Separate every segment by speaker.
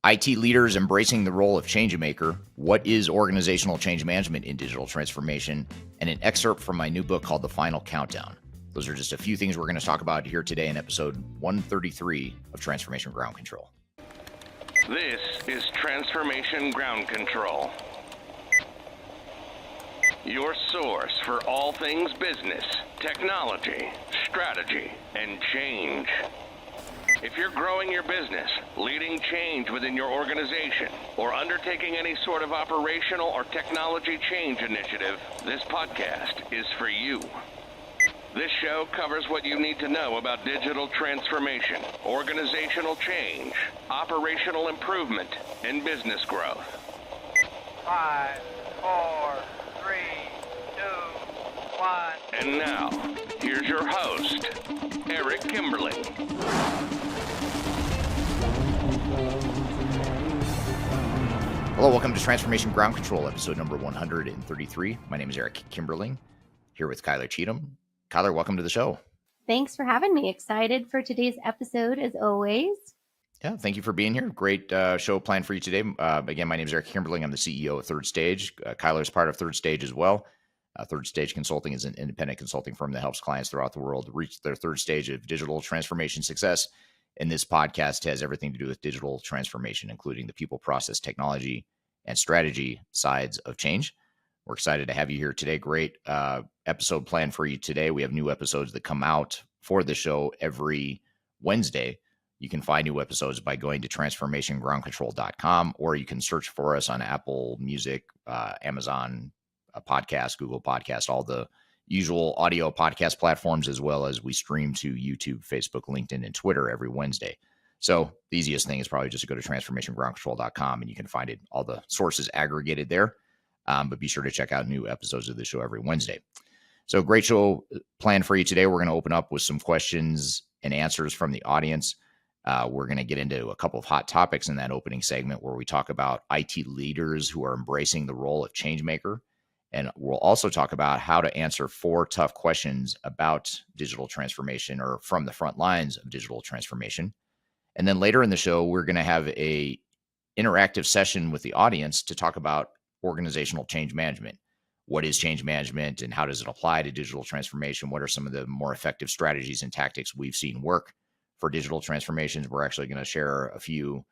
Speaker 1: IT leaders embracing the role of change maker. What is organizational change management in digital transformation? And an excerpt from my new book called The Final Countdown. Those are just a few things we're going to talk about here today in episode 133 of Transformation Ground Control.
Speaker 2: This is Transformation Ground Control, your source for all things business, technology, strategy, and change. If you're growing your business, leading change within your organization, or undertaking any sort of operational or technology change initiative, this podcast is for you. This show covers what you need to know about digital transformation, organizational change, operational improvement, and business growth.
Speaker 3: 5, 4, 3, 2, 1.
Speaker 2: And now, here's your host, Eric Kimberling.
Speaker 1: Hello, welcome to Transformation Ground Control, episode number 133. My name is Eric Kimberling, here with Kyler Cheatham. Kyler, welcome to the show.
Speaker 4: Thanks for having me. Excited for today's episode, as always.
Speaker 1: Yeah, thank you for being here. Great show planned for you today. Again, my name is Eric Kimberling. I'm the CEO of Third Stage. Kyler is part of Third Stage as well. Third Stage Consulting is an independent consulting firm that helps clients throughout the world reach their third stage of digital transformation success. And this podcast has everything to do with digital transformation, including the people, process, technology, and strategy sides of change. We're excited to have you here today. Great episode planned for you today. We have new episodes that come out for the show every Wednesday. You can find new episodes by going to transformationgroundcontrol.com, or you can search for us on Apple Music, Amazon Podcast, Google Podcast, all the usual audio podcast platforms, as well as we stream to YouTube, Facebook, LinkedIn, and Twitter every Wednesday. So the easiest thing is probably just to go to transformationgroundcontrol.com, and you can find it, all the sources aggregated there. But be sure to check out new episodes of the show every Wednesday. So great show planned for you today. We're going to open up with some questions and answers from the audience. We're going to get into a couple of hot topics in that opening segment where we talk about IT leaders who are embracing the role of change maker. And we'll also talk about how to answer 4 tough questions about digital transformation, or from the front lines of digital transformation. And then later in the show, we're going to have a interactive session with the audience to talk about organizational change management. What is change management and how does it apply to digital transformation? What are some of the more effective strategies and tactics we've seen work for digital transformations? We're actually going to share a few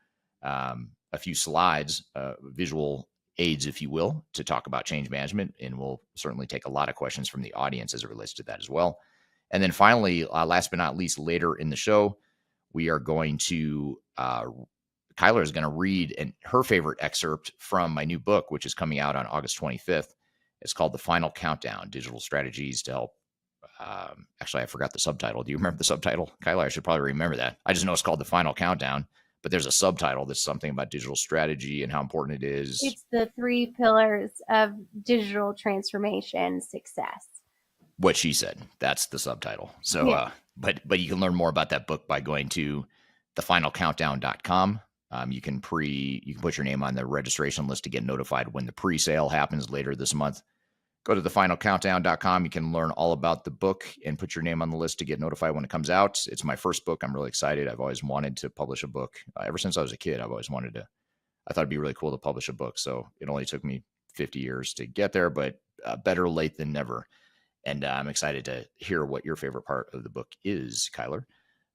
Speaker 1: slides, visual aids, if you will, to talk about change management. And we'll certainly take a lot of questions from the audience as it relates to that as well. And then finally, last but not least, later in the show, we are going to, Kyler is going to read her favorite excerpt from my new book, which is coming out on August 25th. It's called The Final Countdown, Digital Strategies to Help. Actually, I forgot the subtitle. Do you remember the subtitle? Kyler, I should probably remember that. I just know it's called The Final Countdown, but there's a subtitle that's something about digital strategy and how important it is.
Speaker 4: It's the 3 pillars of digital transformation success.
Speaker 1: What she said. That's the subtitle. So, yeah. But you can learn more about that book by going to thefinalcountdown.com. You can put your name on the registration list to get notified when the pre-sale happens later this month. Go to thefinalcountdown.com. You can learn all about the book and put your name on the list to get notified when it comes out. It's my first book. I'm really excited. I've always wanted to publish a book. Ever since I was a kid, I've always wanted to. I thought it'd be really cool to publish a book. So it only took me 50 years to get there, but better late than never. And I'm excited to hear what your favorite part of the book is, Kyler.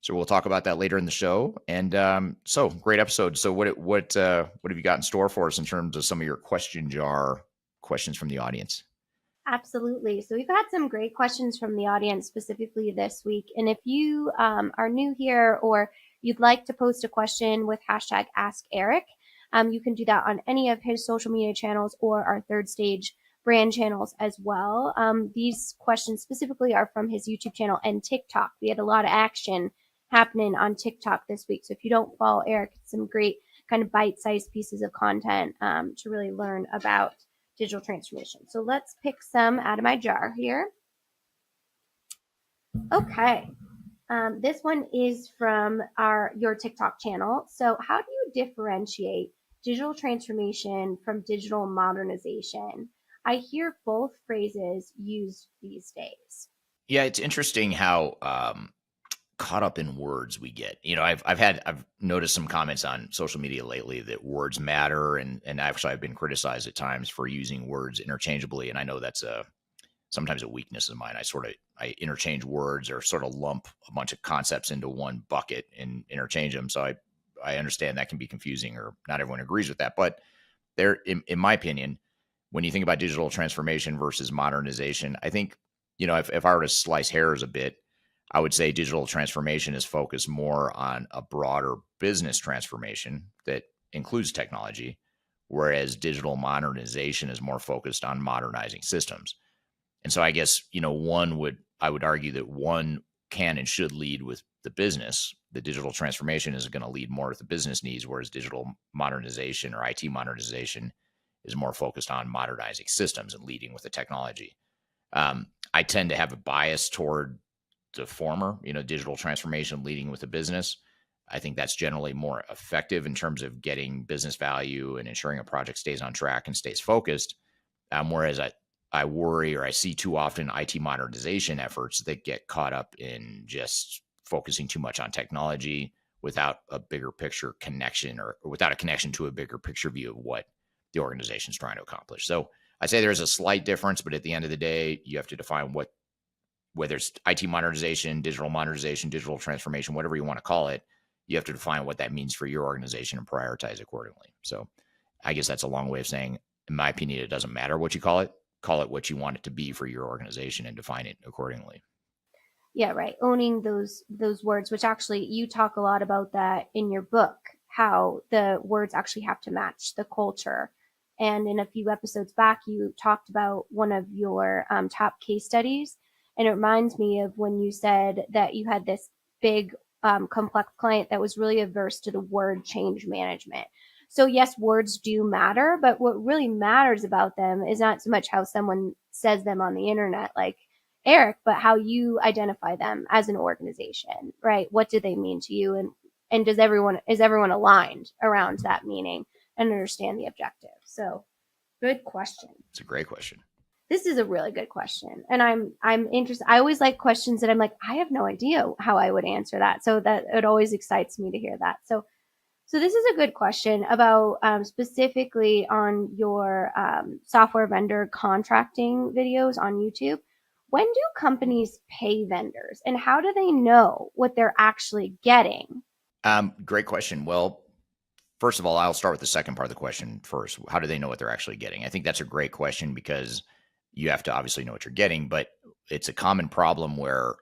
Speaker 1: So we'll talk about that later in the show. And so great episode. So what have you got in store for us in terms of some of your question jar questions from the audience?
Speaker 4: Absolutely. So we've had some great questions from the audience specifically this week. And if you are new here or you'd like to post a question with hashtag #AskEric, you can do that on any of his social media channels or our Third Stage brand channels as well. These questions specifically are from his YouTube channel and TikTok. We had a lot of action happening on TikTok this week. So if you don't follow Eric, it's some great kind of bite-sized pieces of content to really learn about digital transformation. So let's pick some out of my jar here. Okay. This one is from your TikTok channel. So how do you differentiate digital transformation from digital modernization? I hear both phrases used these days.
Speaker 1: Yeah, it's interesting how caught up in words we get. I've noticed some comments on social media lately that words matter, and actually I've been criticized at times for using words interchangeably, and I know that's sometimes a weakness of mine. I interchange words or sort of lump a bunch of concepts into one bucket and interchange them. So I understand that can be confusing, or not everyone agrees with that. But in my opinion, when you think about digital transformation versus modernization, I think, if I were to slice hairs a bit, I would say digital transformation is focused more on a broader business transformation that includes technology, whereas digital modernization is more focused on modernizing systems. And so I guess, I would argue that one can and should lead with the business. The digital transformation is going to lead more with the business needs, whereas digital modernization or IT modernization is more focused on modernizing systems and leading with the technology. I tend to have a bias toward the former, digital transformation leading with the business. I think that's generally more effective in terms of getting business value and ensuring a project stays on track and stays focused. Whereas I worry, or I see too often, IT modernization efforts that get caught up in just focusing too much on technology without a bigger picture connection, or without a connection to a bigger picture view of what the organization is trying to accomplish. So I'd say there's a slight difference, but at the end of the day, you have to define whether it's IT modernization, digital transformation, whatever you want to call it, you have to define what that means for your organization and prioritize accordingly. So I guess that's a long way of saying, in my opinion, it doesn't matter what you call it what you want it to be for your organization and define it accordingly.
Speaker 4: Yeah, right. Owning those words, which actually you talk a lot about that in your book, how the words actually have to match the culture. And in a few episodes back, you talked about one of your top case studies. And it reminds me of when you said that you had this big, complex client that was really averse to the word change management. So yes, words do matter, but what really matters about them is not so much how someone says them on the internet, like Eric, but how you identify them as an organization, right? What do they mean to you? And is everyone aligned around that meaning and understand the objective? So good question.
Speaker 1: It's a great question.
Speaker 4: This is a really good question. And I'm interested. I always like questions that I'm like, I have no idea how I would answer that. So that it always excites me to hear that. So this is a good question about specifically on your software vendor contracting videos on YouTube. When do companies pay vendors, and how do they know what they're actually getting?
Speaker 1: Great question. Well, first of all, I'll start with the second part of the question first. How do they know what they're actually getting? I think that's a great question, because you have to obviously know what you're getting, but it's a common problem where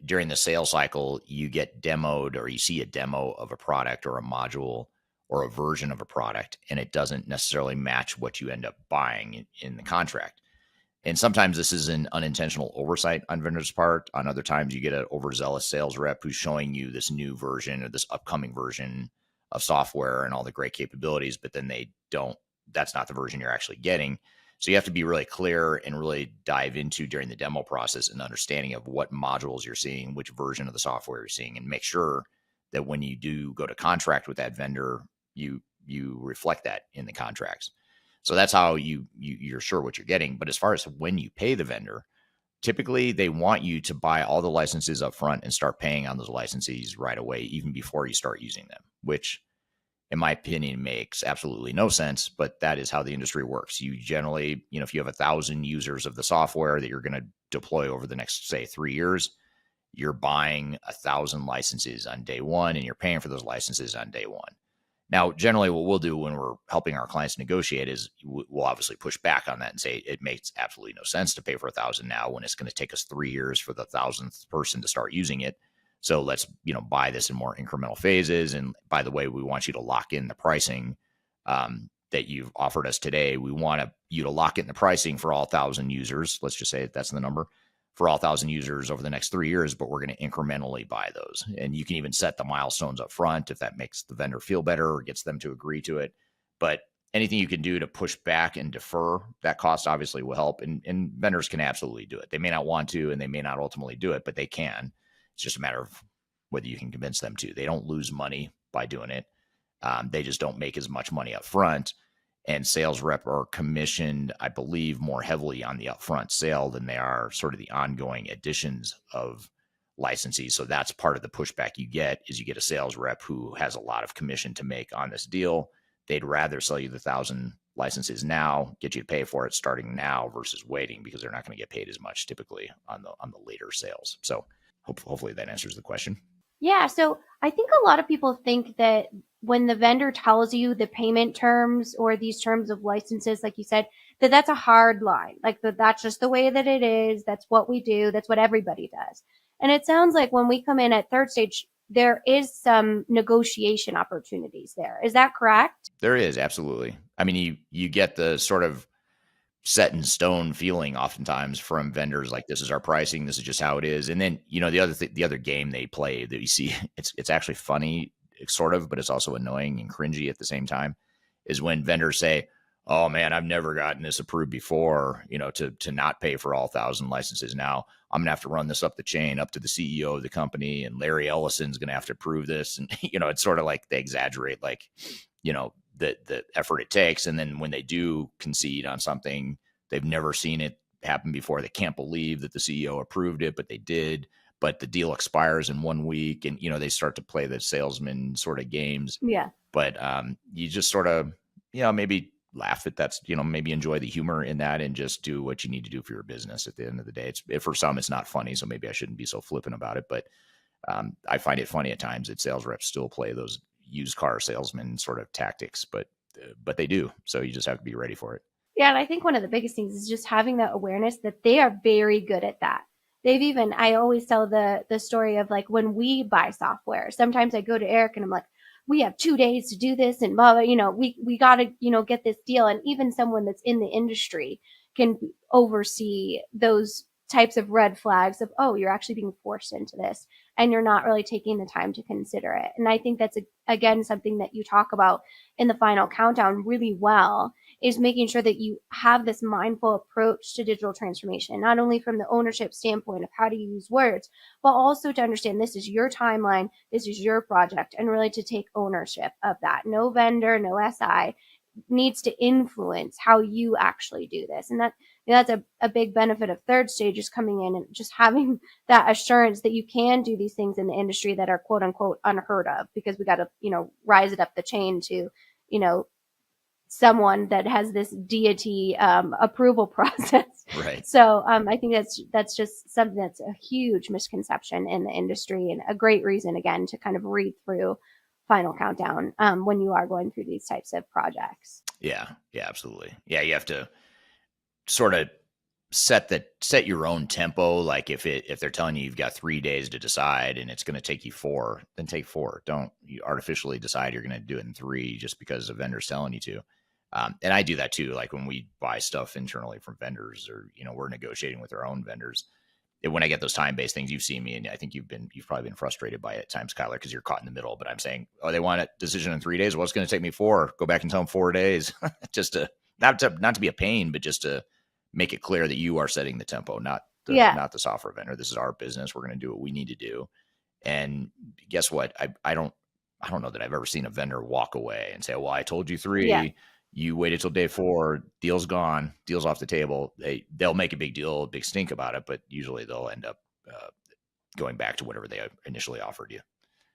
Speaker 1: during the sales cycle, you get demoed, or you see a demo of a product or a module or a version of a product, and it doesn't necessarily match what you end up buying in the contract. And sometimes this is an unintentional oversight on vendors' part. On other times, you get an overzealous sales rep who's showing you this new version or this upcoming version of software and all the great capabilities, but then that's not the version you're actually getting. So you have to be really clear and really dive into during the demo process an understanding of what modules you're seeing, which version of the software you're seeing, and make sure that when you do go to contract with that vendor, you reflect that in the contracts. So that's how you're sure what you're getting. But as far as when you pay the vendor, typically they want you to buy all the licenses up front and start paying on those licenses right away, even before you start using them, which in my opinion makes absolutely no sense, but that is how the industry works. You generally, if you have 1,000 users of the software that you're going to deploy over the next, say, 3 years, you're buying 1,000 licenses on day one, and you're paying for those licenses on day one. Now, generally what we'll do when we're helping our clients negotiate is we'll obviously push back on that and say it makes absolutely no sense to pay for 1,000 now when it's going to take us 3 years for the 1,000th person to start using it. So let's, buy this in more incremental phases. And by the way, we want you to lock in the pricing that you've offered us today. We want you to lock in the pricing for all 1,000 users. Let's just say that's the number for all 1,000 users over the next 3 years, but we're going to incrementally buy those. And you can even set the milestones up front if that makes the vendor feel better or gets them to agree to it. But anything you can do to push back and defer that cost obviously will help. And vendors can absolutely do it. They may not want to, and they may not ultimately do it, but they can. It's just a matter of whether you can convince them to. They don't lose money by doing it. They just don't make as much money up front. And sales rep are commissioned, I believe, more heavily on the upfront sale than they are sort of the ongoing additions of licensees. So that's part of the pushback you get, is you get a sales rep who has a lot of commission to make on this deal. They'd rather sell you the 1,000 licenses now, get you to pay for it starting now versus waiting, because they're not going to get paid as much typically on the later sales. So hopefully that answers the question.
Speaker 4: Yeah, so I think a lot of people think that when the vendor tells you the payment terms or these terms of licenses, like you said, that that's a hard line. Like that's just the way that it is. That's what we do. That's what everybody does. And it sounds like when we come in at third stage, there is some negotiation opportunities there. Is that correct?
Speaker 1: There is, absolutely. I mean, you get the sort of set in stone feeling oftentimes from vendors, like, this is our pricing, this is just how it is. And then, the other game they play that you see, it's actually funny, sort of, but it's also annoying and cringy at the same time, is when vendors say, oh man, I've never gotten this approved before, to not pay for all 1,000 licenses. Now I'm gonna have to run this up the chain, up to the CEO of the company, and Larry Ellison's gonna have to approve this. And it's sort of like they exaggerate, like, the effort it takes. And then when they do concede on something, they've never seen it happen before. They can't believe that the CEO approved it, but they did. But the deal expires in 1 week, and they start to play the salesman sort of games.
Speaker 4: Yeah.
Speaker 1: But you just sort of, maybe laugh at that, maybe enjoy the humor in that, and just do what you need to do for your business. At the end of the day, for some, it's not funny, so maybe I shouldn't be so flippant about it. But I find it funny at times that sales reps still play those used car salesman sort of tactics, but they do. So you just have to be ready for it.
Speaker 4: Yeah, and I think one of the biggest things is just having that awareness that they are very good at that. I always tell the story of, like, when we buy software, sometimes I go to Eric and I'm like, we have 2 days to do this, and blah, blah, we got to, get this deal. And even someone that's in the industry can oversee those types of red flags of, oh, you're actually being forced into this and you're not really taking the time to consider it. And I think that's, again, something that you talk about in the final countdown really well, is making sure that you have this mindful approach to digital transformation, not only from the ownership standpoint of how to use words, but also to understand this is your timeline, this is your project, and really to take ownership of that. No vendor, no SI needs to influence how you actually do this. And that's a big benefit of third stage, is coming in and just having that assurance that you can do these things in the industry that are quote unquote unheard of, because we got to, rise it up the chain to, someone that has this deity approval process.
Speaker 1: Right.
Speaker 4: So I think that's just something that's a huge misconception in the industry, and a great reason, again, to kind of read through Final Countdown when you are going through these types of projects.
Speaker 1: Yeah, absolutely. Yeah, you have to sort of set your own tempo. Like if they're telling you you've got 3 days to decide and it's going to take you 4, then take 4. Don't you artificially decide you're going to do it in 3 just because a vendor's telling you to. And I do that too. Like when we buy stuff internally from vendors, or we're negotiating with our own vendors. When I get those time-based things, you've seen me, and I think you've probably been frustrated by it at times, Kyler, because you're caught in the middle. But I'm saying, oh, they want a decision in 3 days. Well, it's going to take me 4. Go back and tell them 4 days, just to not to be a pain, but just to make it clear that you are setting the tempo, not the software vendor. This is our business. We're going to do what we need to do. And guess what? I don't know that I've ever seen a vendor walk away and say, well, I told you 3. Yeah. You waited till day 4, deal's gone, deal's off the table. They'll make a big deal, a big stink about it, but usually they'll end up going back to whatever they initially offered you.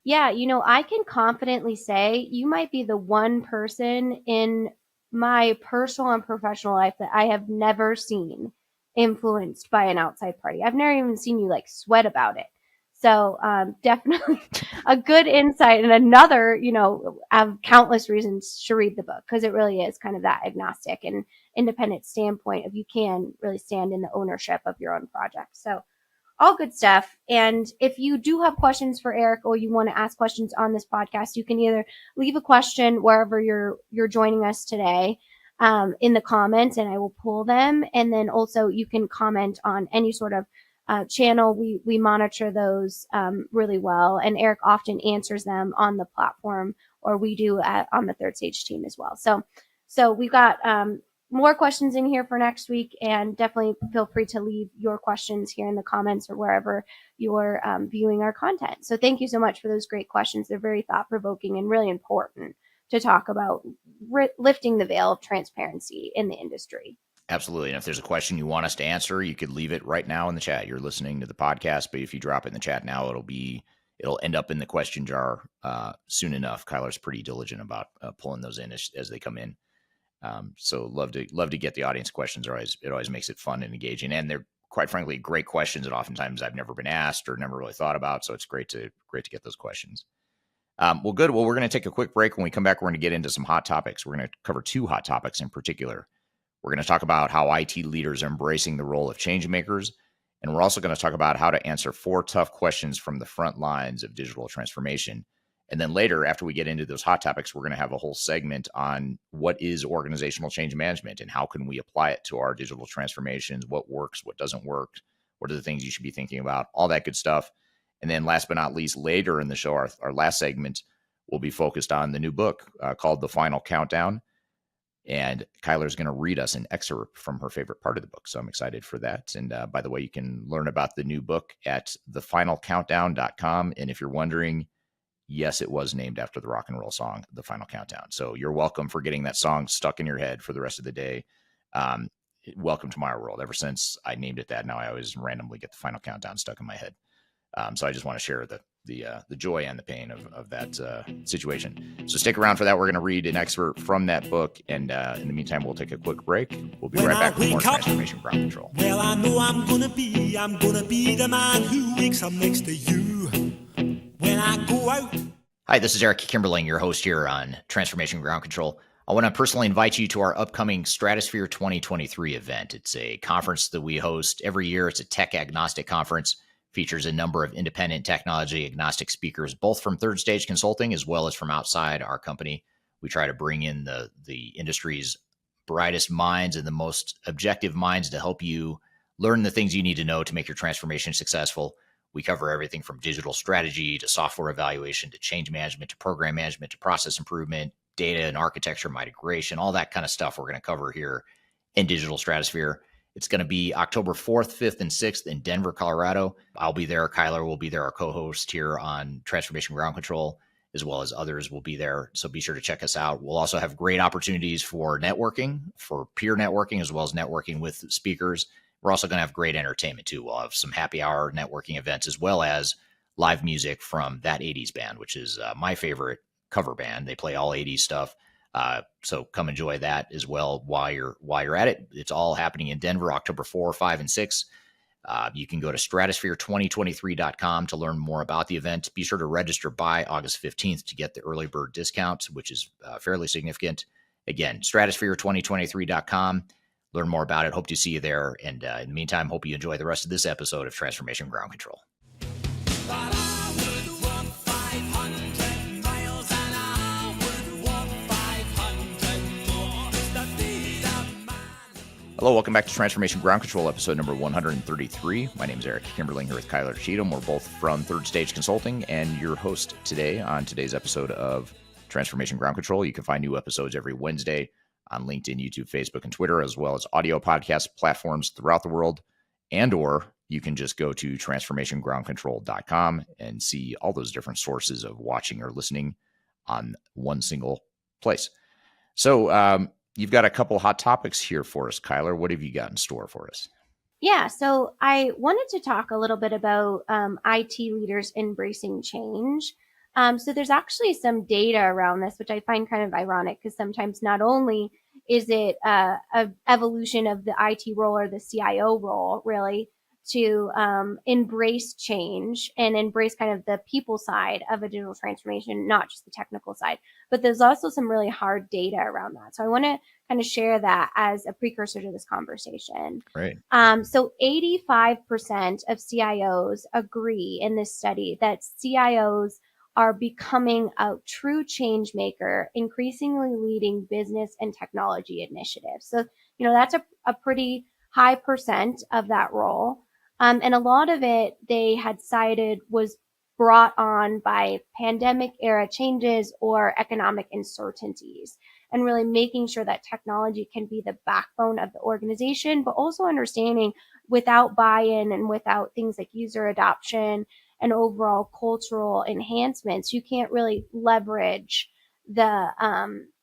Speaker 4: Yeah, I can confidently say you might be the one person in my personal and professional life that I have never seen influenced by an outside party. I've never even seen you sweat about it. So definitely a good insight, and another, I have countless reasons to read the book, because it really is kind of that agnostic and independent standpoint of you can really stand in the ownership of your own project. So all good stuff. And if you do have questions for Eric, or you want to ask questions on this podcast, you can either leave a question wherever you're joining us today in the comments, and I will pull them. And then also you can comment on any sort of channel. We monitor those really well, and Eric often answers them on the platform, or we do on the third stage team as well. So we've got more questions in here for next week, and definitely feel free to leave your questions here in the comments or wherever you're viewing our content. So thank you so much for those great questions. They're very thought-provoking and really important to talk about lifting the veil of transparency in the industry.
Speaker 1: Absolutely. And if there's a question you want us to answer, you could leave it right now in the chat. You're listening to the podcast, but if you drop it in the chat now, it'll end up in the question jar soon enough. Kyler's pretty diligent about pulling those in as they come in. So love to get the audience questions. It always makes it fun and engaging, and they're quite frankly great questions that oftentimes I've never been asked or never really thought about. So it's great to get those questions. Well, good. Well, we're going to take a quick break. When we come back, we're going to get into some hot topics. We're going to cover two hot topics in particular. We're going to talk about how IT leaders are embracing the role of change makers. And we're also going to talk about how to answer 4 tough questions from the front lines of digital transformation. And then later, after we get into those hot topics, we're going to have a whole segment on what is organizational change management and how can we apply it to our digital transformations, what works, what doesn't work, what are the things you should be thinking about, all that good stuff. And then last but not least, later in the show, our last segment will be focused on the new book called The Final Countdown. And Kyler's going to read us an excerpt from her favorite part of the book. So I'm excited for that. And by the way, you can learn about the new book at thefinalcountdown.com. And if you're wondering, yes, it was named after the rock and roll song, The Final Countdown. So you're welcome for getting that song stuck in your head for the rest of the day. Welcome to my world. Ever since I named it that, now I always randomly get The Final Countdown stuck in my head. So I just want to share the joy and the pain of that situation. So stick around for that. We're going to read an excerpt from that book. And in the meantime, we'll take a quick break. We'll be right back with more Transformation Ground Control.
Speaker 5: Well, I know I'm going to be the man who wakes up next to you when I go out.
Speaker 1: Hi, this is Eric Kimberling, your host here on Transformation Ground Control. I want to personally invite you to our upcoming Stratosphere 2023 event. It's a conference that we host every year. It's a tech agnostic conference. Features a number of independent technology agnostic speakers, both from Third Stage Consulting as well as from outside our company. We try to bring in the industry's brightest minds and the most objective minds to help you learn the things you need to know to make your transformation successful. We cover everything from digital strategy to software evaluation to change management to program management to process improvement, data and architecture migration, all that kind of stuff we're going to cover here in Digital Stratosphere. It's going to be October 4th, 5th, and 6th in Denver, Colorado. I'll be there. Kyler will be there, our co-host here on Transformation Ground Control, as well as others will be there. So be sure to check us out. We'll also have great opportunities for networking, for peer networking, as well as networking with speakers. We're also going to have great entertainment, too. We'll have some happy hour networking events, as well as live music from That 80s Band, which is my favorite cover band. They play all 80s stuff. So come enjoy that as well while you're at it. It's all happening in Denver, October 4, 5, and 6. You can go to stratosphere2023.com to learn more about the event. Be sure to register by August 15th to get the early bird discount, which is fairly significant. Again, stratosphere2023.com. Learn more about it. Hope to see you there. And in the meantime, hope you enjoy the rest of this episode of Transformation Ground Control. Hello, welcome back to Transformation Ground Control, episode number 133. My name is Eric Kimberling here with Kyler Cheatham. We're both from Third Stage Consulting and your host today on today's episode of Transformation Ground Control. You can find new episodes every Wednesday on LinkedIn, YouTube, Facebook, and Twitter, as well as audio podcast platforms throughout the world. And or you can just go to transformationgroundcontrol.com and see all those different sources of watching or listening on one single place. So, you've got a couple hot topics here for us, Kyler. What have you got in store for us?
Speaker 4: Yeah, so I wanted to talk a little bit about IT leaders embracing change. So there's actually some data around this, which I find kind of ironic because sometimes not only is it a evolution of the IT role or the CIO role, really, to embrace change and embrace kind of the people side of a digital transformation, not just the technical side. But there's also some really hard data around that. So I want to kind of share that as a precursor to this conversation.
Speaker 1: Right.
Speaker 4: So 85% of CIOs agree in this study that CIOs are becoming a true change maker, increasingly leading business and technology initiatives. So, that's a pretty high percent of that role. And a lot of it they had cited was brought on by pandemic era changes or economic uncertainties, and really making sure that technology can be the backbone of the organization, but also understanding without buy-in and without things like user adoption and overall cultural enhancements, you can't really leverage the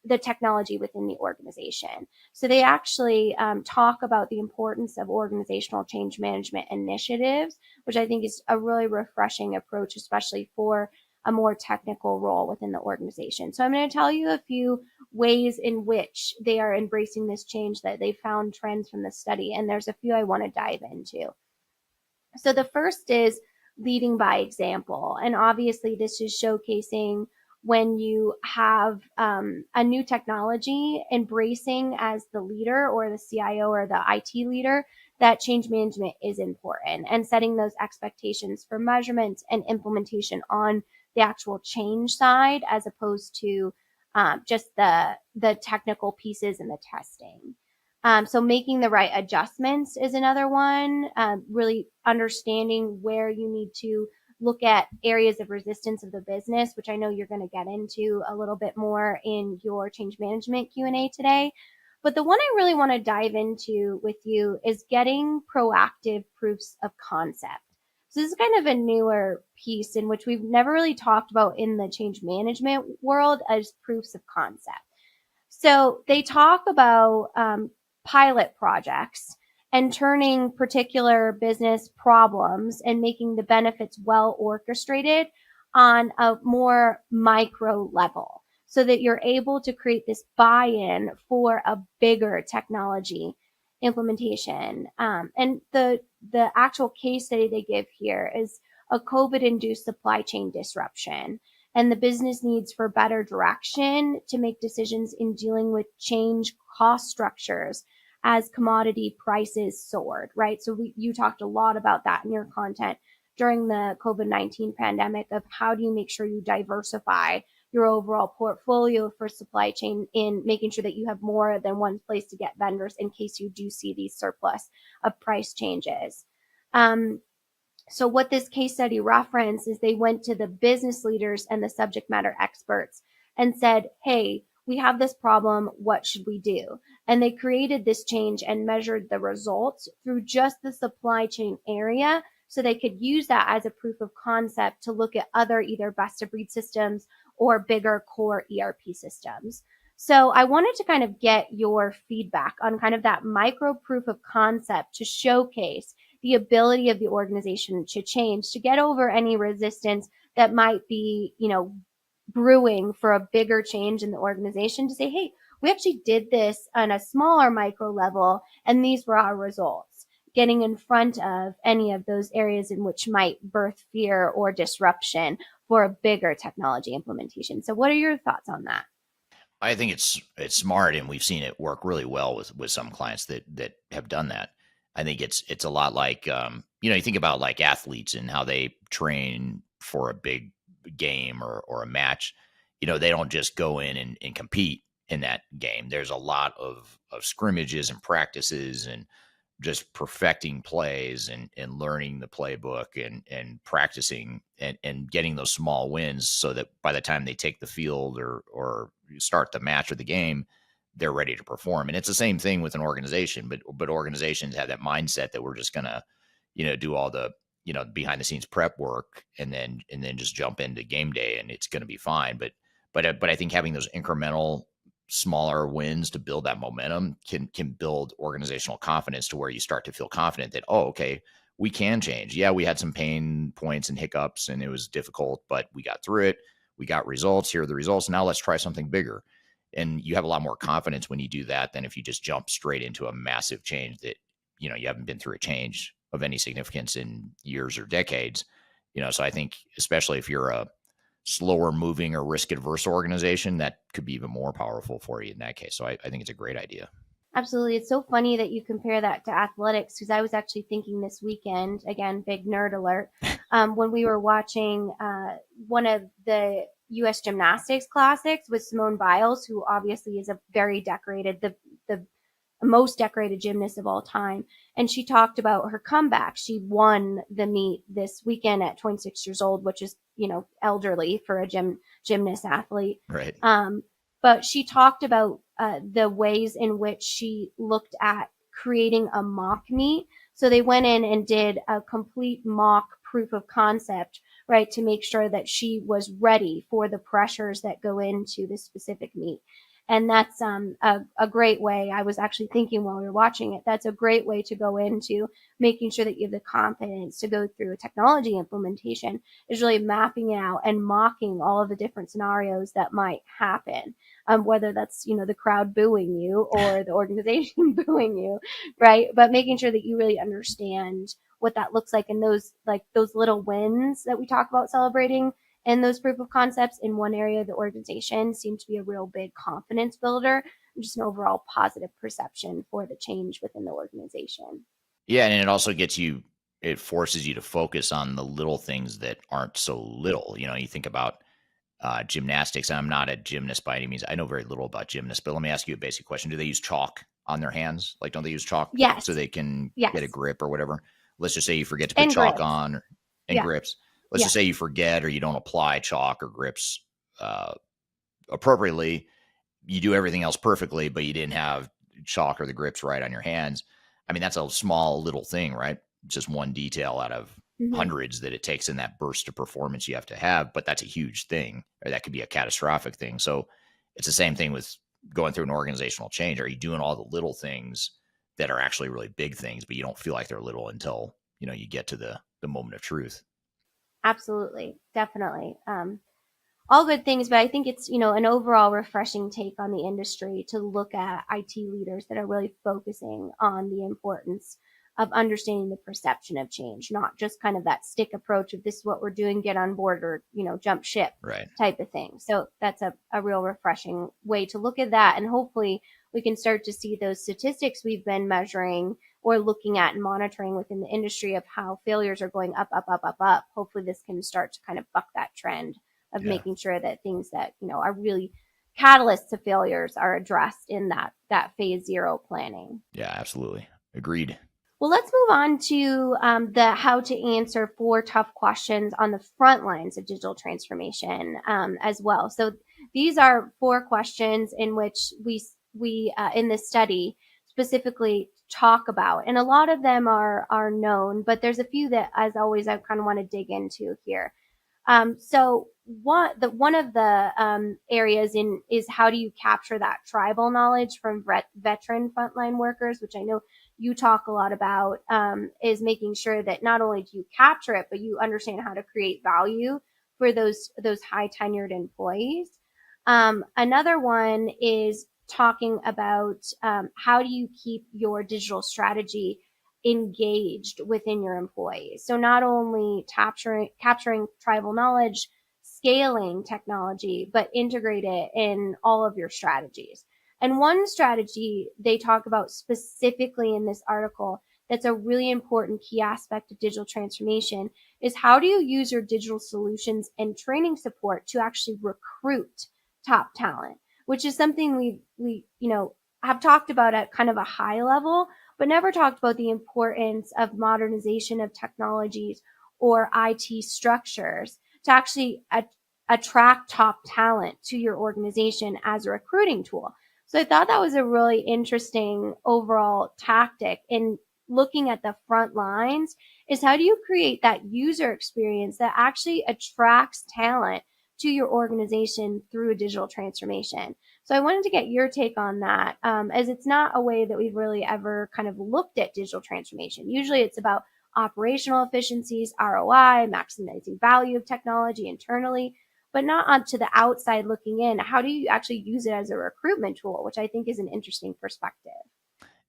Speaker 4: the technology within the organization. So they actually talk about the importance of organizational change management initiatives, which I think is a really refreshing approach, especially for a more technical role within the organization. So I'm going to tell you a few ways in which they are embracing this change that they found trends from the study. And there's a few I want to dive into. So the first is leading by example. And obviously this is showcasing when you have a new technology, embracing as the leader or the CIO or the IT leader that change management is important, and setting those expectations for measurement and implementation on the actual change side as opposed to just the technical pieces and the testing. So making the right adjustments is another one. Really understanding where you need to look at areas of resistance of the business, which I know you're going to get into a little bit more in your change management Q&A today. But the one I really want to dive into with you is getting proactive proofs of concept. So this is kind of a newer piece in which we've never really talked about in the change management world as proofs of concept. So they talk about pilot projects and turning particular business problems and making the benefits well orchestrated on a more micro level so that you're able to create this buy-in for a bigger technology implementation. And the actual case study they give here is a COVID-induced supply chain disruption and the business needs for better direction to make decisions in dealing with change cost structures as commodity prices soared, right? So you talked a lot about that in your content during the COVID-19 pandemic of how do you make sure you diversify your overall portfolio for supply chain in making sure that you have more than one place to get vendors in case you do see these surplus of price changes. So what this case study referenced is they went to the business leaders and the subject matter experts and said, hey, we have this problem. What should we do? And they created this change and measured the results through just the supply chain area so they could use that as a proof of concept to look at other either best of breed systems or bigger core ERP systems. So I wanted to kind of get your feedback on kind of that micro proof of concept to showcase the ability of the organization to change, to get over any resistance that might be, brewing for a bigger change in the organization, to say, hey, we actually did this on a smaller micro level, and these were our results. Getting in front of any of those areas in which might birth fear or disruption for a bigger technology implementation. So what are your thoughts on that?
Speaker 1: I think it's smart, and we've seen it work really well with some clients that have done that. I think it's a lot like you think about like athletes and how they train for a big game or a match. They don't just go in and compete in that game. There's a lot of scrimmages and practices and just perfecting plays and learning the playbook and practicing and getting those small wins so that by the time they take the field or start the match or the game, they're ready to perform. And it's the same thing with an organization, but organizations have that mindset that we're just gonna, do all the, behind the scenes prep work and then just jump into game day and it's gonna be fine. But I think having those incremental smaller wins to build that momentum can build organizational confidence to where you start to feel confident that, oh, okay, we can change. Yeah, we had some pain points and hiccups and it was difficult, but we got through it. We got results. Here are the results. Now let's try something bigger. And you have a lot more confidence when you do that than if you just jump straight into a massive change that, you haven't been through a change of any significance in years or decades. So I think especially if you're a slower moving or risk adverse organization, that could be even more powerful for you in that case. So I think it's a great idea.
Speaker 4: Absolutely. It's so funny that you compare that to athletics because I was actually thinking this weekend, again, big nerd alert, when we were watching one of the U.S. gymnastics classics with Simone Biles, who obviously is a very decorated, the most decorated gymnast of all time. And she talked about her comeback. She won the meet this weekend at 26 years old, which is, elderly for a gymnast athlete.
Speaker 1: Right.
Speaker 4: But she talked about the ways in which she looked at creating a mock meet. So they went in and did a complete mock proof of concept, right, to make sure that she was ready for the pressures that go into the specific meet. And that's a great way. I was actually thinking while we were watching it, that's a great way to go into making sure that you have the confidence to go through a technology implementation, is really mapping it out and mocking all of the different scenarios that might happen. Whether that's, the crowd booing you or the organization booing you, right? But making sure that you really understand what that looks like, and those little wins that we talk about celebrating and those proof of concepts in one area of the organization seem to be a real big confidence builder and just an overall positive perception for the change within the organization.
Speaker 1: Yeah, and it also it forces you to focus on the little things that aren't so little. You think about gymnastics, and I'm not a gymnast by any means. I know very little about gymnasts, but let me ask you a basic question. Do they use chalk on their hands? Like, don't they use chalk so
Speaker 4: Yes.
Speaker 1: they can get a
Speaker 4: Yes.
Speaker 1: grip or whatever? Let's just say you forget to put
Speaker 4: And
Speaker 1: chalk
Speaker 4: grips.
Speaker 1: on and
Speaker 4: Yeah.
Speaker 1: grips. Let's
Speaker 4: Yeah.
Speaker 1: just say you forget or you don't apply chalk or grips uh, appropriately. You do everything else perfectly, but you didn't have chalk or the grips right on your hands. I mean, that's a small little thing, right? Just one detail out of
Speaker 4: Mm-hmm.
Speaker 1: hundreds that it takes in that burst of performance you have to have, but that's a huge thing, or that could be a catastrophic thing. So it's the same thing with going through an organizational change. Are you doing all the little things that are actually really big things, but you don't feel like they're little until, you get to the moment of truth?
Speaker 4: Absolutely. Definitely. All good things, but I think it's, an overall refreshing take on the industry to look at IT leaders that are really focusing on the importance of understanding the perception of change, not just kind of that stick approach of this is what we're doing, get on board, or, jump ship
Speaker 1: Right.
Speaker 4: type of thing. So that's a real refreshing way to look at that. And hopefully we can start to see those statistics we've been measuring or looking at and monitoring within the industry of how failures are going up, up, up, up, up. Hopefully this can start to kind of buck that trend of
Speaker 1: Yeah.
Speaker 4: making sure that things that are really catalysts to failures are addressed in that phase zero planning.
Speaker 1: Yeah, absolutely. Agreed.
Speaker 4: Well, let's move on to the how to answer 4 tough questions on the front lines of digital transformation as well. So these are 4 questions in which we in this study specifically talk about, and a lot of them are known, but there's a few that, as always, I kind of want to dig into here. So one of the areas in is how do you capture that tribal knowledge from veteran frontline workers, which I know you talk a lot about, is making sure that not only do you capture it, but you understand how to create value for those high tenured employees. Another one is talking about how do you keep your digital strategy engaged within your employees. So not only capturing tribal knowledge, scaling technology, but integrate it in all of your strategies. And one strategy they talk about specifically in this article that's a really important key aspect of digital transformation is how do you use your digital solutions and training support to actually recruit top talent, which is something we have talked about at kind of a high level, but never talked about the importance of modernization of technologies or IT structures to actually attract top talent to your organization as a recruiting tool. So I thought that was a really interesting overall tactic in looking at the front lines is how do you create that user experience that actually attracts talent to your organization through a digital transformation. So I wanted to get your take on that, as it's not a way that we've really ever kind of looked at digital transformation. Usually it's about operational efficiencies, ROI, maximizing value of technology internally, but not onto the outside looking in. How do you actually use it as a recruitment tool, which I think is an interesting perspective.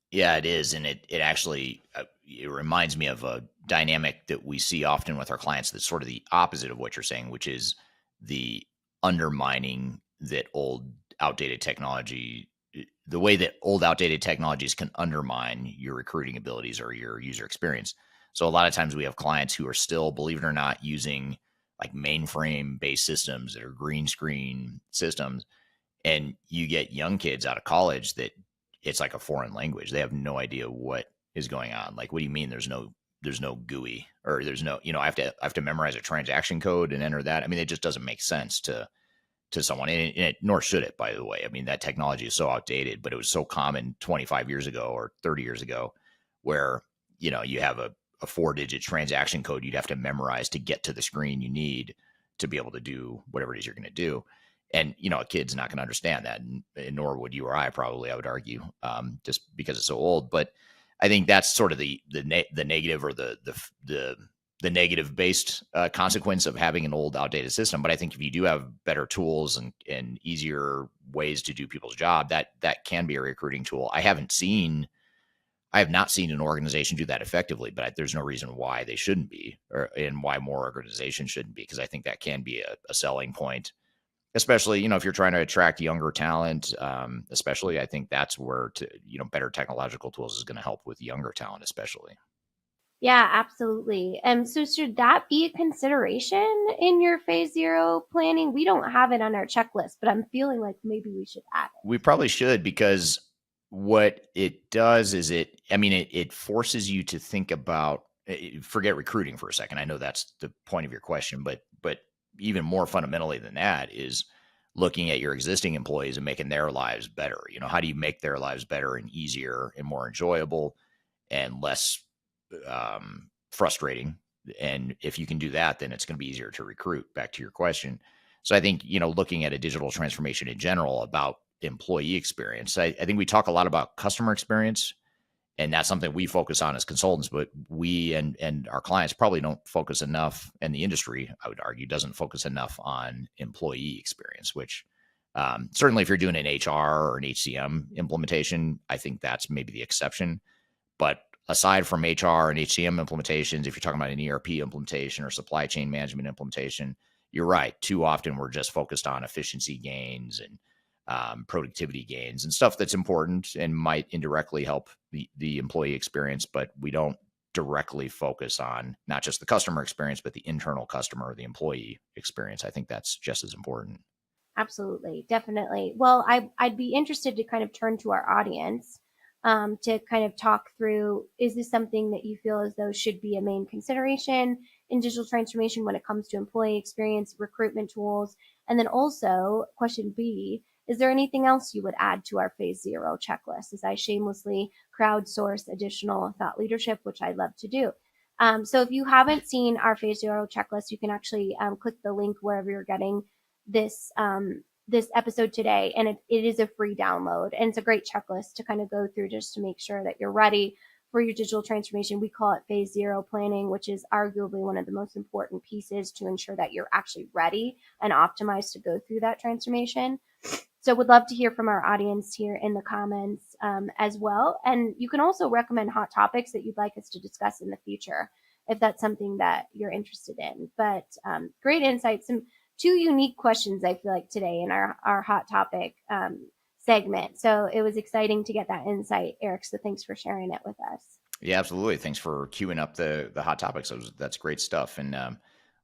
Speaker 1: Yeah, it is, and it actually it reminds me of a dynamic that we see often with our clients. That's sort of the opposite of what you're saying, which is the undermining that old outdated technology, the way that old outdated technologies can undermine your recruiting abilities or your user experience. So a lot of times we have clients who are still, believe it or not, using like mainframe based systems that are green screen systems, and you get young kids out of college that it's like a foreign language. They have no idea what is going on. Like, what do you mean there's no GUI, or there's no, I have to memorize a transaction code and enter that? I mean, it just doesn't make sense to someone, and nor should it, by the way. I mean, that technology is so outdated, but it was so common 25 years ago or 30 years ago, where you have a 4-digit transaction code you'd have to memorize to get to the screen you need to be able to do whatever it is you're going to do. And, a kid's not going to understand that, and nor would you or I probably, I would argue, just because it's so old. But I think that's sort of the negative, or the negative based consequence of having an old, outdated system. But I think if you do have better tools and easier ways to do people's job, that can be a recruiting tool. I have not seen an organization do that effectively, but there's no reason why they shouldn't be, and why more organizations shouldn't be, because I think that can be a selling point, especially, if you're trying to attract younger talent. Especially, I think that's where better technological tools is going to help with younger talent, especially.
Speaker 4: Yeah, absolutely. So should that be a consideration in your phase 0 planning? We don't have it on our checklist, but I'm feeling like maybe we should add it.
Speaker 1: We probably should, because what it does is it forces you to think about, forget recruiting for a second. I know that's the point of your question, but even more fundamentally than that is looking at your existing employees and making their lives better. How do you make their lives better and easier and more enjoyable and less frustrating? And if you can do that, then it's going to be easier to recruit, back to your question. So I think, looking at a digital transformation in general about employee experience, I think we talk a lot about customer experience, and that's something we focus on as consultants, but we and our clients probably don't focus enough, and the industry, I would argue, doesn't focus enough on employee experience, which certainly if you're doing an HR or an HCM implementation, I think that's maybe the exception. But aside from HR and HCM implementations, if you're talking about an ERP implementation or supply chain management implementation, you're right. Too often we're just focused on efficiency gains and productivity gains and stuff that's important and might indirectly help the employee experience, but we don't directly focus on not just the customer experience, but the internal customer or the employee experience. I think that's just as important.
Speaker 4: Absolutely. Definitely. Well, I'd be interested to kind of turn to our audience to kind of talk through, is this something that you feel as though should be a main consideration in digital transformation when it comes to employee experience, recruitment tools? And then also, question B, is there anything else you would add to our phase 0 checklist as I shamelessly crowdsource additional thought leadership, which I love to do? So if you haven't seen our phase 0 checklist, you can actually click the link wherever you're getting this episode today, and it is a free download, and it's a great checklist to kind of go through just to make sure that you're ready for your digital transformation. We call it phase 0 planning, which is arguably one of the most important pieces to ensure that you're actually ready and optimized to go through that transformation. So would love to hear from our audience here in the comments as well. And you can also recommend hot topics that you'd like us to discuss in the future, if that's something that you're interested in. But great insights. Some 2 unique questions, I feel like, today in our hot topic segment. So it was exciting to get that insight, Eric. So thanks for sharing it with us.
Speaker 1: Yeah, absolutely. Thanks for queuing up the hot topics. That's great stuff. And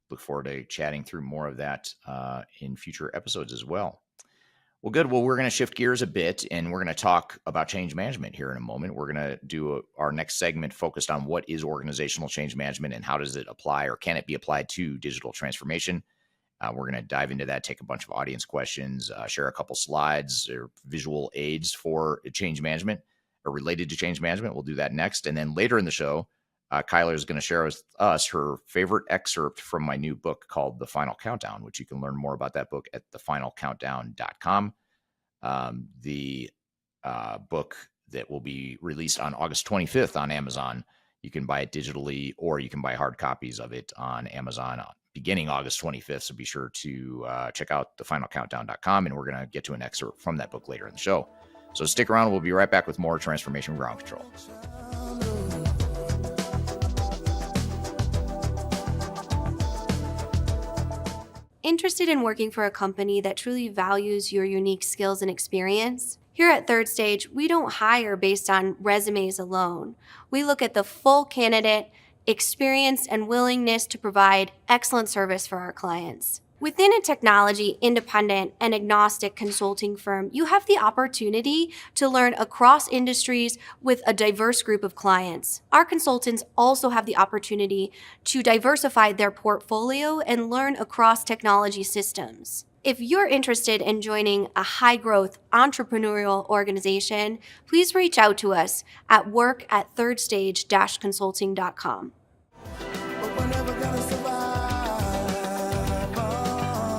Speaker 1: look forward to chatting through more of that in future episodes as well. Well, good. Well, we're going to shift gears a bit, and we're going to talk about change management here in a moment. We're going to do our next segment focused on what is organizational change management and how does it apply, or can it be applied to digital transformation? We're going to dive into that, take a bunch of audience questions, share a couple slides or visual aids for change management or related to change management. We'll do that next. And then later in the show, Kyler is going to share with us her favorite excerpt from my new book called The Final Countdown, which you can learn more about that book at thefinalcountdown.com. The book that will be released on August 25th on Amazon. You can buy it digitally, or you can buy hard copies of it on Amazon beginning August 25th. So be sure to check out thefinalcountdown.com, and we're going to get to an excerpt from that book later in the show. So stick around. We'll be right back with more Transformation Ground Control.
Speaker 6: Interested in working for a company that truly values your unique skills and experience? Here at Third Stage, we don't hire based on resumes alone. We look at the full candidate, experience, and willingness to provide excellent service for our clients. Within a technology, independent, and agnostic consulting firm, you have the opportunity to learn across industries with a diverse group of clients. Our consultants also have the opportunity to diversify their portfolio and learn across technology systems. If you're interested in joining a high-growth entrepreneurial organization, please reach out to us at work@thirdstage-consulting.com.
Speaker 5: We're never gonna survive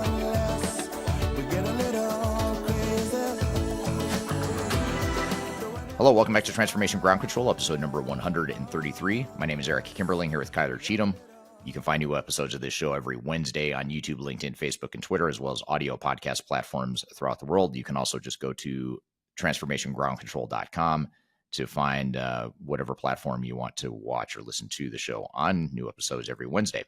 Speaker 5: unless we get a little
Speaker 1: Hello, welcome back to Transformation Ground Control, episode number 133. My name is Eric Kimberling here with Kyler Cheatham. You can find new episodes of this show every Wednesday on YouTube, LinkedIn, Facebook, and Twitter, as well as audio podcast platforms throughout the world. You can also just go to transformationgroundcontrol.com to find whatever platform you want to watch or listen to the show on. New episodes every Wednesday.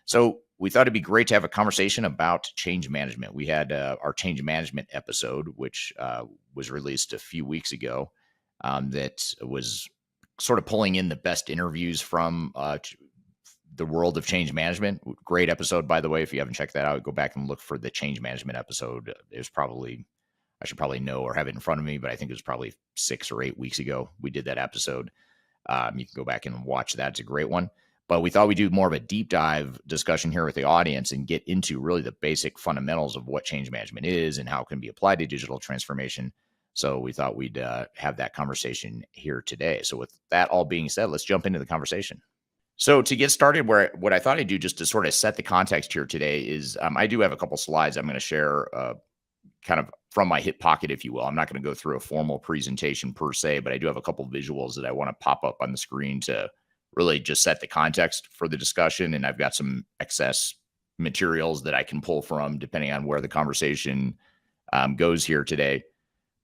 Speaker 1: So we thought it'd be great to have a conversation about change management. We had our change management episode, which was released a few weeks ago. That was sort of pulling in the best interviews from the world of change management. Great episode, by the way. If you haven't checked that out, go back and look for the change management episode. It was probably, I should probably know or have it in front of me, but I think it was probably 6 or 8 weeks ago we did that episode. You can go back and watch that. It's a great one. But we thought we'd do more of a deep dive discussion here with the audience and get into really the basic fundamentals of what change management is and how it can be applied to digital transformation. So we thought we'd have that conversation here today. So with that all being said, let's jump into the conversation. So to get started, what I thought I'd do just to sort of set the context here today is I do have a couple slides I'm going to share kind of from my hip pocket, if you will. I'm not going to go through a formal presentation per se, but I do have a couple visuals that I want to pop up on the screen to really just set the context for the discussion. And I've got some excess materials that I can pull from depending on where the conversation goes here today.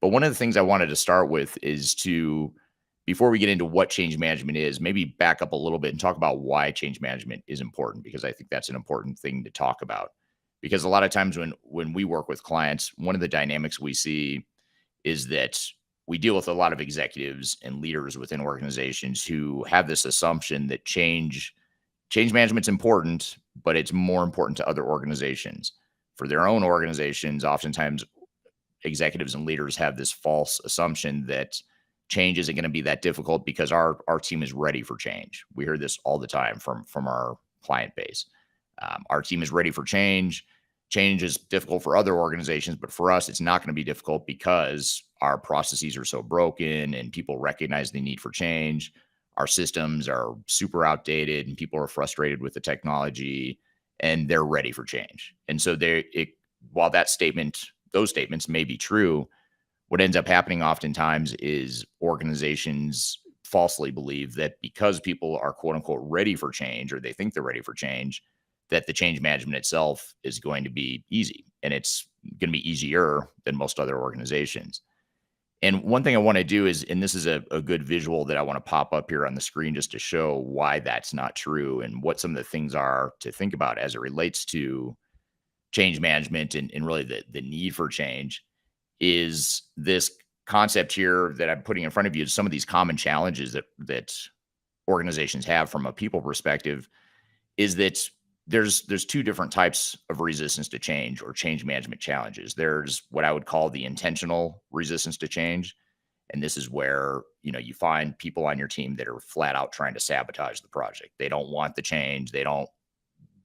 Speaker 1: But one of the things I wanted to start with is to, before we get into what change management is, maybe back up a little bit and talk about why change management is important, because I think that's an important thing to talk about. Because a lot of times when we work with clients, one of the dynamics we see is that we deal with a lot of executives and leaders within organizations who have this assumption that change management's important, but it's more important to other organizations. For their own organizations, oftentimes executives and leaders have this false assumption that change isn't going to be that difficult because our team is ready for change. We hear this all the time from our client base. Our team is ready for change. Change is difficult for other organizations, but for us, it's not going to be difficult because our processes are so broken and people recognize the need for change. Our systems are super outdated and people are frustrated with the technology and they're ready for change. And so while those statements may be true, what ends up happening oftentimes is organizations falsely believe that because people are quote unquote ready for change, or they think they're ready for change, that the change management itself is going to be easy, and it's going to be easier than most other organizations. And one thing I want to do is, and this is a good visual that I want to pop up here on the screen just to show why that's not true and what some of the things are to think about as it relates to change management and really the need for change, is this concept here that I'm putting in front of you. Some of these common challenges that organizations have from a people perspective is that there's two different types of resistance to change or change management challenges. There's what I would call the intentional resistance to change. And this is where, you find people on your team that are flat out trying to sabotage the project. They don't want the change. They don't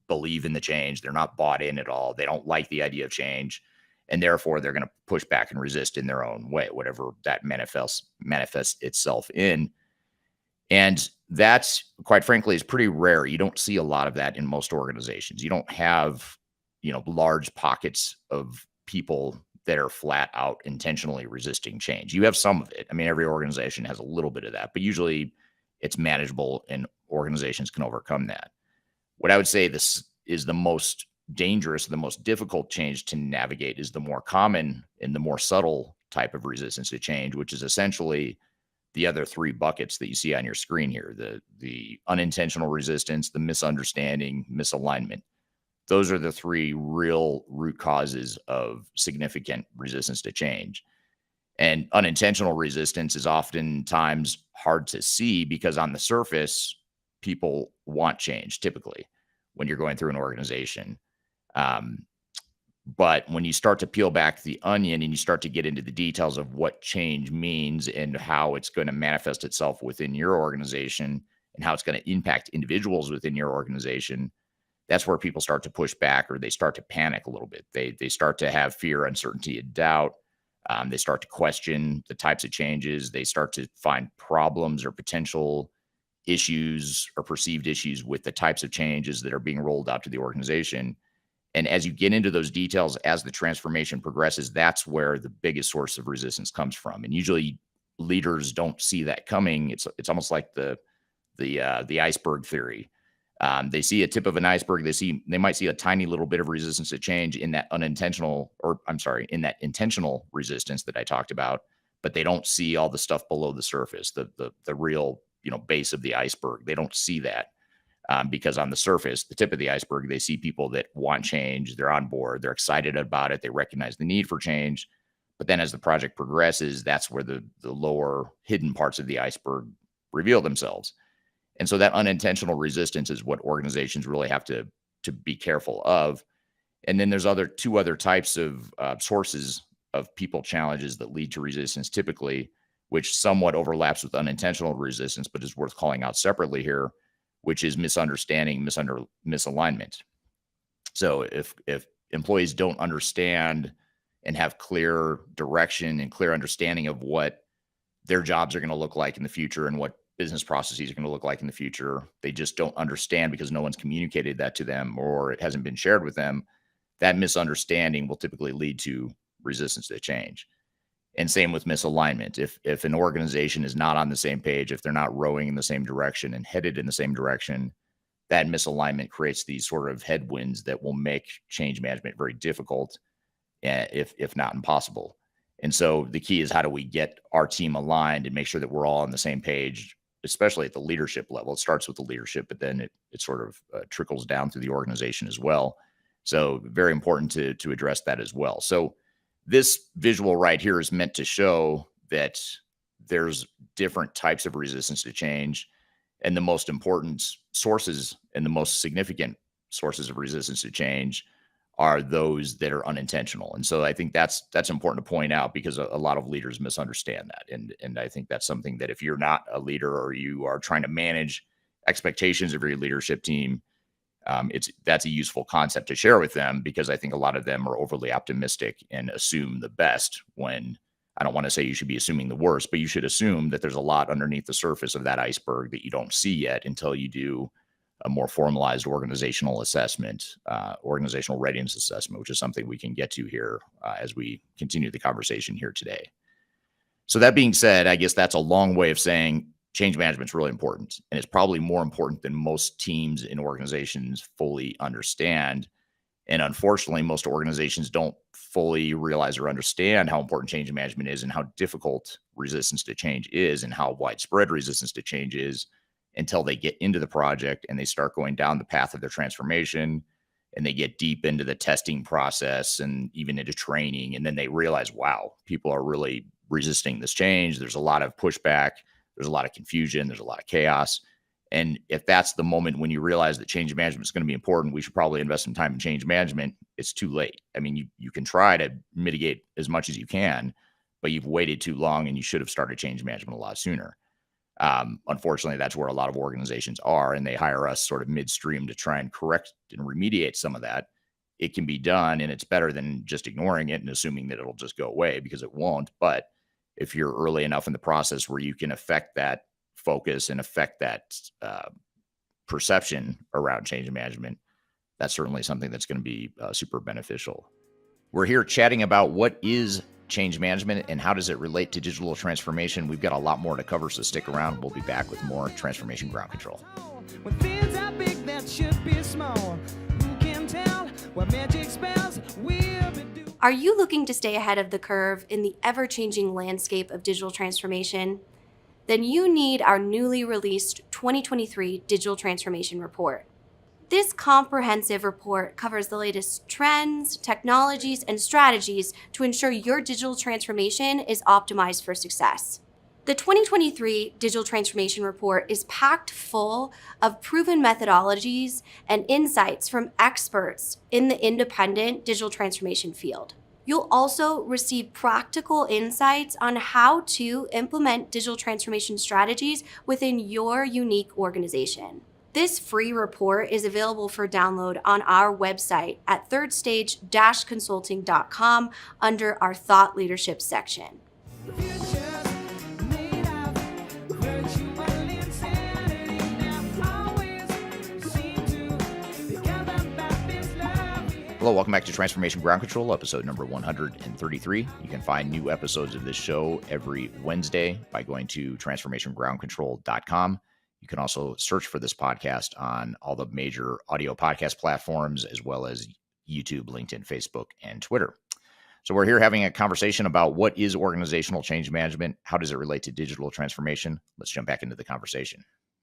Speaker 1: believe in the change. They're not bought in at all. They don't like the idea of change. And therefore they're going to push back and resist in their own way, whatever that manifests itself in. And that's, quite frankly, is pretty rare. You don't see a lot of that in most organizations. You don't have, large pockets of people that are flat out intentionally resisting change. You have some of it. I mean, every organization has a little bit of that, but usually it's manageable and organizations can overcome that. What I would say this is the most dangerous, the most difficult change to navigate is the more common and the more subtle type of resistance to change, which is essentially the other three buckets that you see on your screen here: the unintentional resistance, the misunderstanding, misalignment. Those are the three real root causes of significant resistance to change. And unintentional resistance is oftentimes hard to see because on the surface, people want change typically when you're going through an organization. But when you start to peel back the onion and you start to get into the details of what change means and how it's going to manifest itself within your organization and how it's going to impact individuals within your organization, that's where people start to push back, or they start to panic a little bit. They start to have fear, uncertainty, and doubt. They start to question the types of changes. They start to find problems or potential issues or perceived issues with the types of changes that are being rolled out to the organization. And as you get into those details, as the transformation progresses, that's where the biggest source of resistance comes from. And usually leaders don't see that coming. It's almost like the iceberg theory. They see a tip of an iceberg. They might see a tiny little bit of resistance to change in that in that intentional resistance that I talked about, but they don't see all the stuff below the surface, the real base of the iceberg. They don't see that. Because on the surface, the tip of the iceberg, they see people that want change, they're on board, they're excited about it, they recognize the need for change. But then as the project progresses, that's where the lower hidden parts of the iceberg reveal themselves. And so that unintentional resistance is what organizations really have to be careful of. And then there's two other types of sources of people challenges that lead to resistance typically, which somewhat overlaps with unintentional resistance, but is worth calling out separately here, which is misunderstanding, misalignment. So if employees don't understand and have clear direction and clear understanding of what their jobs are going to look like in the future and what business processes are going to look like in the future, they just don't understand because no one's communicated that to them or it hasn't been shared with them, that misunderstanding will typically lead to resistance to change. And same with misalignment. If an organization is not on the same page, if they're not rowing in the same direction and headed in the same direction, that misalignment creates these sort of headwinds that will make change management very difficult, if not impossible. And so the key is, how do we get our team aligned and make sure that we're all on the same page, especially at the leadership level? It starts with the leadership, but then it sort of trickles down through the organization as well. So very important to address that as well. So this visual right here is meant to show that there's different types of resistance to change, and the most important sources and the most significant sources of resistance to change are those that are unintentional. And so I think that's important to point out, because a lot of leaders misunderstand that. And I think that's something that if you're not a leader or you are trying to manage expectations of your leadership team, that's a useful concept to share with them, because I think a lot of them are overly optimistic and assume the best, when I don't want to say you should be assuming the worst, but you should assume that there's a lot underneath the surface of that iceberg that you don't see yet until you do a more formalized organizational assessment, organizational readiness assessment, which is something we can get to here as we continue the conversation here today. So that being said, I guess that's a long way of saying change management is really important, and it's probably more important than most teams and organizations fully understand. And unfortunately, most organizations don't fully realize or understand how important change management is, and how difficult resistance to change is, and how widespread resistance to change is, until they get into the project and they start going down the path of their transformation, and they get deep into the testing process and even into training. And then they realize, wow, people are really resisting this change. There's a lot of pushback. There's a lot of confusion. There's a lot of chaos. And if that's the moment when you realize that change management is going to be important, we should probably invest some time in change management, it's too late. I mean, you can try to mitigate as much as you can, but you've waited too long, and you should have started change management a lot sooner. Unfortunately, that's where a lot of organizations are, and they hire us sort of midstream to try and correct and remediate some of that. It can be done, and it's better than just ignoring it and assuming that it'll just go away, because it won't. But if you're early enough in the process where you can affect that focus and affect that perception around change management, that's certainly something that's going to be super beneficial. We're here chatting about what is change management and how does it relate to digital transformation. We've got a lot more to cover, so stick around. We'll be back with more Transformation Ground Control.
Speaker 7: When things are big that should be small, who can tell what magic spells will be doing?
Speaker 6: Are you looking to stay ahead of the curve in the ever-changing landscape of digital transformation? Then you need our newly released 2023 Digital Transformation Report. This comprehensive report covers the latest trends, technologies, and strategies to ensure your digital transformation is optimized for success. The 2023 Digital Transformation Report is packed full of proven methodologies and insights from experts in the independent digital transformation field. You'll also receive practical insights on how to implement digital transformation strategies within your unique organization. This free report is available for download on our website at thirdstage-consulting.com under our Thought Leadership section.
Speaker 1: Hello, welcome back to Transformation Ground Control, episode number 133. You can find new episodes of this show every Wednesday by going to transformationgroundcontrol.com. You can also search for this podcast on all the major audio podcast platforms, as well as YouTube, LinkedIn, Facebook, and Twitter. So we're here having a conversation about what is organizational change management? How does it relate to digital transformation? Let's jump back into the conversation.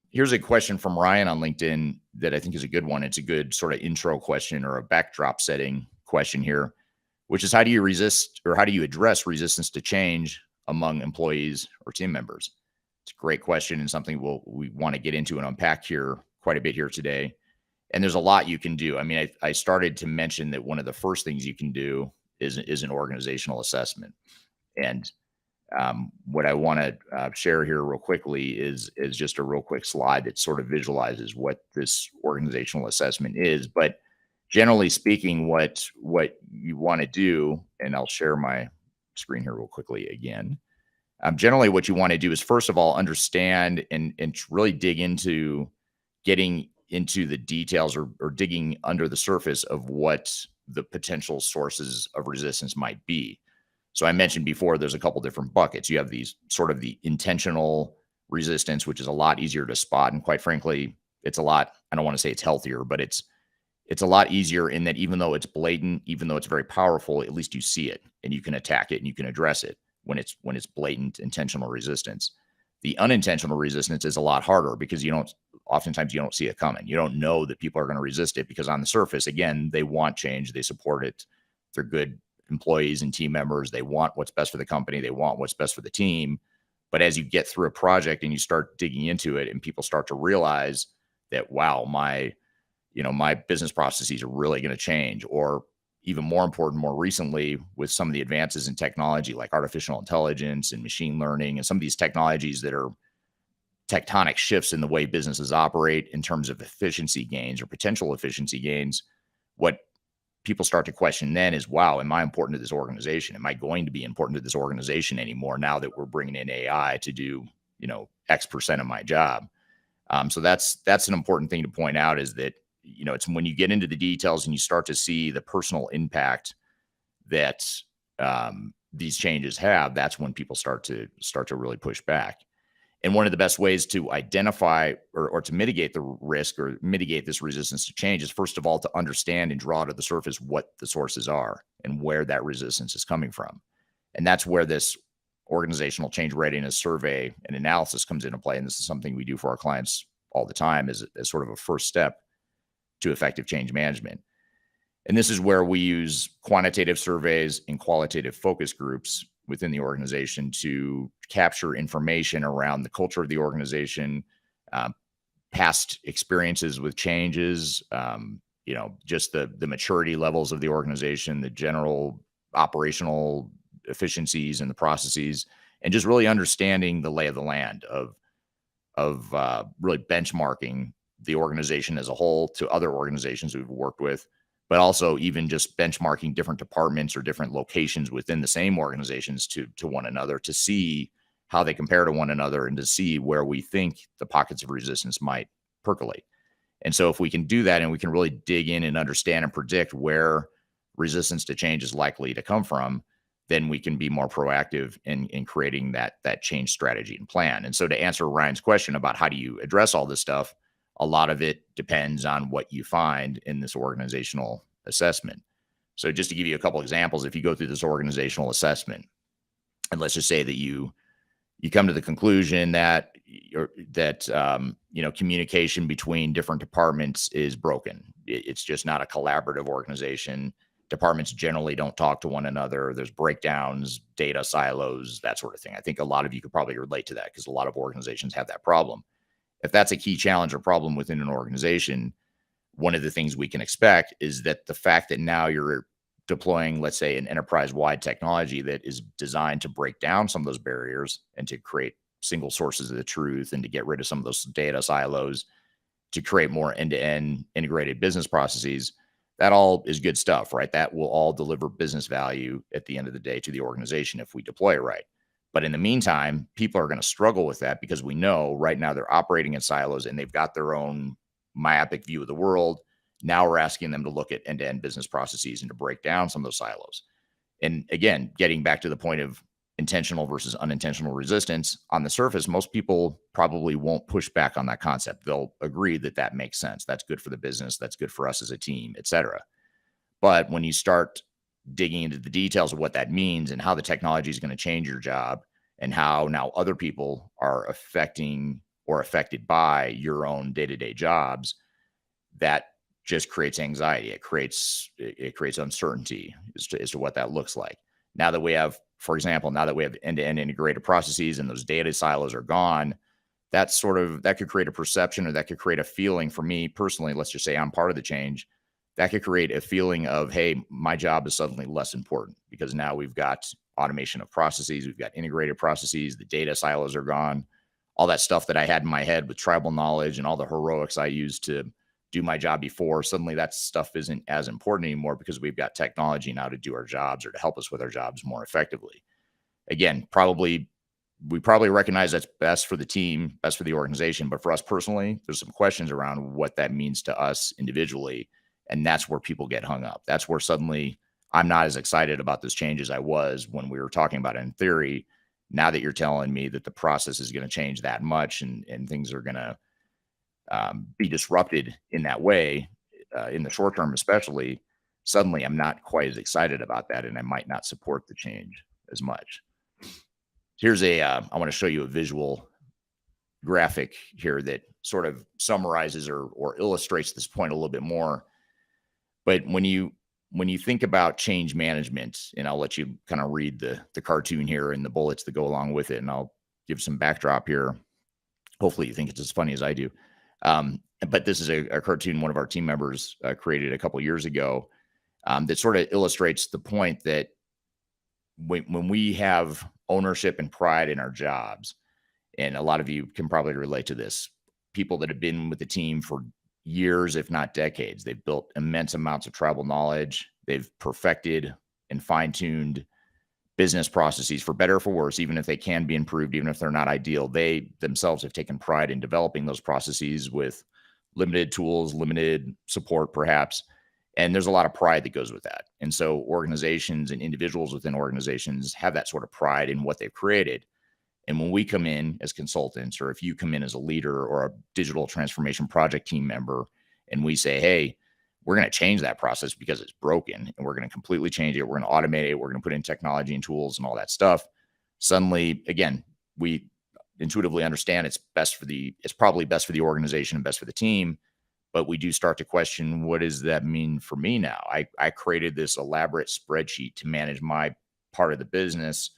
Speaker 1: Here's a question from Ryan on LinkedIn that I think is a good one. It's a good sort of intro question or a backdrop setting question here, which is how do you resist or how do you address resistance to change among employees or team members? It's a great question and something we want to get into and unpack here quite a bit here today. And there's a lot you can do. I mean, I started to mention that one of the first things you can do is an organizational assessment. And what I want to share here real quickly is just a real quick slide that sort of visualizes what this organizational assessment is. But generally speaking, what you want to do, and I'll share my screen here real quickly again. Generally, what you want to do is, first of all, understand and really dig into getting into the details or digging under the surface of what the potential sources of resistance might be. So I mentioned before, there's a couple different buckets. You have these sort of the intentional resistance, which is a lot easier to spot. And quite frankly, it's a lot, I don't want to say it's healthier, but it's a lot easier in that even though it's blatant, even though it's very powerful, at least you see it and you can attack it and you can address it when it's blatant intentional resistance. The unintentional resistance is a lot harder because oftentimes you don't see it coming. You don't know that people are going to resist it because on the surface, again, they want change, they support it, they're good employees and team members. They want what's best for the company. They want what's best for the team. But as you get through a project and you start digging into it and people start to realize that, wow, my business processes are really going to change, or even more important, more recently with some of the advances in technology like artificial intelligence and machine learning and some of these technologies that are tectonic shifts in the way businesses operate in terms of efficiency gains or potential efficiency gains, what people start to question then is, wow, am I important to this organization? Am I going to be important to this organization anymore now that we're bringing in AI to do, X% of my job? So that's an important thing to point out is that, it's when you get into the details and you start to see the personal impact that these changes have, that's when people start to really push back. And one of the best ways to identify or to mitigate the risk or mitigate this resistance to change is, first of all, to understand and draw to the surface what the sources are and where that resistance is coming from. And that's where this organizational change readiness survey and analysis comes into play. And this is something we do for our clients all the time as sort of a first step to effective change management. And this is where we use quantitative surveys and qualitative focus groups within the organization to capture information around the culture of the organization, past experiences with changes, just the maturity levels of the organization, the general operational efficiencies and the processes, and just really understanding the lay of the land of really benchmarking the organization as a whole to other organizations we've worked with, but also even just benchmarking different departments or different locations within the same organizations to one another to see how they compare to one another and to see where we think the pockets of resistance might percolate. And so if we can do that and we can really dig in and understand and predict where resistance to change is likely to come from, then we can be more proactive in creating that change strategy and plan. And so to answer Ryan's question about how do you address all this stuff, a lot of it depends on what you find in this organizational assessment. So just to give you a couple examples, if you go through this organizational assessment, and let's just say that you come to the conclusion that communication between different departments is broken. It's just not a collaborative organization. Departments generally don't talk to one another. There's breakdowns, data silos, that sort of thing. I think a lot of you could probably relate to that because a lot of organizations have that problem. If that's a key challenge or problem within an organization, one of the things we can expect is that the fact that now you're deploying, let's say, an enterprise-wide technology that is designed to break down some of those barriers and to create single sources of the truth and to get rid of some of those data silos, to create more end-to-end integrated business processes, that all is good stuff, right? That will all deliver business value at the end of the day to the organization if we deploy it right. But in the meantime, people are going to struggle with that because we know right now they're operating in silos and they've got their own myopic view of the world. Now we're asking them to look at end-to-end business processes and to break down some of those silos. And again, getting back to the point of intentional versus unintentional resistance, on the surface, most people probably won't push back on that concept. They'll agree that that makes sense. That's good for the business. That's good for us as a team, et cetera. But when you start digging into the details of what that means and how the technology is going to change your job and how now other people are affecting or affected by your own day-to-day jobs, that just creates anxiety. It creates uncertainty as to what that looks like. Now that we have, for example, now that we have end-to-end integrated processes and those data silos are gone, that could create a perception, or that could create a feeling for me personally. Let's just say I'm part of the change. That could create a feeling of, hey, my job is suddenly less important because now we've got automation of processes, we've got integrated processes, the data silos are gone. All that stuff that I had in my head with tribal knowledge and all the heroics I used to do my job before, suddenly that stuff isn't as important anymore because we've got technology now to do our jobs or to help us with our jobs more effectively. Again, we probably recognize that's best for the team, best for the organization, but for us personally, there's some questions around what that means to us individually. And that's where people get hung up. That's where suddenly I'm not as excited about this change as I was when we were talking about it in theory. Now that you're telling me that the process is going to change that much and things are going to be disrupted in that way, in the short term especially, suddenly I'm not quite as excited about that, and I might not support the change as much. Here's I want to show you a visual graphic here that sort of summarizes or illustrates this point a little bit more. But when you think about change management, and I'll let you kind of read the cartoon here and the bullets that go along with it, and I'll give some backdrop here. Hopefully you think it's as funny as I do. But this is a cartoon one of our team members created a couple years ago that sort of illustrates the point that when we have ownership and pride in our jobs, and a lot of you can probably relate to this, people that have been with the team for years, if not decades, they've built immense amounts of tribal knowledge. They've perfected and fine-tuned business processes, for better or for worse, even if they can be improved, even if they're not ideal. They themselves have taken pride in developing those processes with limited tools, limited support, perhaps. And there's a lot of pride that goes with that. And so organizations and individuals within organizations have that sort of pride in what they've created. And when we come in as consultants, or if you come in as a leader or a digital transformation project team member, and we say, hey, we're going to change that process because it's broken, and we're going to completely change it, we're going to automate it, we're going to put in technology and tools and all that stuff, suddenly, again, we intuitively understand it's probably best for the organization and best for the team. But we do start to question, what does that mean for me now? I created this elaborate spreadsheet to manage my part of the business,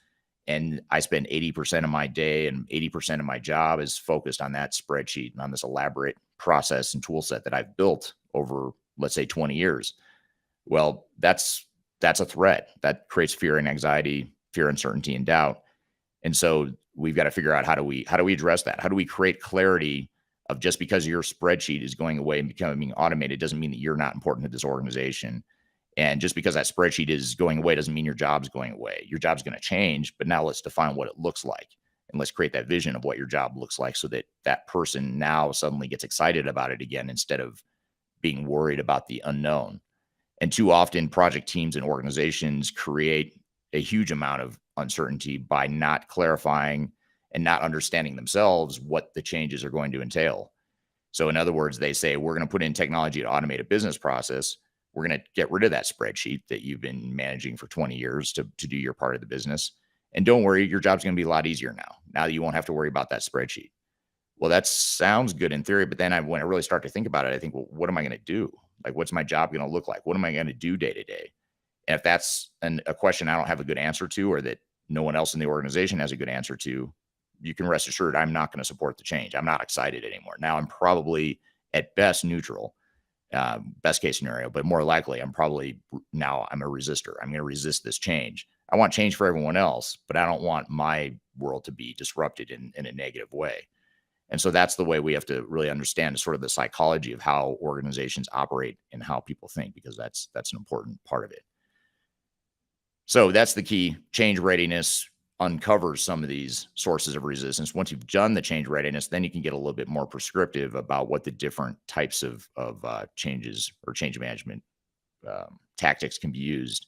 Speaker 1: and I spend 80% of my day and 80% of my job is focused on that spreadsheet and on this elaborate process and tool set that I've built over, let's say, 20 years. Well, that's a threat. That creates fear and anxiety, fear, uncertainty, and doubt. And so we've got to figure out how do we address that? How do we create clarity of, just because your spreadsheet is going away and becoming automated doesn't mean that you're not important to this organization. And just because that spreadsheet is going away doesn't mean your job's going away. Your job's going to change, but now let's define what it looks like. And let's create that vision of what your job looks like, so that that person now suddenly gets excited about it again, instead of being worried about the unknown. And too often, project teams and organizations create a huge amount of uncertainty by not clarifying and not understanding themselves what the changes are going to entail. So in other words, they say, we're going to put in technology to automate a business process. We're going to get rid of that spreadsheet that you've been managing for 20 years to do your part of the business. And don't worry, your job's going to be a lot easier now. Now you won't have to worry about that spreadsheet. Well, that sounds good in theory, but then when I really start to think about it, I think, well, what am I going to do? Like, what's my job going to look like? What am I going to do day to day? And if that's a question I don't have a good answer to, or that no one else in the organization has a good answer to, you can rest assured I'm not going to support the change. I'm not excited anymore. Now I'm probably at best neutral, best case scenario, but more likely I'm a resistor. I'm going to resist this change. I want change for everyone else, but I don't want my world to be disrupted in a negative way. And so that's the way we have to really understand sort of the psychology of how organizations operate and how people think, because that's an important part of it. So that's the key: change readiness, uncovers some of these sources of resistance. Once you've done the change readiness, then you can get a little bit more prescriptive about what the different types of changes or change management tactics can be used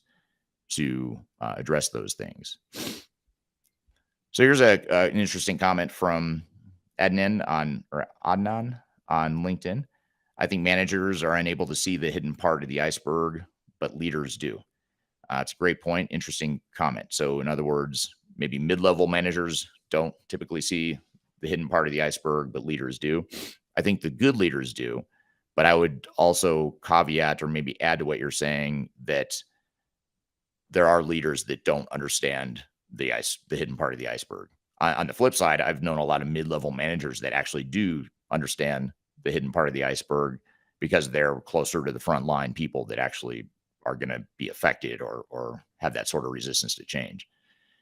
Speaker 1: to address those things. So here's an interesting comment from Adnan on LinkedIn. I think managers are unable to see the hidden part of the iceberg, but leaders do. It's a great point. Interesting comment. So in other words, maybe mid-level managers don't typically see the hidden part of the iceberg, but leaders do. I think the good leaders do, but I would also caveat or maybe add to what you're saying that there are leaders that don't understand the hidden part of the iceberg. On the flip side, I've known a lot of mid-level managers that actually do understand the hidden part of the iceberg because they're closer to the front line people that actually are going to be affected or have that sort of resistance to change.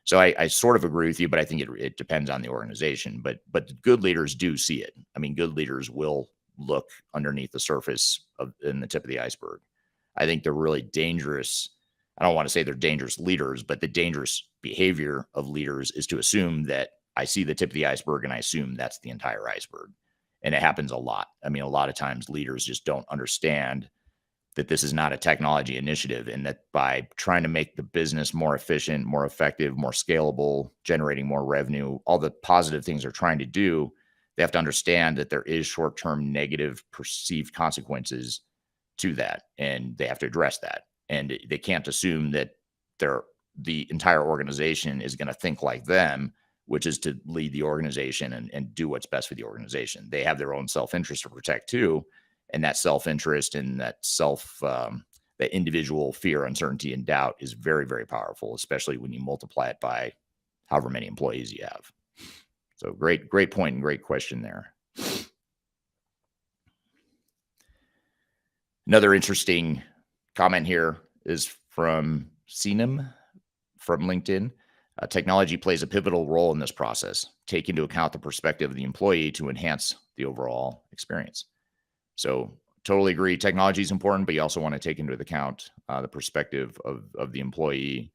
Speaker 1: So I sort of agree with you, but I think it depends on the organization. But good leaders do see it. I mean, good leaders will look underneath the surface in the tip of the iceberg. I think the really dangerous, I don't want to say they're dangerous leaders, but the dangerous behavior of leaders is to assume that I see the tip of the iceberg and I assume that's the entire iceberg. And it happens a lot. I mean, a lot of times leaders just don't understand that this is not a technology initiative and that by trying to make the business more efficient, more effective, more scalable, generating more revenue, all the positive things they're trying to do, they have to understand that there is short-term negative perceived consequences to that, and they have to address that. And they can't assume that the entire organization is going to think like them, which is to lead the organization and do what's best for the organization. They have their own self-interest to protect too. And that self-interest and that that individual fear, uncertainty, and doubt is very, very powerful, especially when you multiply it by however many employees you have. So great point and great question there. Another interesting comment here is from Cheatham from LinkedIn. Technology plays a pivotal role in this process. Take into account the perspective of the employee to enhance the overall experience. So totally agree. Technology is important, but you also want to take into account the perspective of the employee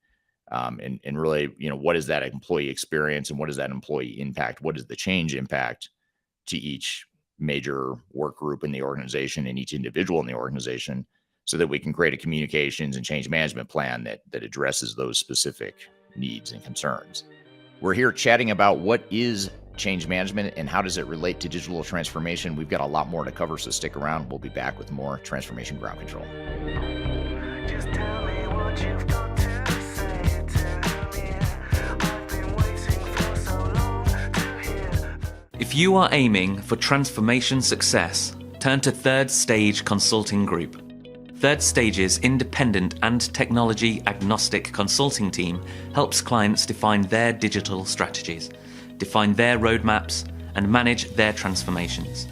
Speaker 1: and really, what is that employee experience and what is that employee impact? What is the change impact to each major work group in the organization and each individual in the organization so that we can create a communications and change management plan that addresses those specific needs and concerns. We're here chatting about what is change management and how does it relate to digital transformation. We've got a lot more to cover, so stick around. We'll be back with more Transformation Ground Control.
Speaker 8: Just tell me what you've got to say. Tell me, I've been waiting for so long to hear.
Speaker 9: If you are aiming for transformation success, turn to Third Stage Consulting Group. Third Stage's independent and technology-agnostic consulting team helps clients define their digital strategies, define their roadmaps, and manage their transformations.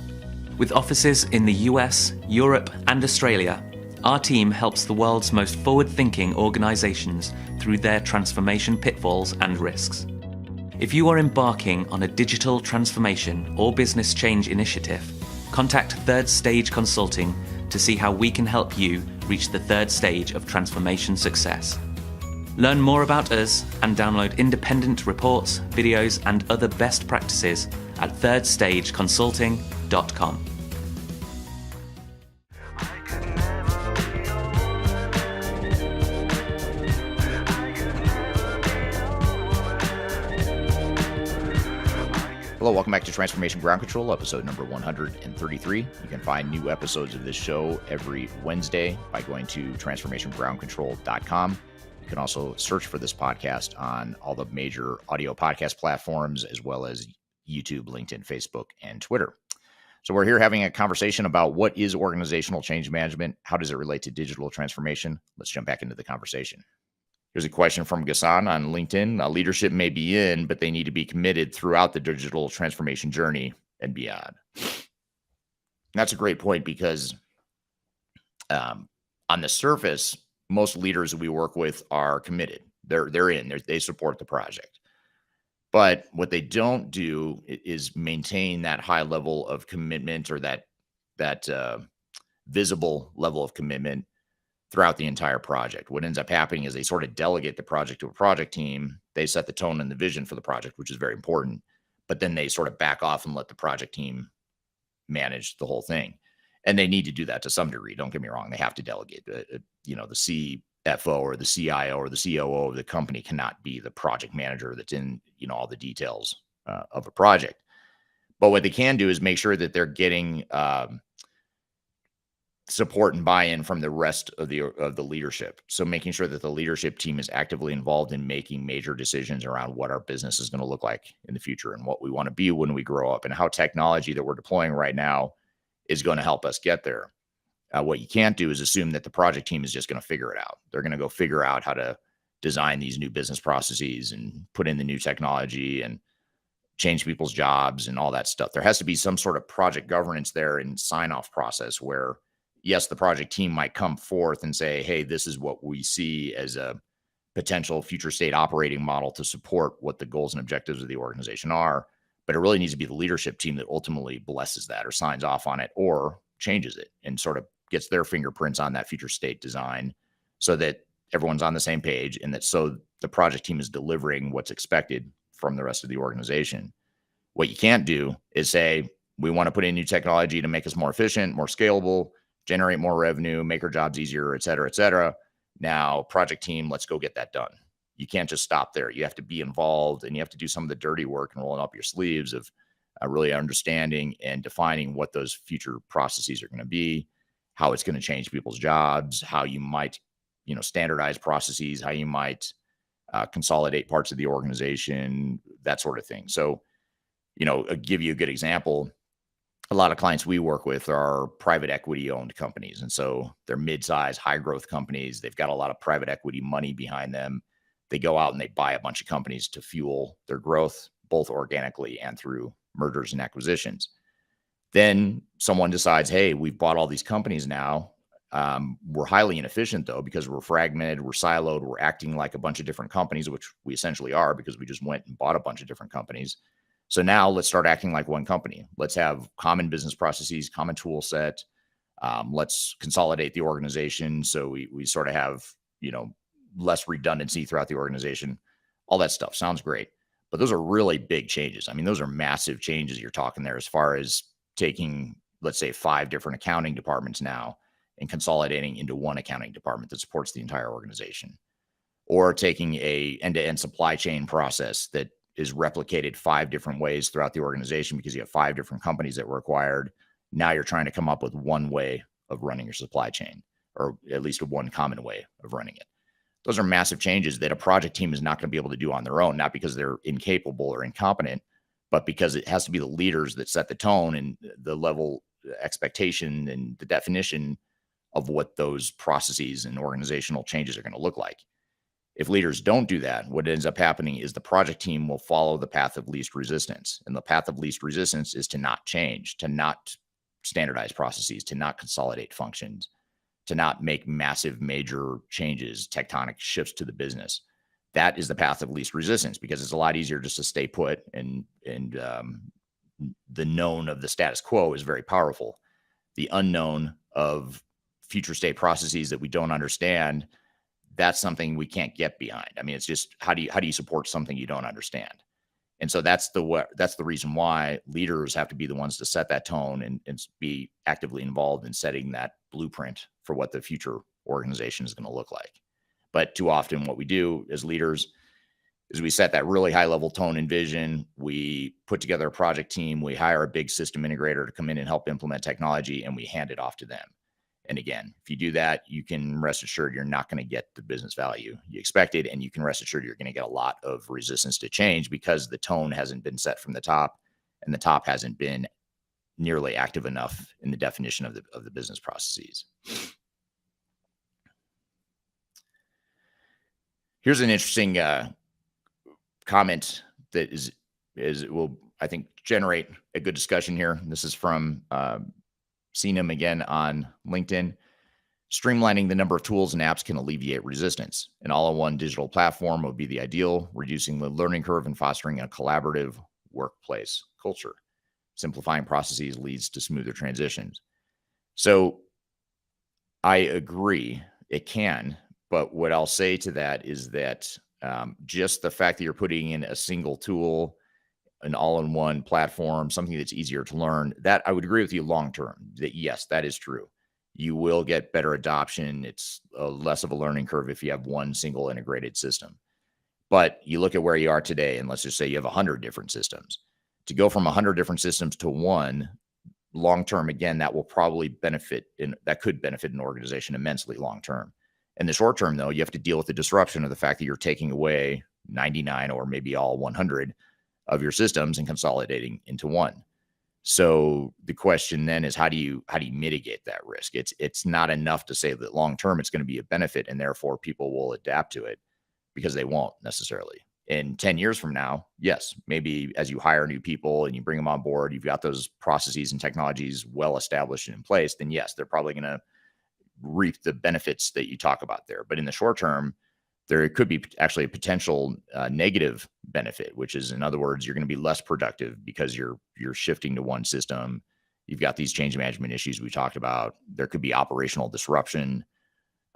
Speaker 9: With offices in the US, Europe, and Australia, our team helps the world's most forward-thinking organizations through their transformation pitfalls and risks. If you are embarking on a digital transformation or business change initiative, contact Third Stage Consulting to see how we can help you reach the third stage of transformation success. Learn more about us and download independent reports, videos, and other best practices at thirdstageconsulting.com.
Speaker 1: Hello, welcome back to Transformation Ground Control, episode number 133. You can find new episodes of this show every Wednesday by going to transformationgroundcontrol.com. You can also search for this podcast on all the major audio podcast platforms, as well as YouTube, LinkedIn, Facebook, and Twitter. So we're here having a conversation about what is organizational change management? How does it relate to digital transformation? Let's jump back into the conversation. Here's a question from Ghassan on LinkedIn. Leadership may be in, but they need to be committed throughout the digital transformation journey and beyond. And that's a great point because on the surface, most leaders we work with are committed. They're in. They support the project. But what they don't do is maintain that high level of commitment or that visible level of commitment throughout the entire project. What ends up happening is they sort of delegate the project to a project team. They set the tone and the vision for the project, which is very important, but then they sort of back off and let the project team manage the whole thing. And they need to do that to some degree. Don't get me wrong. They have to delegate. The CFO or the CIO or the COO of the company cannot be the project manager that's in, all the details of a project. But what they can do is make sure that they're getting support and buy-in from the rest of the leadership. So making sure that the leadership team is actively involved in making major decisions around what our business is going to look like in the future and what we want to be when we grow up, and how technology that we're deploying right now is going to help us get there. What you can't do is assume that the project team is just going to figure it out. They're going to go figure out how to design these new business processes and put in the new technology and change people's jobs and all that stuff. There has to be some sort of project governance there and sign-off process where, yes, the project team might come forth and say, hey, this is what we see as a potential future state operating model to support what the goals and objectives of the organization are. But it really needs to be the leadership team that ultimately blesses that or signs off on it or changes it and sort of gets their fingerprints on that future state design so that everyone's on the same page, and that so the project team is delivering what's expected from the rest of the organization. What you can't do is say, we want to put in new technology to make us more efficient, more scalable, generate more revenue, make our jobs easier, et cetera, et cetera. Now, project team, let's go get that done. You can't just stop there. You have to be involved, and you have to do some of the dirty work and rolling up your sleeves of really understanding and defining what those future processes are going to be, how it's going to change people's jobs, how you might, standardize processes, how you might consolidate parts of the organization, that sort of thing. So, I'll give you a good example. A lot of clients we work with are private equity owned companies. And so they're mid-size, high growth companies. They've got a lot of private equity money behind them. They go out and they buy a bunch of companies to fuel their growth, both organically and through mergers and acquisitions. Then someone decides, hey, we've bought all these companies now. We're highly inefficient though, because we're fragmented, we're siloed, we're acting like a bunch of different companies, which we essentially are because we just went and bought a bunch of different companies. So now let's start acting like one company. Let's have common business processes, common tool set. Let's consolidate the organization so we sort of have, less redundancy throughout the organization. All that stuff sounds great, but those are really big changes. I mean, those are massive changes you're talking there as far as taking, let's say, 5 different accounting departments now and consolidating into one accounting department that supports the entire organization, or taking a end-to-end supply chain process that is replicated 5 different ways throughout the organization because you have 5 different companies that were acquired. Now you're trying to come up with one way of running your supply chain, or at least one common way of running it. Those are massive changes that a project team is not going to be able to do on their own, not because they're incapable or incompetent, but because it has to be the leaders that set the tone and the level expectation and the definition of what those processes and organizational changes are going to look like. If leaders don't do that, what ends up happening is the project team will follow the path of least resistance. And the path of least resistance is to not change, to not standardize processes, to not consolidate functions, to not make massive major changes, tectonic shifts to the business. That is the path of least resistance, because it's a lot easier just to stay put, and the known of the status quo is very powerful. The unknown of future state processes that we don't understand, that's something we can't get behind. I mean, it's just, how do you support something you don't understand? And so that's the reason why leaders have to be the ones to set that tone and be actively involved in setting that blueprint for what the future organization is going to look like. But too often what we do as leaders is we set that really high level tone and vision. We put together a project team. We hire a big system integrator to come in and help implement technology, and we hand it off to them. And again, if you do that, you can rest assured you're not going to get the business value you expected. And you can rest assured you're going to get a lot of resistance to change because the tone hasn't been set from the top, and the top hasn't been nearly active enough in the definition of the business processes. Here's an interesting comment that will, I think, generate a good discussion here. This is from Cheatham again on LinkedIn. Streamlining the number of tools and apps can alleviate resistance. An all-in-one digital platform would be the ideal, reducing the learning curve and fostering a collaborative workplace culture. Simplifying processes leads to smoother transitions. So I agree. It can, but what I'll say to that is that just the fact that you're putting in a single tool, an all-in-one platform, something that's easier to learn, that I would agree with you long term. That yes, that is true. You will get better adoption. It's less of a learning curve if you have one single integrated system. But you look at where you are today, and let's just say you have 100 different systems. To go from 100 different systems to one, long term, again, that will probably that could benefit an organization immensely long term. In the short term, though, you have to deal with the disruption of the fact that you're taking away 99 or maybe all 100 of your systems and consolidating into one. So the question then is how do you mitigate that risk? It's not enough to say that long term it's going to be a benefit and therefore people will adapt to it, because they won't necessarily. In 10 years from now, yes, maybe as you hire new people and you bring them on board, you've got those processes and technologies well established and in place, then yes, they're probably going to reap the benefits that you talk about there. But in the short term, there could be actually a potential negative benefit, which is, in other words, you're going to be less productive because you're shifting to one system. You've got these change management issues we talked about. There could be operational disruption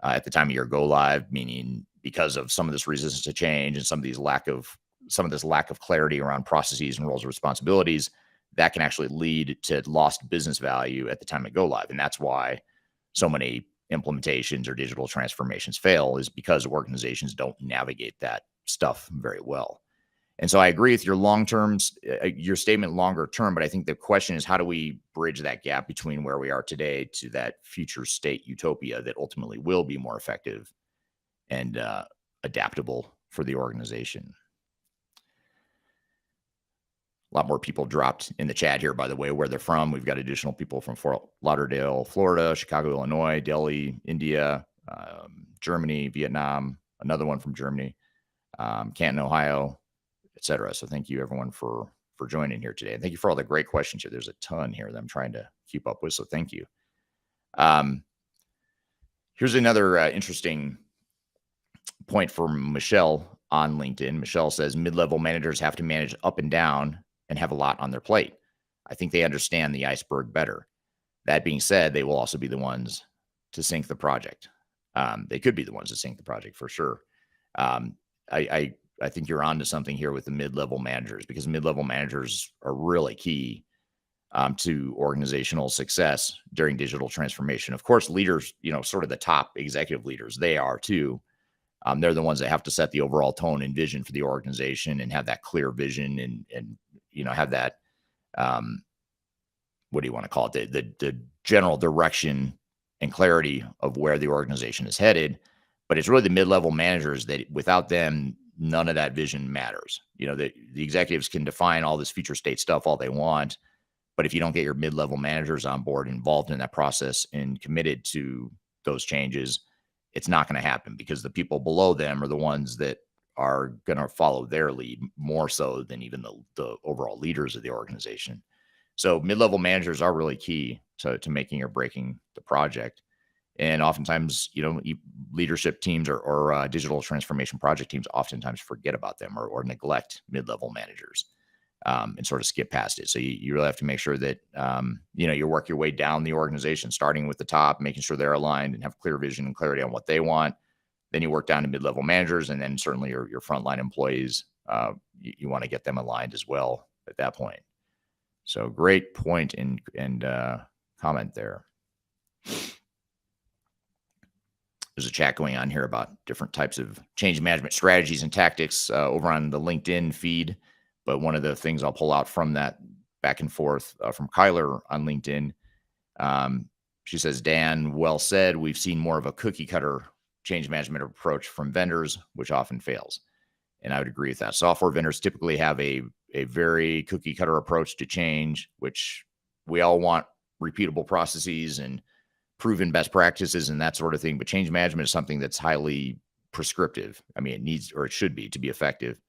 Speaker 1: at the time of your go live, meaning because of some of this resistance to change and some of this lack of clarity around processes and roles and responsibilities, that can actually lead to lost business value at the time of go live. And that's why so many implementations or digital transformations fail, is because organizations don't navigate that stuff very well. And so I agree with your statement longer term, but I think the question is, how do we bridge that gap between where we are today to that future state utopia that ultimately will be more effective and adaptable for the organization? A lot more people dropped in the chat here, by the way, where they're from. We've got additional people from Fort Lauderdale, Florida, Chicago, Illinois, Delhi, India, Germany, Vietnam, another one from Germany, Canton, Ohio, etc. So thank you everyone for joining here today. And thank you for all the great questions here. There's a ton here that I'm trying to keep up with. So thank you. Here's another interesting point from Michelle on LinkedIn. Michelle says mid-level managers have to manage up and down and have a lot on their plate. I think they understand the iceberg better. That being said, they will also be the ones to sink the project. They could be the ones to sink the project for sure. I think you're onto something here with the mid-level managers, because mid-level managers are really key to organizational success during digital transformation. Of course, leaders, sort of the top executive leaders, they are too. They're the ones that have to set the overall tone and vision for the organization and have that clear vision and have that, what do you want to call it? The general direction and clarity of where the organization is headed. But it's really the mid-level managers that without them, none of that vision matters. The executives can define all this future state stuff all they want, but if you don't get your mid-level managers on board, involved in that process and committed to those changes, it's not going to happen, because the people below them are the ones that are going to follow their lead more so than even the overall leaders of the organization. So mid-level managers are really key to making or breaking the project. And oftentimes, leadership teams or digital transformation project teams oftentimes forget about them or neglect mid-level managers and sort of skip past it. So you really have to make sure that, you work your way down the organization, starting with the top, making sure they're aligned and have clear vision and clarity on what they want. Then you work down to mid-level managers, and then certainly your frontline employees, you want to get them aligned as well at that point. So great point and comment there. There's a chat going on here about different types of change management strategies and tactics over on the LinkedIn feed. But one of the things I'll pull out from that back and forth from Kyler on LinkedIn, she says, Dan, well said. We've seen more of a cookie cutter change management approach from vendors, which often fails. And I would agree with that. Software vendors typically have a very cookie cutter approach to change, which we all want repeatable processes and proven best practices and that sort of thing. But change management is something that's highly prescriptive. I mean, it needs, or it should be, to be effective.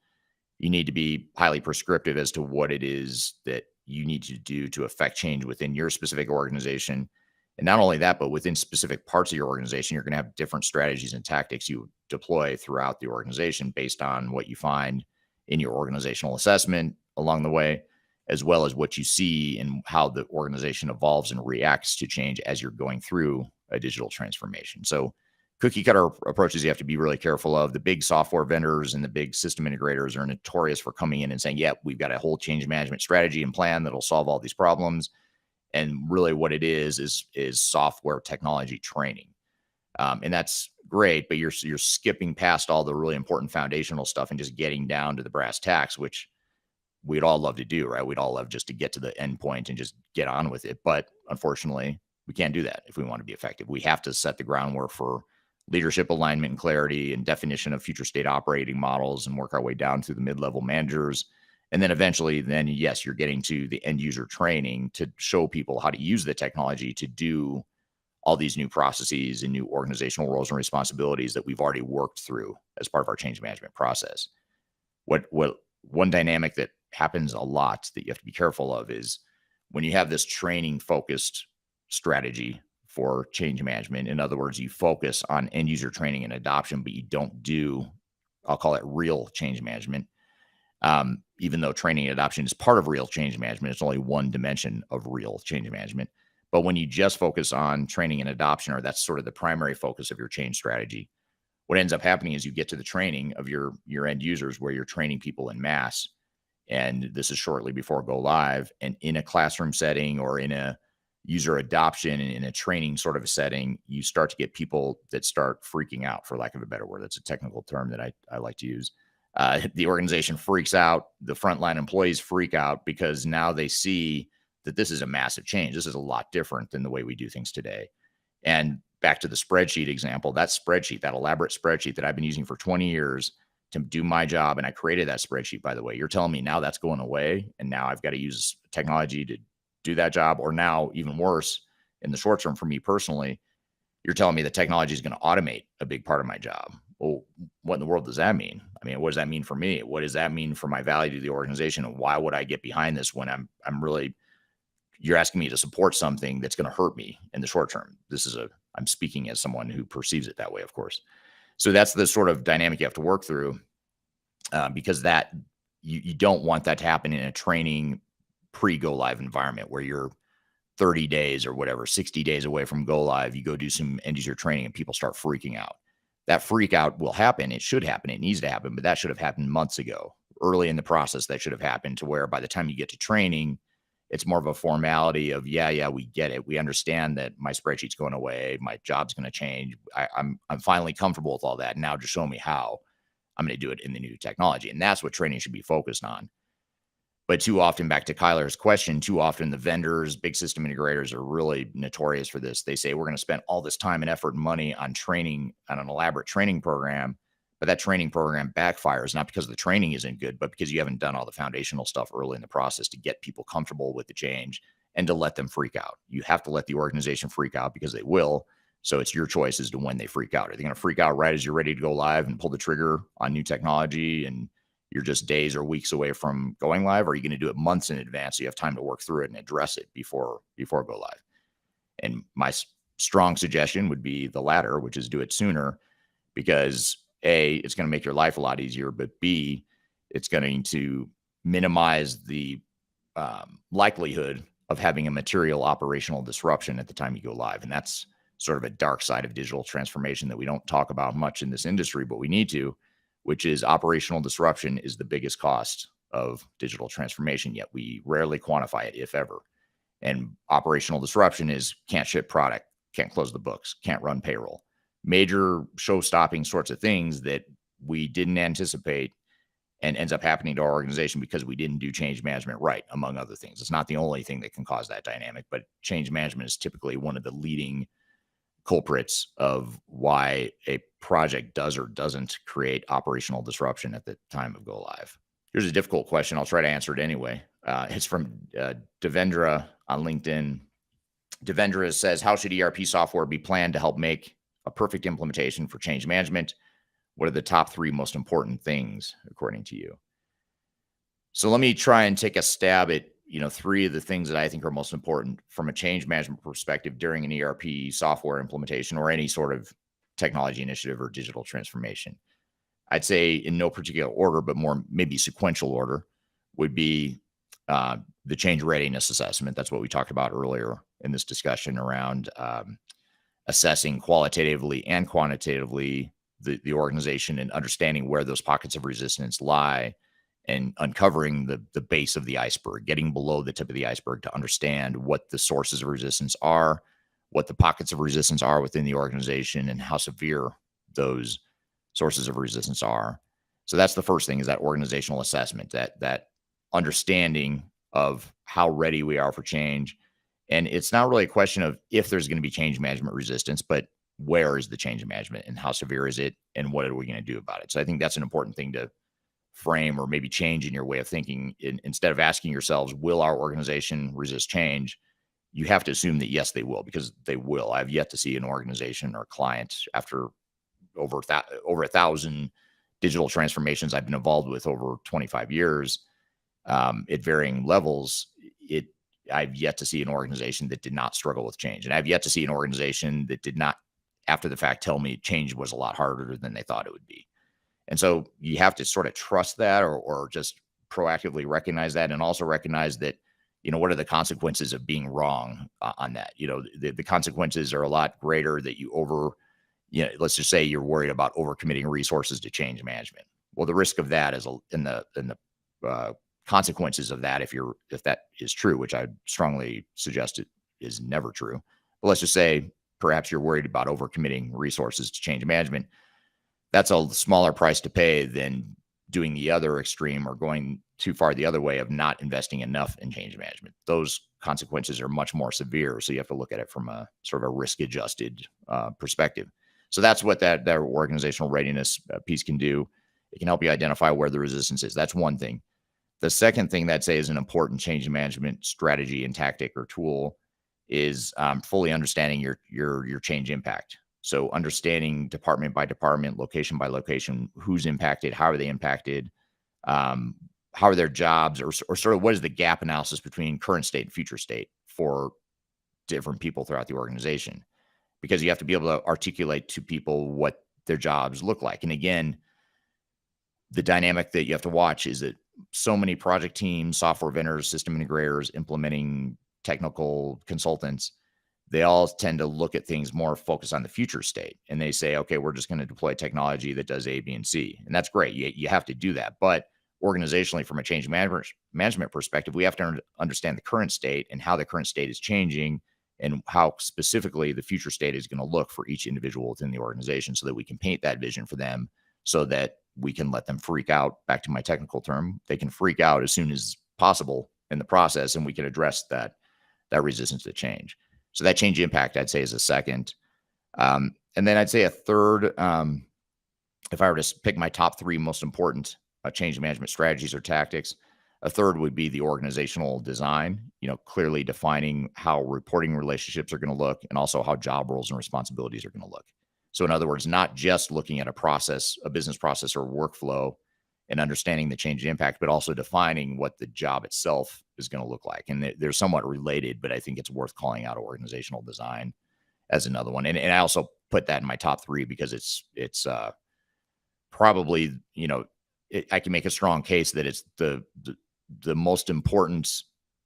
Speaker 1: You need to be highly prescriptive as to what it is that you need to do to affect change within your specific organization. And not only that, but within specific parts of your organization, you're going to have different strategies and tactics you deploy throughout the organization based on what you find in your organizational assessment along the way, as well as what you see and how the organization evolves and reacts to change as you're going through a digital transformation. So cookie cutter approaches you have to be really careful of. The big software vendors and the big system integrators are notorious for coming in and saying, yeah, we've got a whole change management strategy and plan that'll solve all these problems. And really what it is software technology training. And that's great, but you're skipping past all the really important foundational stuff and just getting down to the brass tacks, which we'd all love to do, right? We'd all love just to get to the end point and just get on with it. But unfortunately, we can't do that if we want to be effective. We have to set the groundwork for leadership alignment and clarity and definition of future state operating models and work our way down through the mid-level managers. And then eventually, yes, you're getting to the end user training to show people how to use the technology to do all these new processes and new organizational roles and responsibilities that we've already worked through as part of our change management process. What one dynamic that happens a lot that you have to be careful of is when you have this training focused strategy for change management. In other words, you focus on end user training and adoption, but you don't do, I'll call it real change management. Even though training and adoption is part of real change management, it's only one dimension of real change management. But when you just focus on training and adoption, or that's sort of the primary focus of your change strategy, what ends up happening is you get to the training of your end users where you're training people in mass. And this is shortly before go live, and in a classroom setting or in a user adoption and in a training sort of a setting, you start to get people that start freaking out, for lack of a better word. That's a technical term that I like to use. The organization freaks out. The frontline employees freak out because now they see that this is a massive change. This is a lot different than the way we do things today. And back to the spreadsheet example, that elaborate spreadsheet that I've been using for 20 years to do my job. And I created that spreadsheet, by the way. You're telling me now that's going away. And now I've got to use technology to do that job. Or now, even worse, in the short term for me personally, you're telling me that technology is going to automate a big part of my job. Well, what in the world does that mean? I mean, what does that mean for me? What does that mean for my value to the organization? And why would I get behind this when I'm really, you're asking me to support something that's going to hurt me in the short term? I'm speaking as someone who perceives it that way, of course. So that's the sort of dynamic you have to work through, because that you don't want that to happen in a training pre-go live environment where you're 30 days or whatever, 60 days away from go live. You go do some end user training and people start freaking out. That freak out will happen. It should happen. It needs to happen, but that should have happened months ago. Early in the process, that should have happened to where by the time you get to training, it's more of a formality of, yeah, we get it. We understand that my spreadsheet's going away. My job's going to change. I'm finally comfortable with all that. Now just show me how I'm going to do it in the new technology. And that's what training should be focused on. But too often, back to Kyler's question, too often the vendors, big system integrators are really notorious for this. They say, we're going to spend all this time and effort and money on training, on an elaborate training program, but that training program backfires, not because the training isn't good, but because you haven't done all the foundational stuff early in the process to get people comfortable with the change and to let them freak out. You have to let the organization freak out because they will. So it's your choice as to when they freak out. Are they going to freak out right as you're ready to go live and pull the trigger on new technology and you're just days or weeks away from going live? Or are you going to do it months in advance so you have time to work through it and address it before go live? And my strong suggestion would be the latter, which is do it sooner, because A, it's going to make your life a lot easier, but B, it's going to minimize the likelihood of having a material operational disruption at the time you go live. And that's sort of a dark side of digital transformation that we don't talk about much in this industry, but we need to, which is operational disruption is the biggest cost of digital transformation, yet we rarely quantify it, if ever. And operational disruption is can't ship product, can't close the books, can't run payroll. Major show-stopping sorts of things that we didn't anticipate and ends up happening to our organization because we didn't do change management right, among other things. It's not the only thing that can cause that dynamic, but change management is typically one of the leading culprits of why a project does or doesn't create operational disruption at the time of go live. Here's a difficult question. I'll try to answer it anyway. It's from Devendra on LinkedIn. Devendra says, how should ERP software be planned to help make a perfect implementation for change management? What are the top 3 most important things, according to you? So let me try and take a stab at 3 of the things that I think are most important from a change management perspective during an ERP software implementation or any sort of technology initiative or digital transformation. I'd say in no particular order, but more maybe sequential order would be the change readiness assessment. That's what we talked about earlier in this discussion around assessing qualitatively and quantitatively the organization and understanding where those pockets of resistance lie and uncovering the base of the iceberg, getting below the tip of the iceberg to understand what the sources of resistance are, what the pockets of resistance are within the organization, and how severe those sources of resistance are. So that's the first thing, is that organizational assessment, that understanding of how ready we are for change. And it's not really a question of if there's going to be change management resistance, but where is the change management and how severe is it and what are we going to do about it? So I think that's an important thing to frame, or maybe change in your way of thinking. Instead of asking yourselves, will our organization resist change? You have to assume that yes, they will, because they will. I've yet to see an organization or client, after over 1,000 digital transformations I've been involved with over 25 years, at varying levels, I've yet to see an organization that did not struggle with change. And I've yet to see an organization that did not, after the fact, tell me change was a lot harder than they thought it would be. And so you have to sort of trust that, or just proactively recognize that, and also recognize that, what are the consequences of being wrong on that? The consequences are a lot greater that let's just say you're worried about overcommitting resources to change management. Well, the risk of that is in the consequences of that, if that is true, which I strongly suggest it is never true. But let's just say perhaps you're worried about overcommitting resources to change management. That's a smaller price to pay than doing the other extreme, or going too far the other way of not investing enough in change management. Those consequences are much more severe. So you have to look at it from a sort of a risk-adjusted perspective. So that's what that organizational readiness piece can do. It can help you identify where the resistance is. That's one thing. The second thing that I'd say is an important change management strategy and tactic or tool is fully understanding your change impact. So understanding department by department, location by location, who's impacted, how are they impacted, how are their jobs, or sort of what is the gap analysis between current state and future state for different people throughout the organization. Because you have to be able to articulate to people what their jobs look like. And again, the dynamic that you have to watch is that so many project teams, software vendors, system integrators, implementing technical consultants, they all tend to look at things more focused on the future state. And they say, okay, we're just going to deploy technology that does A, B, and C. And that's great. You have to do that. But organizationally, from a change management perspective, we have to understand the current state and how the current state is changing, and how specifically the future state is going to look for each individual within the organization, so that we can paint that vision for them, so that we can let them freak out. Back to my technical term, they can freak out as soon as possible in the process, and we can address that resistance to change. So that change impact, I'd say, is a second. And then I'd say a third, if I were to pick my top three most important change management strategies or tactics, a third would be the organizational design, clearly defining how reporting relationships are going to look, and also how job roles and responsibilities are going to look. So in other words, not just looking at a business process or workflow and understanding the change impact, but also defining what the job itself is going to look like. And they're somewhat related, but I think it's worth calling out organizational design as another one. And I also put that in my top three because it's probably, I can make a strong case that it's the most important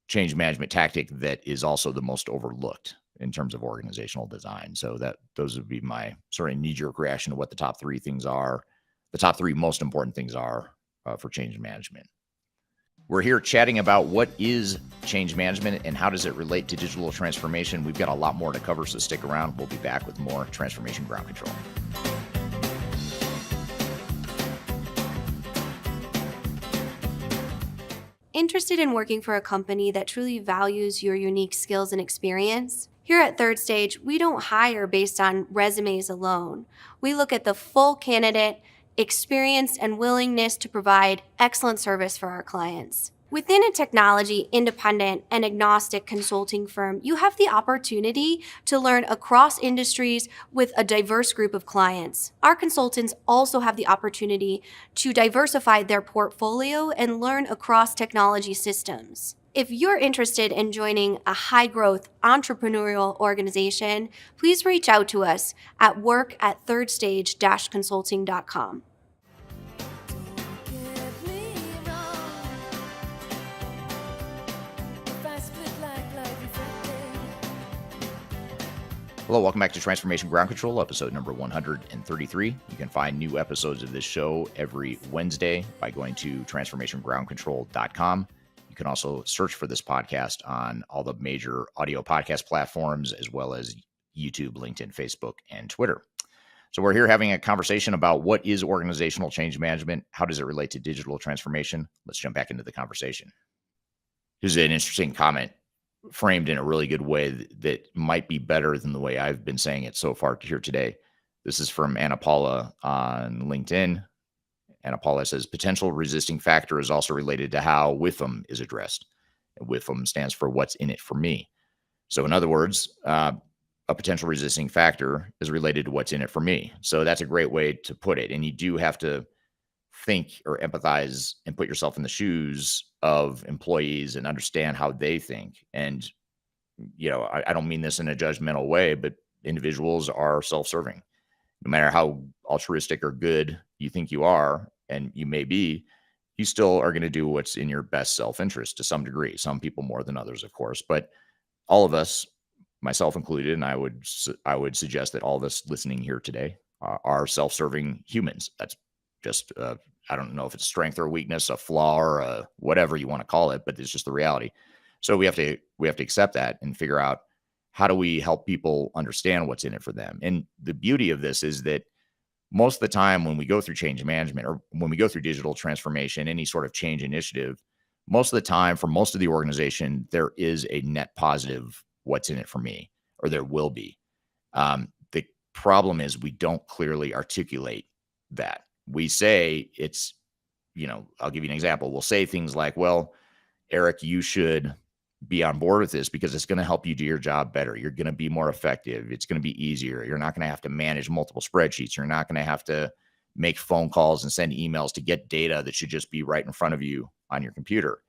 Speaker 1: change management tactic that is also the most overlooked in terms of organizational design. So those would be my sort of knee-jerk reaction to what the top three things are. The top three most important things are for change management. We're here chatting about what is change management and how does it relate to digital transformation. We've got a lot more to cover, so stick around. We'll be back with more Transformation Ground Control.
Speaker 6: Interested in working for a company that truly values your unique skills and experience? Here at Third Stage, we don't hire based on resumes alone. We look at the full candidate, experience, and willingness to provide excellent service for our clients. Within a technology, independent, and agnostic consulting firm, you have the opportunity to learn across industries with a diverse group of clients. Our consultants also have the opportunity to diversify their portfolio and learn across technology systems. If you're interested in joining a high-growth entrepreneurial organization, please reach out to us at work@thirdstage-consulting.com.
Speaker 1: Hello, welcome back to Transformation Ground Control, episode number 133. You can find new episodes of this show every Wednesday by going to transformationgroundcontrol.com. You can also search for this podcast on all the major audio podcast platforms, as well as YouTube, LinkedIn, Facebook, and Twitter. So we're here having a conversation about what is organizational change management? How does it relate to digital transformation? Let's jump back into the conversation. Here's an interesting comment framed in a really good way that might be better than the way I've been saying it so far here today. This is from Anna Paula on LinkedIn. Anna Paula says, potential resisting factor is also related to how WIFM is addressed. And WIFM stands for what's in it for me. So in other words, a potential resisting factor is related to what's in it for me. So that's a great way to put it. And you do have to think or empathize and put yourself in the shoes of employees and understand how they think. And, I don't mean this in a judgmental way, but individuals are self-serving. No matter how altruistic or good you think you are, and you may be, you still are going to do what's in your best self-interest to some degree. Some people more than others, of course, but all of us, myself included, and I would suggest that all of us listening here today are self-serving humans. That's just I don't know if it's a strength or a weakness, a flaw or whatever you want to call it, but it's just the reality. So we have to accept that and figure out how do we help people understand what's in it for them. And the beauty of this is that most of the time when we go through change management or when we go through digital transformation, any sort of change initiative, most of the time for most of the organization, there is a net positive what's in it for me, or there will be. The problem is we don't clearly articulate that. We say it's, I'll give you an example. We'll say things like, well, Eric, you should be on board with this because it's going to help you do your job better. You're going to be more effective. It's going to be easier. You're not going to have to manage multiple spreadsheets. You're not going to have to make phone calls and send emails to get data that should just be right in front of you on your computer.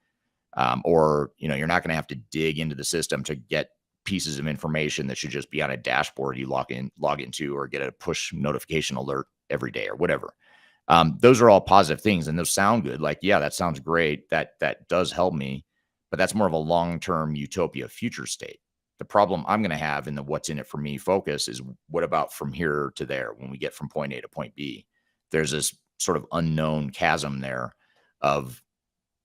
Speaker 1: Or, you're not going to have to dig into the system to get pieces of information that should just be on a dashboard you log into or get a push notification alert every day or whatever. Those are all positive things and those sound good. Like, yeah, that sounds great. That does help me, but that's more of a long-term utopia future state. The problem I'm going to have in the what's in it for me focus is what about from here to there when we get from point A to point B? There's this sort of unknown chasm there of,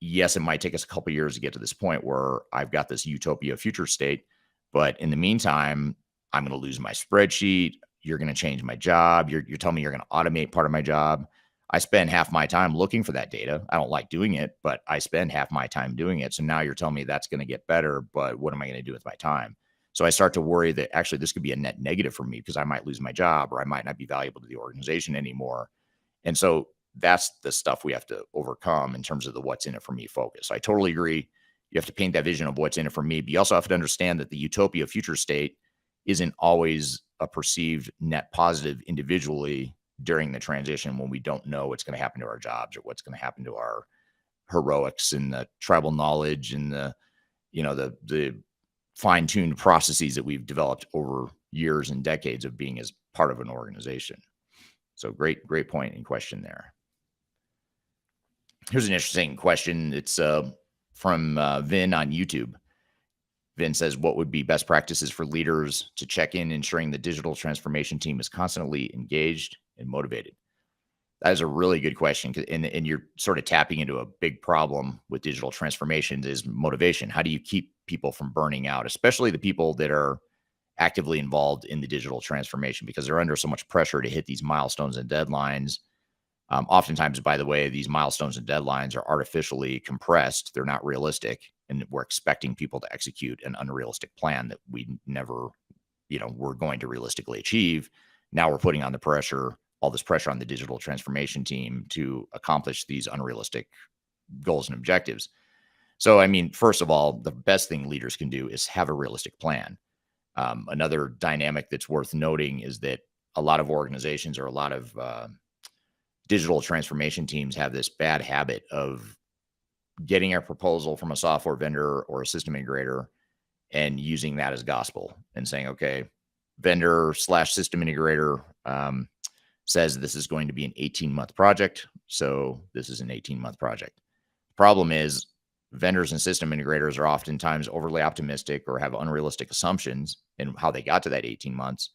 Speaker 1: yes, it might take us a couple of years to get to this point where I've got this utopia future state, but in the meantime, I'm going to lose my spreadsheet. You're going to change my job. You're telling me you're going to automate part of my job. I spend half my time looking for that data. I don't like doing it, but I spend half my time doing it. So now you're telling me that's going to get better, but what am I going to do with my time? So I start to worry that actually this could be a net negative for me because I might lose my job or I might not be valuable to the organization anymore. And so that's the stuff we have to overcome in terms of the what's in it for me focus. I totally agree. You have to paint that vision of what's in it for me, but you also have to understand that the utopia future state isn't always a perceived net positive individually during the transition when we don't know what's going to happen to our jobs or what's going to happen to our heroics and the tribal knowledge and the fine-tuned processes that we've developed over years and decades of being as part of an organization. So great point in question there. Here's an interesting question. It's from Vin on YouTube. Vin says, what would be best practices for leaders to check in, ensuring the digital transformation team is constantly engaged and motivated? That is a really good question. And you're sort of tapping into a big problem with digital transformations is motivation. How do you keep people from burning out, especially the people that are actively involved in the digital transformation, because they're under so much pressure to hit these milestones and deadlines. Oftentimes, by the way, these milestones and deadlines are artificially compressed. They're not realistic. And we're expecting people to execute an unrealistic plan that we never, we're going to realistically achieve. Now we're putting on the pressure, all this pressure on the digital transformation team to accomplish these unrealistic goals and objectives. So, first of all, the best thing leaders can do is have a realistic plan. Another dynamic that's worth noting is that a lot of organizations or a lot of digital transformation teams have this bad habit of getting a proposal from a software vendor or a system integrator and using that as gospel and saying, okay, vendor/system integrator says this is going to be an 18-month project. So this is an 18-month project. The problem is vendors and system integrators are oftentimes overly optimistic or have unrealistic assumptions in how they got to that 18 months,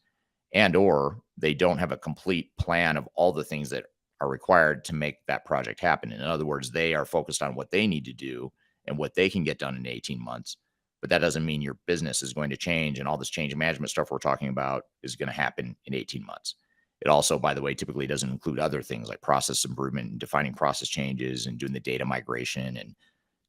Speaker 1: and or they don't have a complete plan of all the things that are required to make that project happen. In other words, they are focused on what they need to do and what they can get done in 18 months. But that doesn't mean your business is going to change, and all this change management stuff we're talking about is going to happen in 18 months. It also, by the way, typically doesn't include other things like process improvement and defining process changes and doing the data migration and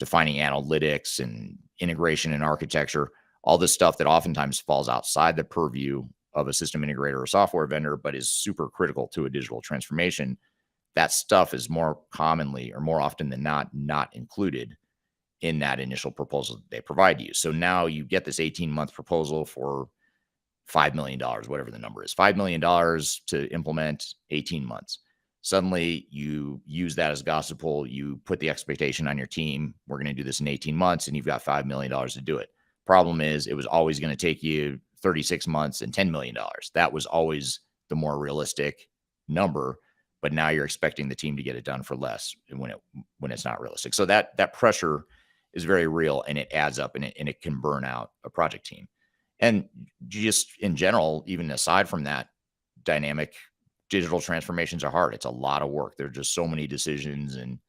Speaker 1: defining analytics and integration and architecture, all this stuff that oftentimes falls outside the purview of a system integrator or software vendor, but is super critical to a digital transformation. That stuff is more commonly or more often than not included in that initial proposal that they provide you. So now you get this 18-month proposal for $5 million, whatever the number is, $5 million to implement 18 months. Suddenly you use that as gospel. You put the expectation on your team. We're going to do this in 18 months and you've got $5 million to do it. Problem is, it was always going to take you 36 months and $10 million. That was always the more realistic number, but now you're expecting the team to get it done for less when it's not realistic. So that pressure is very real, and it adds up, and it can burn out a project team. And just in general, even aside from that dynamic, digital transformations are hard. It's a lot of work. There are just so many decisions and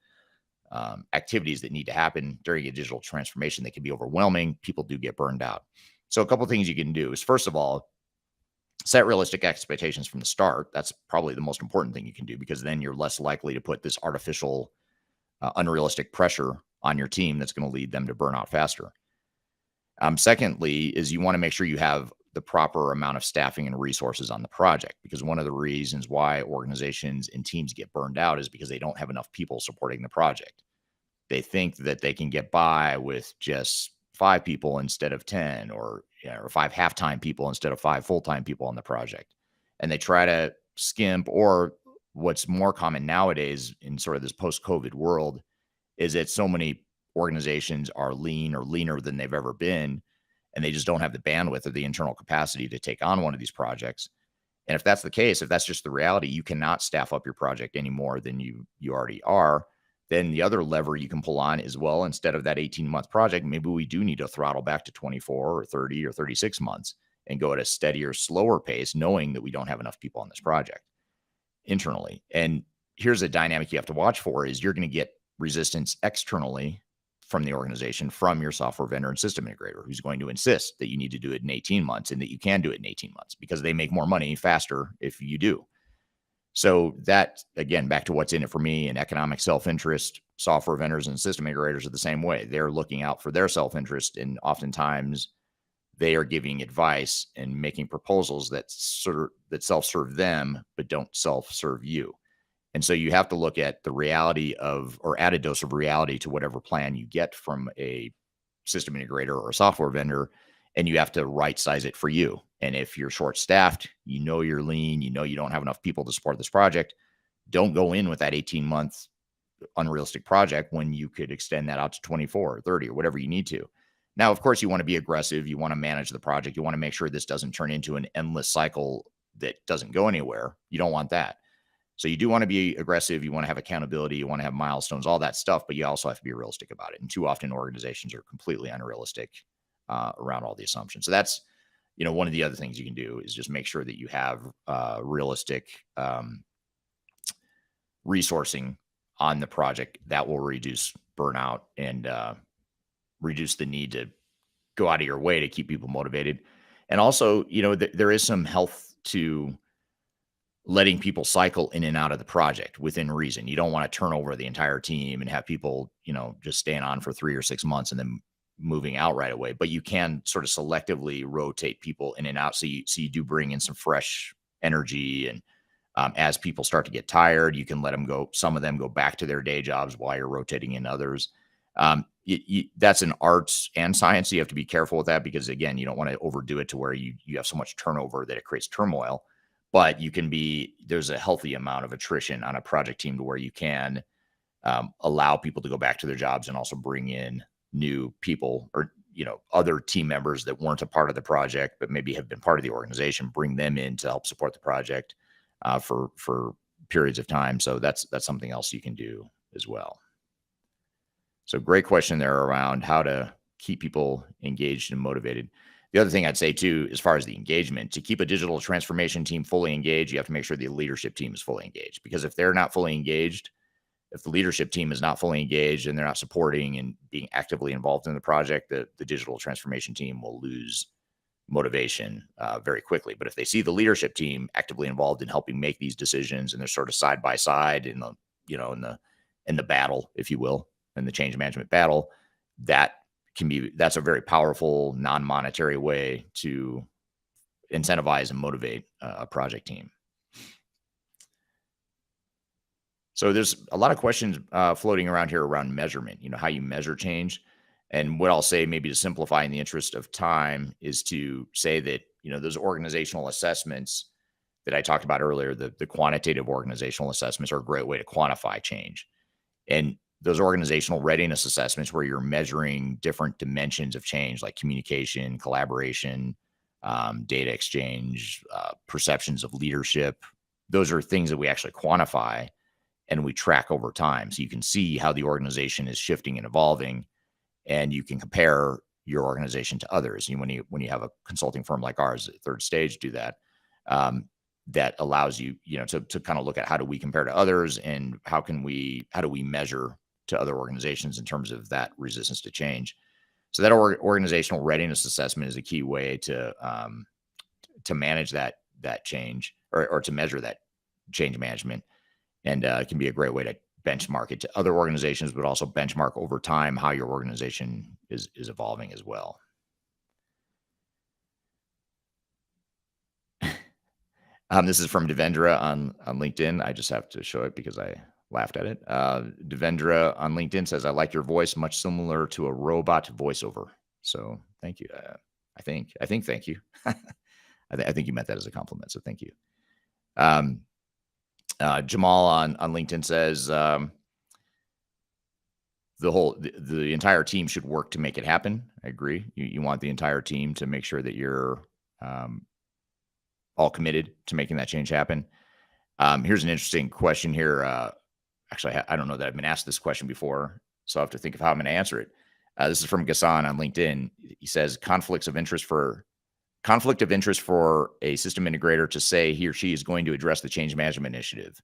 Speaker 1: activities that need to happen during a digital transformation that can be overwhelming. People do get burned out. So a couple of things you can do is, first of all, set realistic expectations from the start. That's probably the most important thing you can do, because then you're less likely to put this artificial, unrealistic pressure on your team that's going to lead them to burn out faster. Secondly, is you want to make sure you have the proper amount of staffing and resources on the project, because one of the reasons why organizations and teams get burned out is because they don't have enough people supporting the project. They think that they can get by with just 5 people instead of 10, or 5 half-time people instead of 5 full-time people on the project. And they try to skimp, or what's more common nowadays in sort of this post-COVID world is that so many organizations are lean or leaner than they've ever been, and they just don't have the bandwidth or the internal capacity to take on one of these projects. And if that's the case, if that's just the reality, you cannot staff up your project any more than you already are. Then the other lever you can pull on is, well, instead of that 18-month project, maybe we do need to throttle back to 24 or 30 or 36 months and go at a steadier, slower pace, knowing that we don't have enough people on this project internally. And here's a dynamic you have to watch for: is you're going to get resistance externally from the organization, from your software vendor and system integrator, who's going to insist that you need to do it in 18 months and that you can do it in 18 months because they make more money faster if you do. So that, again, back to what's in it for me and economic self-interest, software vendors and system integrators are the same way. They're looking out for their self-interest, and oftentimes they are giving advice and making proposals that self-serve them, but don't self-serve you. And so you have to look at the reality of, or add a dose of reality to whatever plan you get from a system integrator or a software vendor, and you have to right size it for you. And if you're short staffed, you're lean, you don't have enough people to support this project, don't go in with that 18-month unrealistic project when you could extend that out to 24 or 30 or whatever you need to. Now, of course, you want to be aggressive. You want to manage the project. You want to make sure this doesn't turn into an endless cycle that doesn't go anywhere. You don't want that. So you do want to be aggressive. You want to have accountability. You want to have milestones, all that stuff, but you also have to be realistic about it. And too often organizations are completely unrealistic around all the assumptions. So that's, one of the other things you can do is just make sure that you have realistic resourcing on the project. That will reduce burnout and reduce the need to go out of your way to keep people motivated. And also, there is some health to letting people cycle in and out of the project within reason. You don't want to turn over the entire team and have people, just staying on for 3 or 6 months and then moving out right away. But you can sort of selectively rotate people in and out. So you do bring in some fresh energy. And as people start to get tired, you can let them go. Some of them go back to their day jobs while you're rotating in others. That's an arts and science. So you have to be careful with that, because again, you don't want to overdo it to where you have so much turnover that it creates turmoil. But there's a healthy amount of attrition on a project team to where you can allow people to go back to their jobs and also bring in new people, or, other team members that weren't a part of the project, but maybe have been part of the organization, bring them in to help support the project for periods of time. So that's something else you can do as well. So great question there around how to keep people engaged and motivated. The other thing I'd say too, as far as the engagement, to keep a digital transformation team fully engaged, you have to make sure the leadership team is fully engaged. Because if they're not fully engaged, if the leadership team is not fully engaged and they're not supporting and being actively involved in the project, the digital transformation team will lose motivation very quickly. But if they see the leadership team actively involved in helping make these decisions and they're sort of side by side in the, you know, in the battle, if you will, in the change management battle, that's a very powerful non-monetary way to incentivize and motivate a project team. So there's a lot of questions floating around here around measurement, you know, how you measure change. And what I'll say, maybe to simplify in the interest of time, is to say that, you know, those organizational assessments that I talked about earlier, the quantitative organizational assessments are a great way to quantify change. And those organizational readiness assessments where you're measuring different dimensions of change, like communication, collaboration, data exchange, perceptions of leadership, those are things that we actually quantify and we track over time. So you can see how the organization is shifting and evolving, and you can compare your organization to others. And when you have a consulting firm like ours at Third Stage do that, that allows you, you know, to kind of look at how do we compare to others and how do we measure to other organizations in terms of that resistance to change. So that organizational readiness assessment is a key way to manage that change or to measure that change management. And it can be a great way to benchmark it to other organizations, but also benchmark over time how your organization is evolving as well. This is from Devendra on LinkedIn. I just have to show it because I laughed at it. Devendra on LinkedIn says, "I like your voice, much similar to a robot voiceover." So thank you. I think thank you. I think you meant that as a compliment. So thank you. Jamal on LinkedIn says, the entire team should work to make it happen. I agree. You want the entire team to make sure that you're all committed to making that change happen. Here's an interesting question here. Actually, I don't know that I've been asked this question before, so I have to think of how I'm going to answer it. This is from Gassan on LinkedIn. He says, conflict of interest for a system integrator to say he or she is going to address the change management initiative.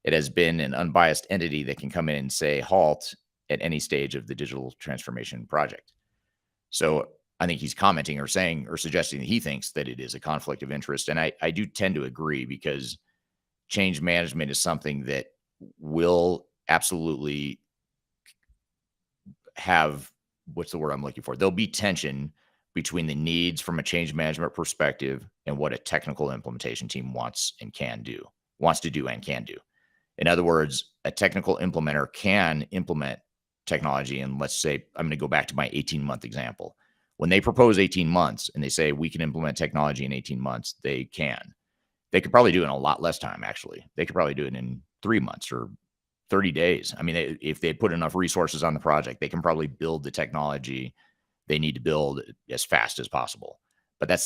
Speaker 1: It has been an unbiased entity that can come in and say halt at any stage of the digital transformation project. So I think he's commenting or saying or suggesting that he thinks that it is a conflict of interest. And I do tend to agree, because change management is something that will absolutely have, what's the word I'm looking for? There'll be tension between the needs from a change management perspective and what a technical implementation team wants to do and can do. In other words, a technical implementer can implement technology. And let's say, I'm going to go back to my 18-month example. When they propose 18 months and they say we can implement technology in 18 months, they can. They could probably do it in a lot less time, actually. They could probably do it in 3 months or 30 days. I mean, if they put enough resources on the project, they can probably build the technology they need to build as fast as possible. But I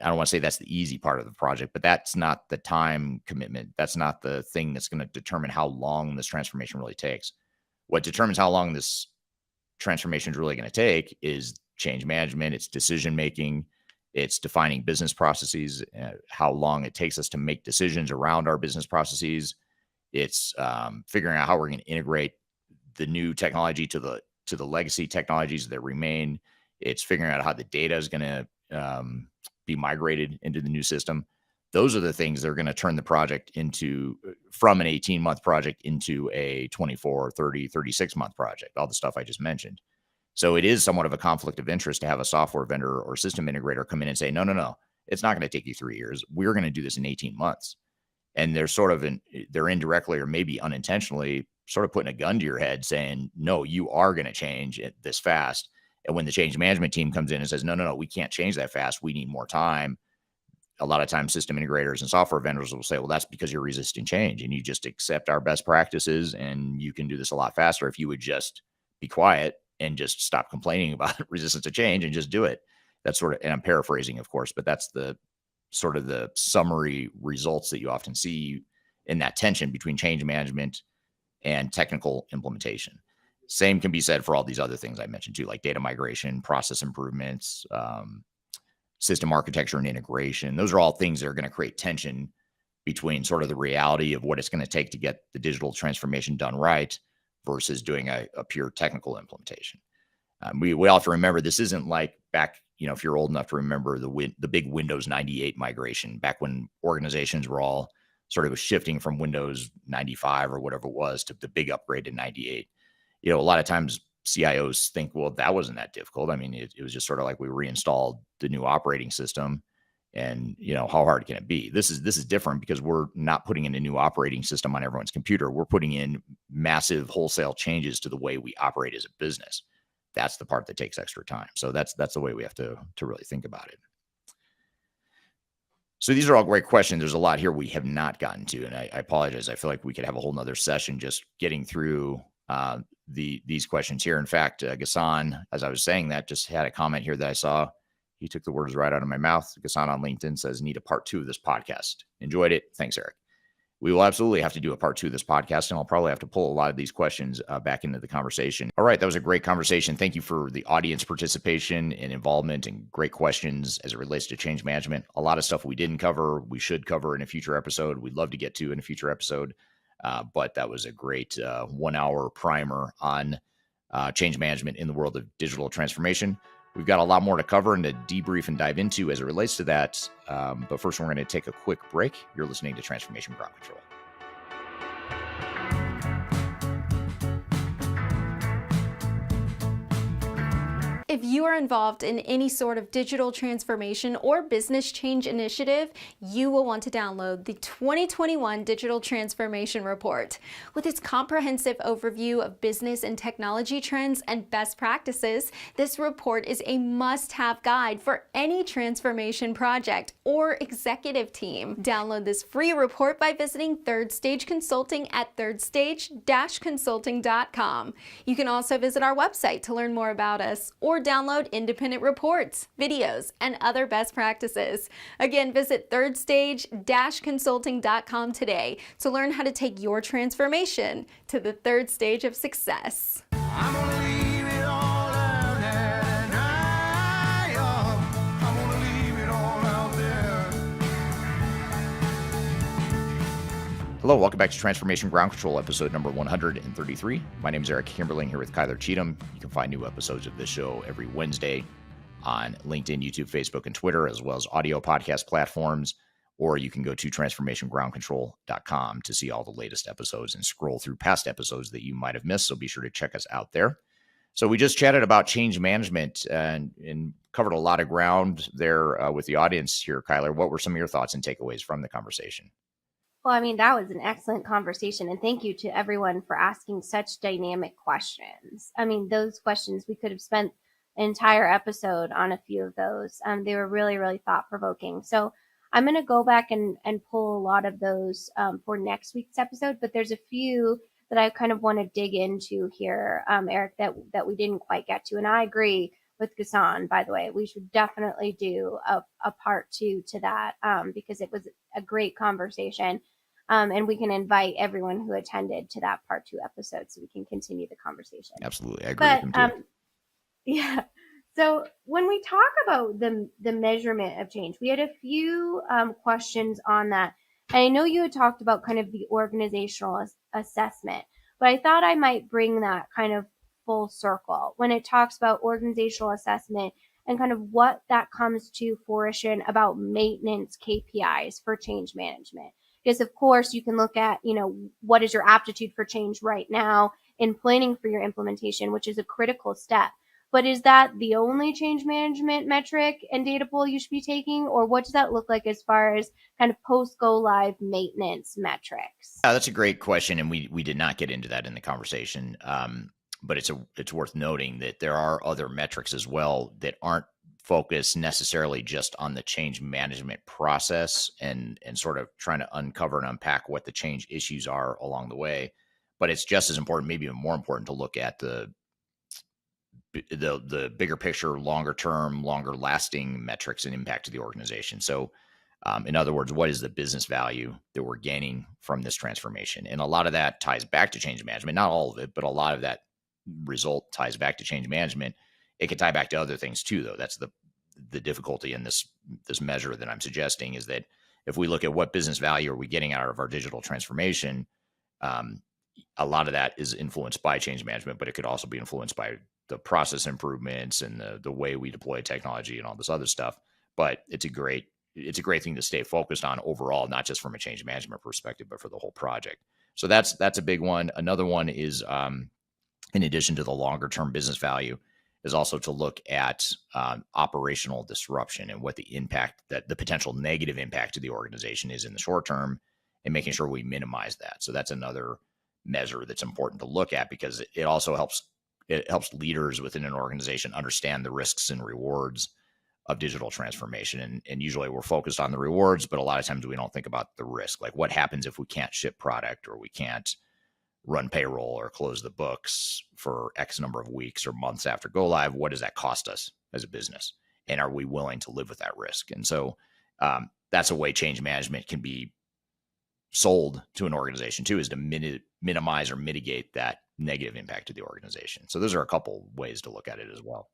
Speaker 1: don't want to say that's the easy part of the project, but that's not the time commitment. That's not the thing that's going to determine how long this transformation really takes. What determines how long this transformation is really going to take is change management, it's decision making, it's defining business processes, how long it takes us to make decisions around our business processes. It's figuring out how we're going to integrate the new technology to the legacy technologies that remain. It's figuring out how the data is going to be migrated into the new system. Those are the things that are going to turn the project from an 18-month project into a 24, 30, 36-month project, all the stuff I just mentioned. So it is somewhat of a conflict of interest to have a software vendor or system integrator come in and say, no, it's not going to take you 3 years. We're going to do this in 18 months. And they're indirectly or maybe unintentionally sort of putting a gun to your head saying, no, you are going to change it this fast. And when the change management team comes in and says, no, we can't change that fast, we need more time, a lot of times system integrators and software vendors will say, well, that's because you're resisting change and you just accept our best practices and you can do this a lot faster if you would just be quiet and just stop complaining about resistance to change and just do it. That's sort of, and I'm paraphrasing, of course, but that's the sort of the summary results that you often see in that tension between change management and technical implementation. Same can be said for all these other things I mentioned too, like data migration, process improvements, system architecture and integration. Those are all things that are going to create tension between sort of the reality of what it's going to take to get the digital transformation done right versus doing a pure technical implementation. We all have to remember this isn't like back, if you're old enough to remember the big Windows 98 migration, back when organizations were all sort of shifting from Windows 95 or whatever it was to the big upgrade to 98. A lot of times CIOs think, well, that wasn't that difficult. I mean, it was just sort of like we reinstalled the new operating system, and how hard can it be? This is different because we're not putting in a new operating system on everyone's computer. We're putting in massive wholesale changes to the way we operate as a business. That's the part that takes extra time. So that's the way we have to really think about it. So these are all great questions. There's a lot here we have not gotten to, and I apologize. I feel like we could have a whole nother session just getting through these questions here. In fact, Ghassan, as I was saying that, just had a comment here that I saw. He took the words right out of my mouth. Ghassan on LinkedIn says, need a part 2 of this podcast. Enjoyed it. Thanks, Eric. We will absolutely have to do a part 2 of this podcast, and I'll probably have to pull a lot of these questions back into the conversation. All right, that was a great conversation. Thank you for the audience participation and involvement and great questions as it relates to change management. A lot of stuff we didn't cover, we should cover in a future episode. We'd love to get to in a future episode, but that was a great 1-hour primer on change management in the world of digital transformation. We've got a lot more to cover and to debrief and dive into as it relates to that. But first, we're going to take a quick break. You're listening to Transformation Ground Control.
Speaker 10: If you are involved in any sort of digital transformation or business change initiative, you will want to download the 2021 Digital Transformation Report. With its comprehensive overview of business and technology trends and best practices, this report is a must-have guide for any transformation project or executive team. Download this free report by visiting Third Stage Consulting at thirdstage-consulting.com. You can also visit our website to learn more about us or download independent reports, videos, and other best practices. Again, visit thirdstage-consulting.com today to learn how to take your transformation to the third stage of success.
Speaker 8: I'm gonna leave it all out there and I'm gonna leave it all out there.
Speaker 1: Hello, welcome back to Transformation Ground Control, episode number 133. My name is Eric Kimberling here with Kyler Cheatham. You can find new episodes of this show every Wednesday on LinkedIn, YouTube, Facebook, and Twitter, as well as audio podcast platforms, or you can go to transformationgroundcontrol.com to see all the latest episodes and scroll through past episodes that you might have missed, so be sure to check us out there. So we just chatted about change management and covered a lot of ground there with the audience here. Kyler, what were some of your thoughts and takeaways from the conversation?
Speaker 4: Well, I mean, that was an excellent conversation, and thank you to everyone for asking such dynamic questions. I mean, those questions, we could have spent an entire episode on a few of those. They were really, really thought-provoking. So I'm going to go back and pull a lot of those for next week's episode, but there's a few that I kind of want to dig into here, Eric, that we didn't quite get to. And I agree with Ghassan, by the way. We should definitely do a part 2 to that because it was a great conversation. And we can invite everyone who attended to that part 2 episode so we can continue the conversation.
Speaker 1: Absolutely. I agree with him too.
Speaker 4: Yeah. So when we talk about the measurement of change, we had a few questions on that. And I know you had talked about kind of the organizational assessment, but I thought I might bring that kind of full circle when it talks about organizational assessment and kind of what that comes to fruition about maintenance KPIs for change management. Because of course you can look at, what is your aptitude for change right now in planning for your implementation, which is a critical step. But is that the only change management metric and data pool you should be taking? Or what does that look like as far as kind of post-go live maintenance metrics?
Speaker 1: That's a great question. And we did not get into that in the conversation. But it's worth noting that there are other metrics as well that aren't focused necessarily just on the change management process and sort of trying to uncover and unpack what the change issues are along the way. But it's just as important, maybe even more important, to look at the bigger picture, longer term, longer lasting metrics and impact to the organization. So in other words, what is the business value that we're gaining from this transformation? And a lot of that ties back to change management, not all of it, but a lot of that result ties back to change management. It can tie back to other things too, though. That's the difficulty in this measure that I'm suggesting, is that if we look at what business value are we getting out of our digital transformation, a lot of that is influenced by change management, but it could also be influenced by the process improvements and the way we deploy technology and all this other stuff. But it's a great thing to stay focused on overall, not just from a change management perspective, but for the whole project. So that's a big one. Another one is, in addition to the longer term business value, is also to look at operational disruption and what the impact, that the potential negative impact to the organization is in the short term, and making sure we minimize that. So that's another measure that's important to look at, because it also helps leaders within an organization understand the risks and rewards of digital transformation. And usually we're focused on the rewards, but a lot of times we don't think about the risk. Like, what happens if we can't ship product, or we can't run payroll or close the books for X number of weeks or months after go live? What does that cost us as a business? And are we willing to live with that risk? And so that's a way change management can be sold to an organization too, is to minimize or mitigate that negative impact to the organization. So those are a couple ways to look at it as well.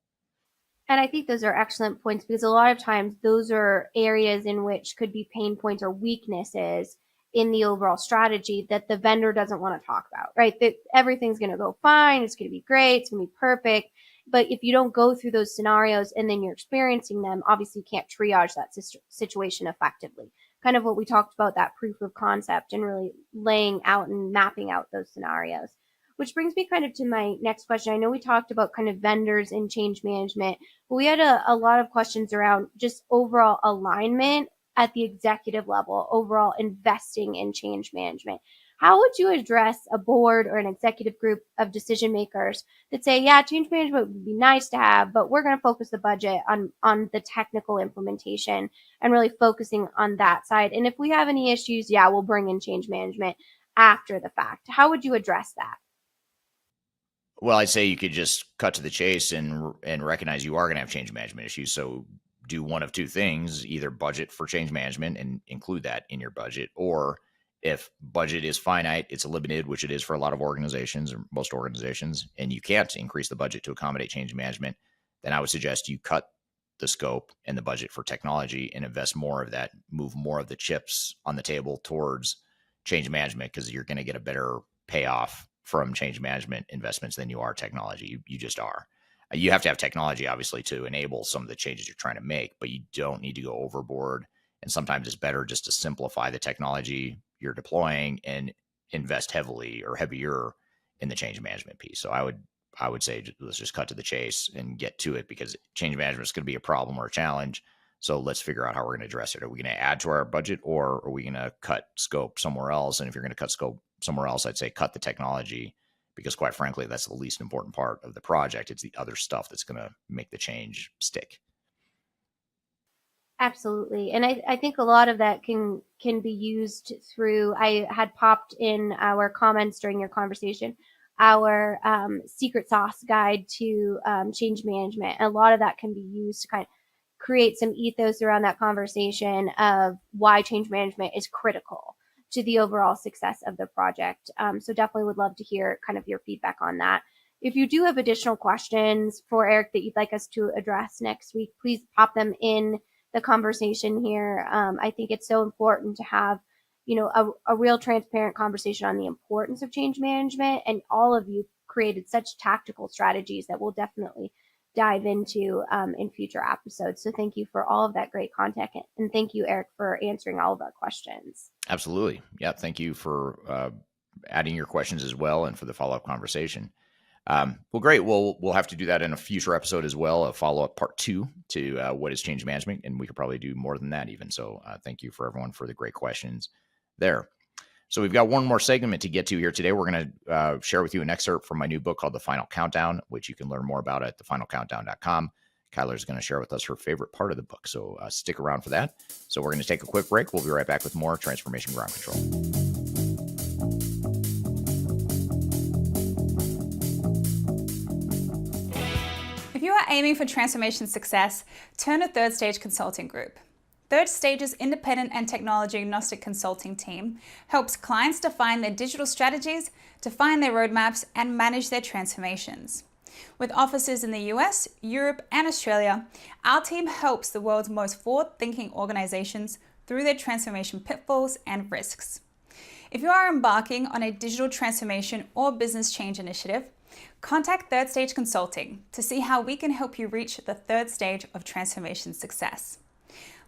Speaker 4: And I think those are excellent points, because a lot of times those are areas in which could be pain points or weaknesses in the overall strategy that the vendor doesn't want to talk about, right? That everything's going to go fine. It's going to be great. It's going to be perfect. But if you don't go through those scenarios and then you're experiencing them, obviously you can't triage that situation effectively. Kind of what we talked about, that proof of concept, and really laying out and mapping out those scenarios. Which brings me kind of to my next question. I know we talked about kind of vendors and change management, but we had a lot of questions around just overall alignment at the executive level, overall investing in change management. How would you address a board or an executive group of decision makers that say, yeah, change management would be nice to have, but we're going to focus the budget on the technical implementation and really focusing on that side. And if we have any issues, yeah, we'll bring in change management after the fact. How would you address that?
Speaker 1: Well, I'd say you could just cut to the chase and recognize you are going to have change management issues. So do one of two things: either budget for change management and include that in your budget, or if budget is finite, it's limited, which it is for a lot of organizations or most organizations, and you can't increase the budget to accommodate change management, then I would suggest you cut the scope and the budget for technology and invest more of that, move more of the chips on the table towards change management, because you're going to get a better payoff from change management investments than you are technology. You just are. You have to have technology, obviously, to enable some of the changes you're trying to make, but you don't need to go overboard. And sometimes it's better just to simplify the technology you're deploying and invest heavily or heavier in the change management piece. So I would say let's just cut to the chase and get to it, because change management is going to be a problem or a challenge. So let's figure out how we're going to address it. Are we going to add to our budget, or are we going to cut scope somewhere else? And if you're going to cut scope somewhere else, I'd say cut the technology, because quite frankly, that's the least important part of the project. It's the other stuff that's going to make the change stick.
Speaker 4: Absolutely. And I think a lot of that can be used through, I had popped in our comments during your conversation, our secret sauce guide to change management. And a lot of that can be used to kind of create some ethos around that conversation of why change management is critical to the overall success of the project. So definitely would love to hear kind of your feedback on that. If you do have additional questions for Eric that you'd like us to address next week, please pop them in the conversation here. I think it's so important to have, a real transparent conversation on the importance of change management, and all of you created such tactical strategies that we'll definitely dive into in future episodes. So thank you for all of that great content, and thank you, Eric, for answering all of our questions.
Speaker 1: Absolutely. Yeah. Thank you for adding your questions as well, and for the follow-up conversation. Well, great. We'll have to do that in a future episode as well, a follow-up part 2 to what is change management, and we could probably do more than that even. So thank you for everyone for the great questions there. So we've got one more segment to get to here today. We're going to share with you an excerpt from my new book called The Final Countdown, which you can learn more about at thefinalcountdown.com. Kyler is going to share with us her favorite part of the book, so stick around for that. So we're going to take a quick break. We'll be right back with more Transformation Ground Control.
Speaker 11: If you are aiming for transformation success, turn to Third Stage Consulting Group. Third Stage's independent and technology agnostic consulting team helps clients define their digital strategies, define their roadmaps, and manage their transformations. With offices in the US, Europe, and Australia, our team helps the world's most forward-thinking organizations through their transformation pitfalls and risks. If you are embarking on a digital transformation or business change initiative, contact Third Stage Consulting to see how we can help you reach the third stage of transformation success.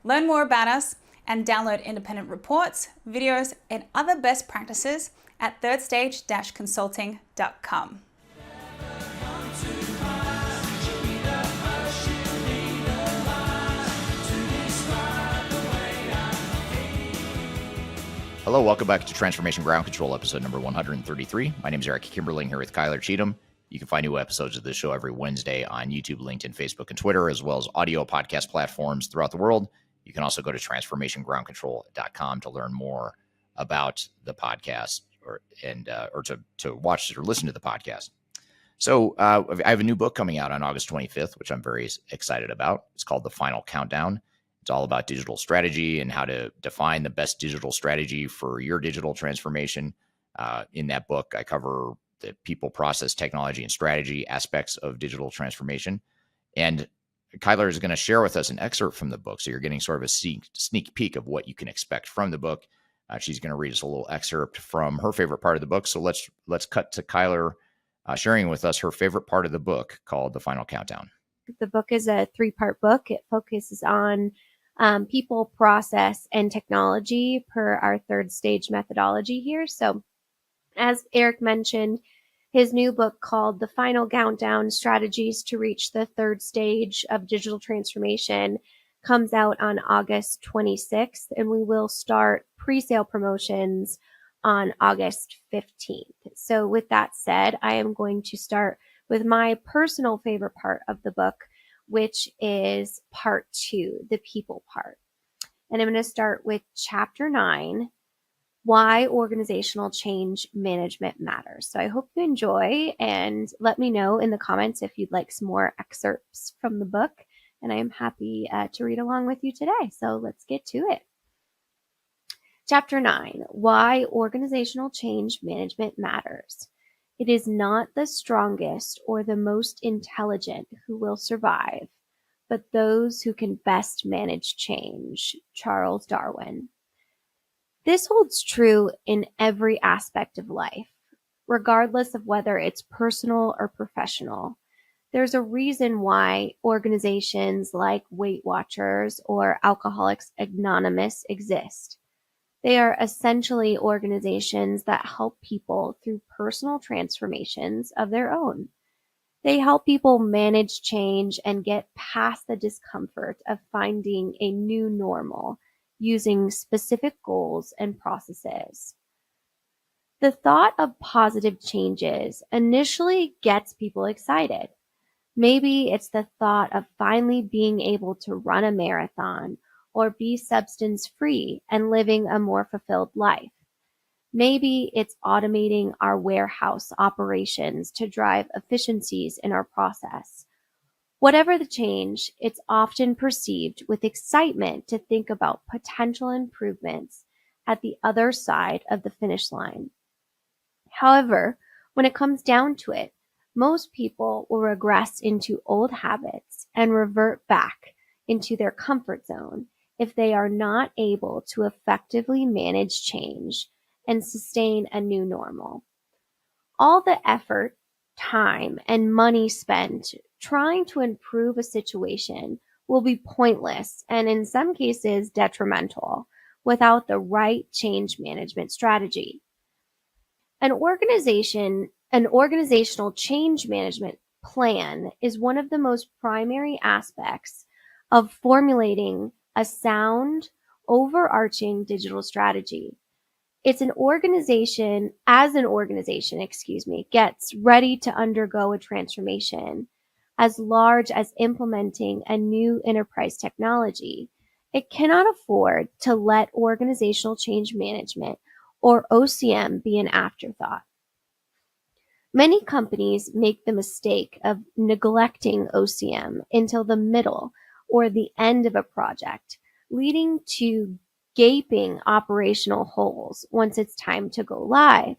Speaker 11: Learn more about us and download independent reports, videos, and other best practices at thirdstage-consulting.com.
Speaker 1: Hello, welcome back to Transformation Ground Control, episode number 133. My name is Eric Kimberling here with Cheatham. You can find new episodes of this show every Wednesday on YouTube, LinkedIn, Facebook, and Twitter, as well as audio podcast platforms throughout the world. You can also go to transformationgroundcontrol.com to learn more about the podcast or to watch or listen to the podcast. So I have a new book coming out on August 25th, which I'm very excited about. It's called The Final Countdown. It's all about digital strategy and how to define the best digital strategy for your digital transformation. In that book, I cover the people, process, technology, and strategy aspects of digital transformation. And Kyler is going to share with us an excerpt from the book. So you're getting sort of a sneak peek of what you can expect from the book. She's going to read us a little excerpt from her favorite part of the book. So let's cut to Kyler sharing with us her favorite part of the book called The Final Countdown.
Speaker 4: The book is a 3-part book. It focuses on people, process, and technology per our third stage methodology here. So as Eric mentioned, his new book called The Final Countdown, Strategies to Reach the Third Stage of Digital Transformation comes out on August 26th, and we will start pre-sale promotions on August 15th. So with that said, I am going to start with my personal favorite part of the book, which is part 2, the people part. And I'm going to start with chapter 9, Why Organizational Change Management Matters. So I hope you enjoy, and let me know in the comments if you'd like some more excerpts from the book. And I am happy to read along with you today. So let's get to it. Chapter 9, Why Organizational Change Management Matters. It is not the strongest or the most intelligent who will survive, but those who can best manage change. Charles Darwin. This holds true in every aspect of life, regardless of whether it's personal or professional. There's a reason why organizations like Weight Watchers or Alcoholics Anonymous exist. They are essentially organizations that help people through personal transformations of their own. They help people manage change and get past the discomfort of finding a new normal using specific goals and processes. The thought of positive changes initially gets people excited. Maybe it's the thought of finally being able to run a marathon or be substance-free and living a more fulfilled life. Maybe it's automating our warehouse operations to drive efficiencies in our process. Whatever the change, it's often perceived with excitement to think about potential improvements at the other side of the finish line. However, when it comes down to it, most people will regress into old habits and revert back into their comfort zone if they are not able to effectively manage change and sustain a new normal. All the effort, time, and money spent trying to improve a situation will be pointless and in some cases detrimental without the right change management strategy. An organizational change management plan is one of the most primary aspects of formulating a sound, overarching digital strategy. As an organization, gets ready to undergo a transformation as large as implementing a new enterprise technology, it cannot afford to let organizational change management or OCM be an afterthought. Many companies make the mistake of neglecting OCM until the middle or the end of a project, leading to gaping operational holes once it's time to go live.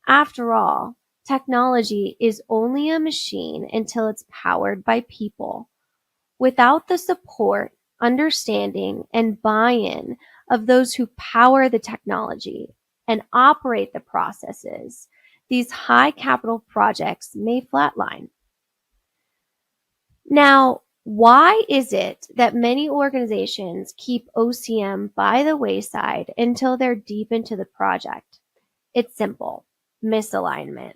Speaker 4: After all, technology is only a machine until it's powered by people. Without the support, understanding, and buy-in of those who power the technology and operate the processes, these high capital projects may flatline. Now, why is it that many organizations keep OCM by the wayside until they're deep into the project? It's simple: misalignment.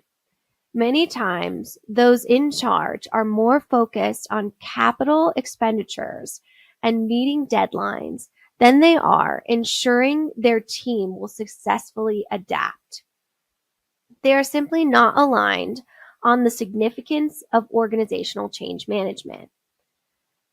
Speaker 4: Many times, those in charge are more focused on capital expenditures and meeting deadlines than they are ensuring their team will successfully adapt. They are simply not aligned on the significance of organizational change management.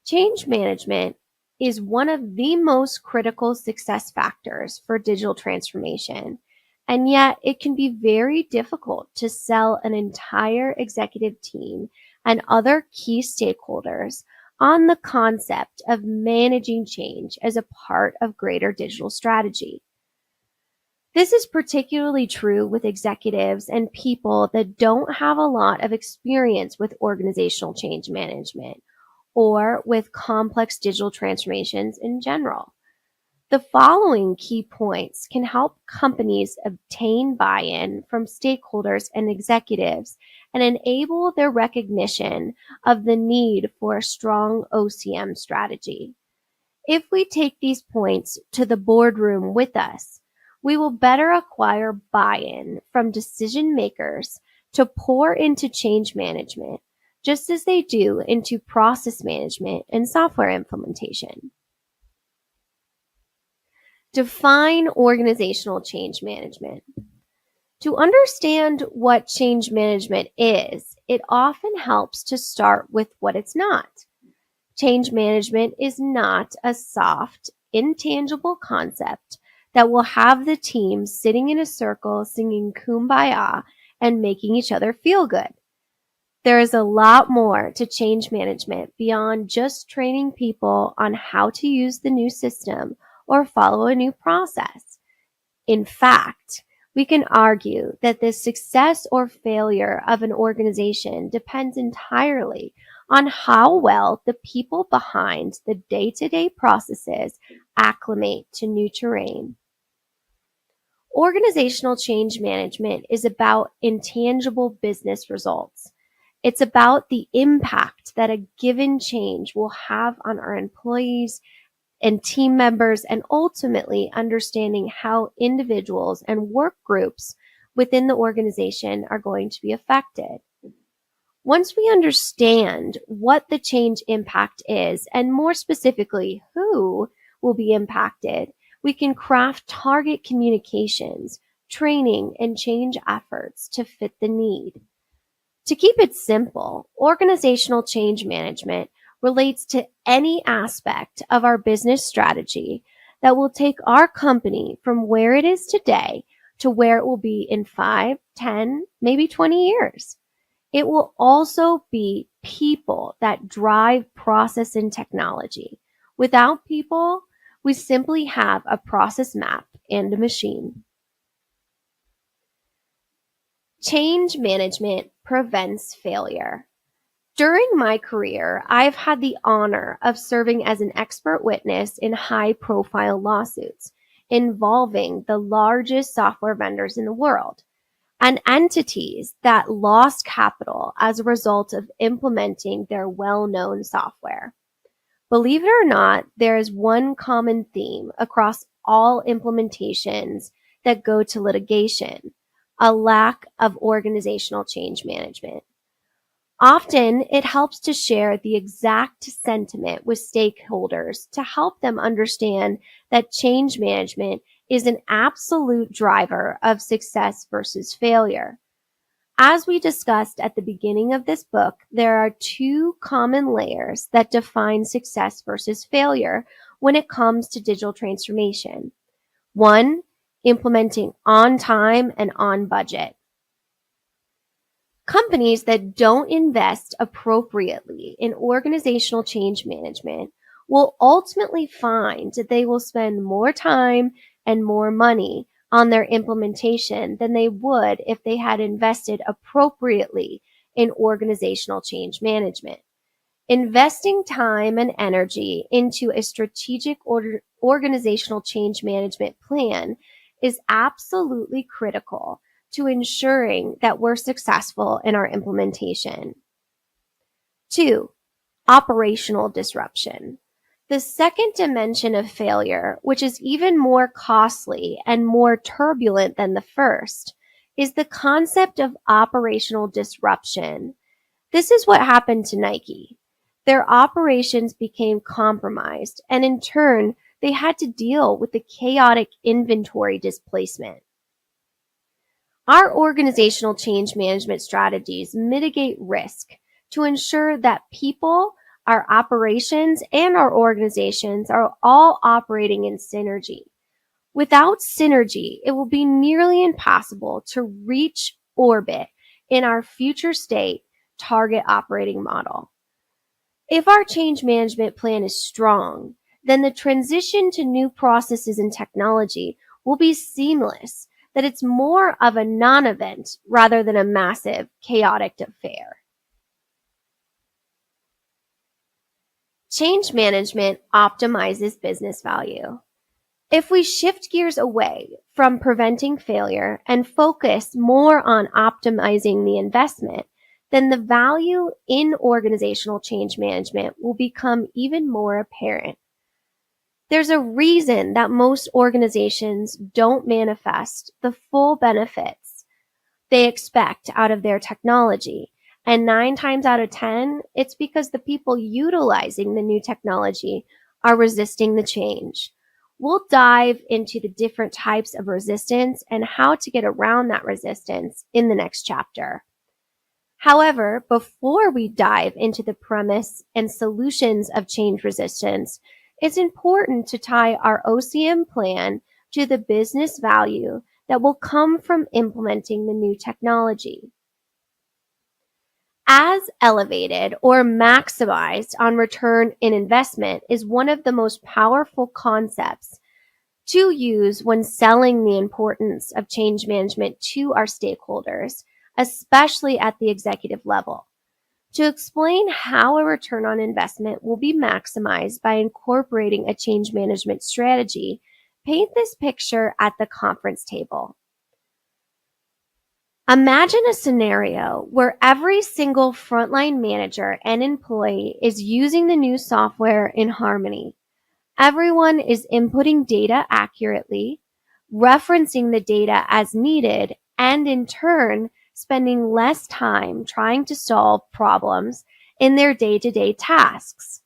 Speaker 4: Change management is one of the most critical success factors for digital transformation, and yet it can be very difficult to sell an entire executive team and other key stakeholders on the concept of managing change as a part of greater digital strategy. This is particularly true with executives and people that don't have a lot of experience with organizational change management or with complex digital transformations in general. The following key points can help companies obtain buy-in from stakeholders and executives and enable their recognition of the need for a strong OCM strategy. If we take these points to the boardroom with us, we will better acquire buy-in from decision makers to pour into change management, just as they do into process management and software implementation. Define organizational change management. To understand what change management is, it often helps to start with what it's not. Change management is not a soft, intangible concept that will have the team sitting in a circle singing Kumbaya and making each other feel good. There is a lot more to change management beyond just training people on how to use the new system or follow a new process. In fact, we can argue that the success or failure of an organization depends entirely on how well the people behind the day-to-day processes acclimate to new terrain. Organizational change management is about intangible business results. It's about the impact that a given change will have on our employees and team members, and ultimately understanding how individuals and work groups within the organization are going to be affected. Once we understand what the change impact is, and more specifically, who will be impacted, we can craft target communications, training, and change efforts to fit the need. To keep it simple, organizational change management relates to any aspect of our business strategy that will take our company from where it is today to where it will be in 5, 10, maybe 20 years. It will also be people that drive process and technology. Without people, we simply have a process map and a machine. Change management prevents failure. During my career, I've had the honor of serving as an expert witness in high-profile lawsuits involving the largest software vendors in the world and entities that lost capital as a result of implementing their well-known software. Believe it or not, there is one common theme across all implementations that go to litigation: a lack of organizational change management. Often, it helps to share the exact sentiment with stakeholders to help them understand that change management is an absolute driver of success versus failure. As we discussed at the beginning of this book, there are two common layers that define success versus failure when it comes to digital transformation. One, implementing on time and on budget. Companies that don't invest appropriately in organizational change management will ultimately find that they will spend more time and more money on their implementation than they would if they had invested appropriately in organizational change management. Investing time and energy into a strategic organizational change management plan is absolutely critical to ensuring that we're successful in our implementation. 2. Operational disruption. The second dimension of failure, which is even more costly and more turbulent than the first, is the concept of operational disruption. This is what happened to Nike. Their operations became compromised, and in turn, they had to deal with the chaotic inventory displacement. Our organizational change management strategies mitigate risk to ensure that people, our operations, and our organizations are all operating in synergy. Without synergy, it will be nearly impossible to reach orbit in our future state target operating model. If our change management plan is strong, then the transition to new processes and technology will be seamless, that it's more of a non-event rather than a massive, chaotic affair. Change management optimizes business value. If we shift gears away from preventing failure and focus more on optimizing the investment, then the value in organizational change management will become even more apparent. There's a reason that most organizations don't manifest the full benefits they expect out of their technology. And 9 times out of 10, it's because the people utilizing the new technology are resisting the change. We'll dive into the different types of resistance and how to get around that resistance in the next chapter. However, before we dive into the premise and solutions of change resistance, it's important to tie our OCM plan to the business value that will come from implementing the new technology. As elevated or maximized on return in investment is one of the most powerful concepts to use when selling the importance of change management to our stakeholders, especially at the executive level. To explain how a return on investment will be maximized by incorporating a change management strategy, paint this picture at the conference table. Imagine a scenario where every single frontline manager and employee is using the new software in harmony. Everyone is inputting data accurately, referencing the data as needed, and in turn, spending less time trying to solve problems in their day-to-day tasks.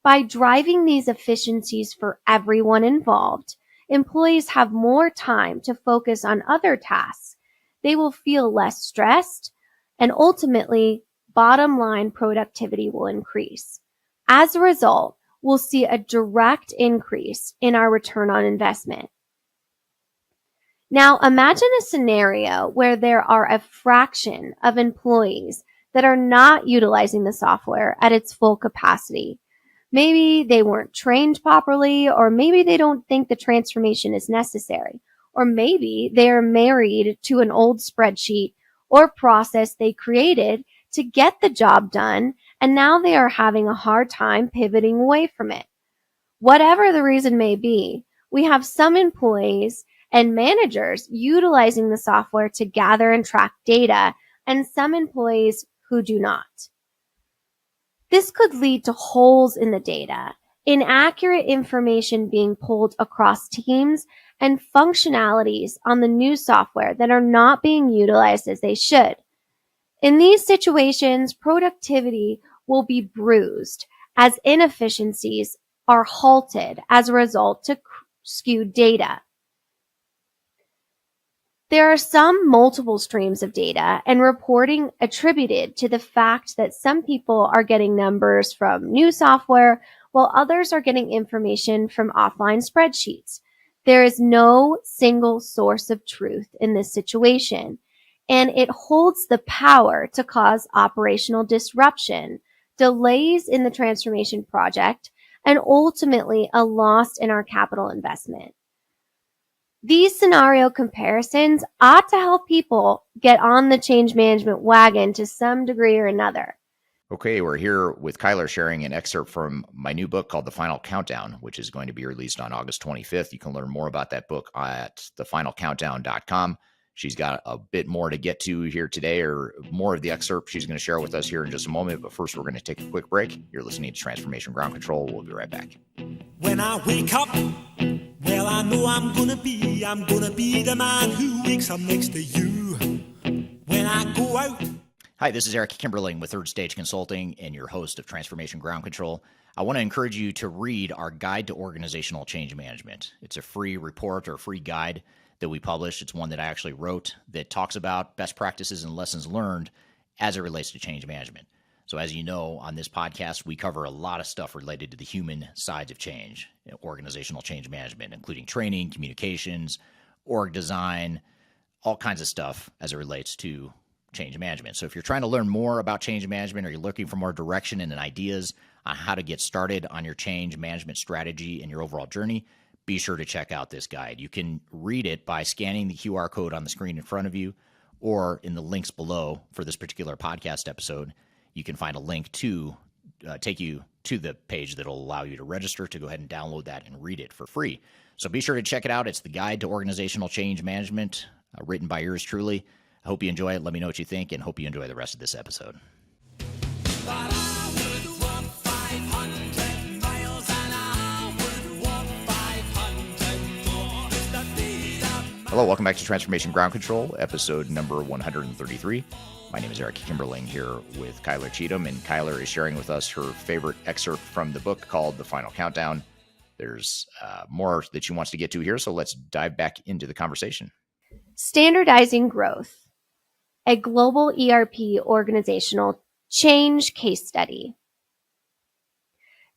Speaker 4: By driving these efficiencies for everyone involved, employees have more time to focus on other tasks. They will feel less stressed, and ultimately, bottom line productivity will increase. As a result, we'll see a direct increase in our return on investment. Now, imagine a scenario where there are a fraction of employees that are not utilizing the software at its full capacity. Maybe they weren't trained properly, or maybe they don't think the transformation is necessary, or maybe they are married to an old spreadsheet or process they created to get the job done, and now they are having a hard time pivoting away from it. Whatever the reason may be, we have some employees and managers utilizing the software to gather and track data, and some employees who do not. This could lead to holes in the data, inaccurate information being pulled across teams, and functionalities on the new software that are not being utilized as they should. In these situations, productivity will be bruised as inefficiencies are halted as a result to skewed data. There are some multiple streams of data and reporting attributed to the fact that some people are getting numbers from new software while others are getting information from offline spreadsheets. There is no single source of truth in this situation, and it holds the power to cause operational disruption, delays in the transformation project, and ultimately a loss in our capital investment. These scenario comparisons ought to help people get on the change management wagon to some degree or another.
Speaker 1: Okay, we're here with Kyler sharing an excerpt from my new book called The Final Countdown, which is going to be released on August 25th. You can learn more about that book at thefinalcountdown.com. She's got a bit more to get to here today, or more of the excerpt she's going to share with us here in just a moment. But first, we're going to take a quick break. You're listening to Transformation Ground Control. We'll be right back.
Speaker 5: When I wake up, well, I know I'm gonna be the man who wakes up next to you. When I go out.
Speaker 1: Hi, this is Eric Kimberling with Third Stage Consulting and your host of Transformation Ground Control. I want to encourage you to read our Guide to Organizational Change Management. It's a free report or free guide that we publish. It's one that I actually wrote that talks about best practices and lessons learned as it relates to change management. So as you know, on this podcast, we cover a lot of stuff related to the human sides of change, organizational change management, including training, communications, org design, all kinds of stuff as it relates to change management. So if you're trying to learn more about change management, or you're looking for more direction and ideas on how to get started on your change management strategy and your overall journey, be sure to check out this guide. You can read it by scanning the QR code on the screen in front of you, or in the links below for this particular podcast episode. You can find a link to take you to the page that will allow you to register to go ahead and download that and read it for free. So be sure to check it out. It's the Guide to Organizational Change Management, written by yours truly. I hope you enjoy it. Let me know what you think, and hope you enjoy the rest of this episode. Hello, welcome back to Transformation Ground Control, episode number 133. My name is Eric Kimberling here with Kyler Cheatham, and Kyler is sharing with us her favorite excerpt from the book called The Final Countdown. There's more that she wants to get to here, so let's dive back into the conversation.
Speaker 4: Standardizing growth. A global ERP organizational change case study.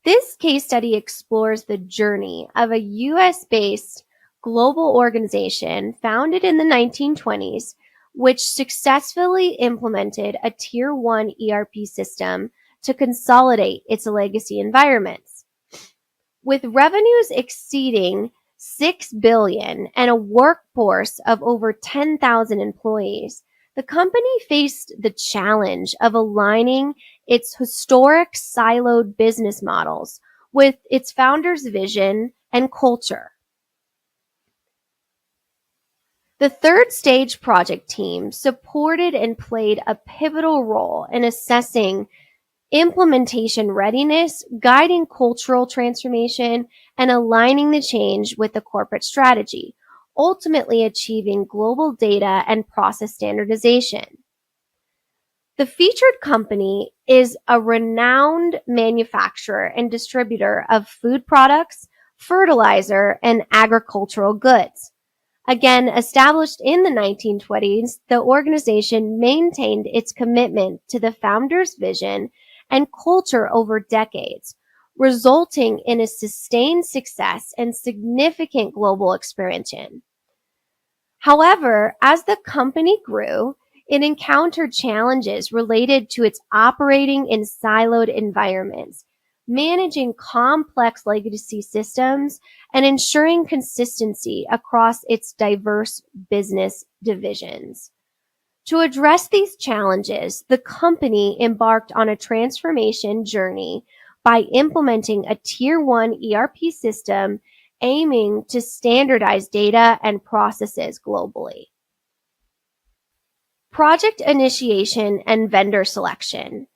Speaker 4: This case study explores the journey of a US-based global organization founded in the 1920s, which successfully implemented a Tier 1 ERP system to consolidate its legacy environments. With revenues exceeding $6 billion and a workforce of over 10,000 employees, the company faced the challenge of aligning its historic siloed business models with its founder's vision and culture. The Third Stage project team supported and played a pivotal role in assessing implementation readiness, guiding cultural transformation, and aligning the change with the corporate strategy, ultimately achieving global data and process standardization. The featured company is a renowned manufacturer and distributor of food products, fertilizer, and agricultural goods. Again, established in the 1920s, the organization maintained its commitment to the founder's vision and culture over decades, resulting in a sustained success and significant global expansion. However, as the company grew, it encountered challenges related to its operating in siloed environments, managing complex legacy systems, and ensuring consistency across its diverse business divisions. To address these challenges, the company embarked on a transformation journey by implementing a Tier 1 ERP system aiming to standardize data and processes globally. Project initiation and vendor selection.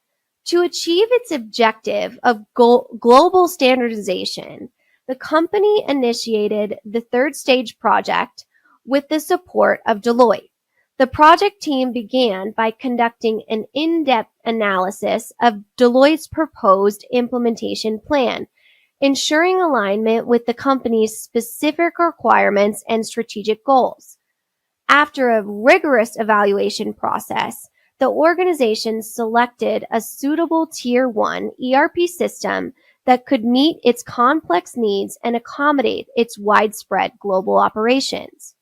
Speaker 4: To achieve its objective of global standardization, the company initiated the Third Stage project with the support of Deloitte. The project team began by conducting an in-depth analysis of Deloitte's proposed implementation plan, ensuring alignment with the company's specific requirements and strategic goals. After a rigorous evaluation process, the organization selected a suitable Tier 1 ERP system that could meet its complex needs and accommodate its widespread global operations.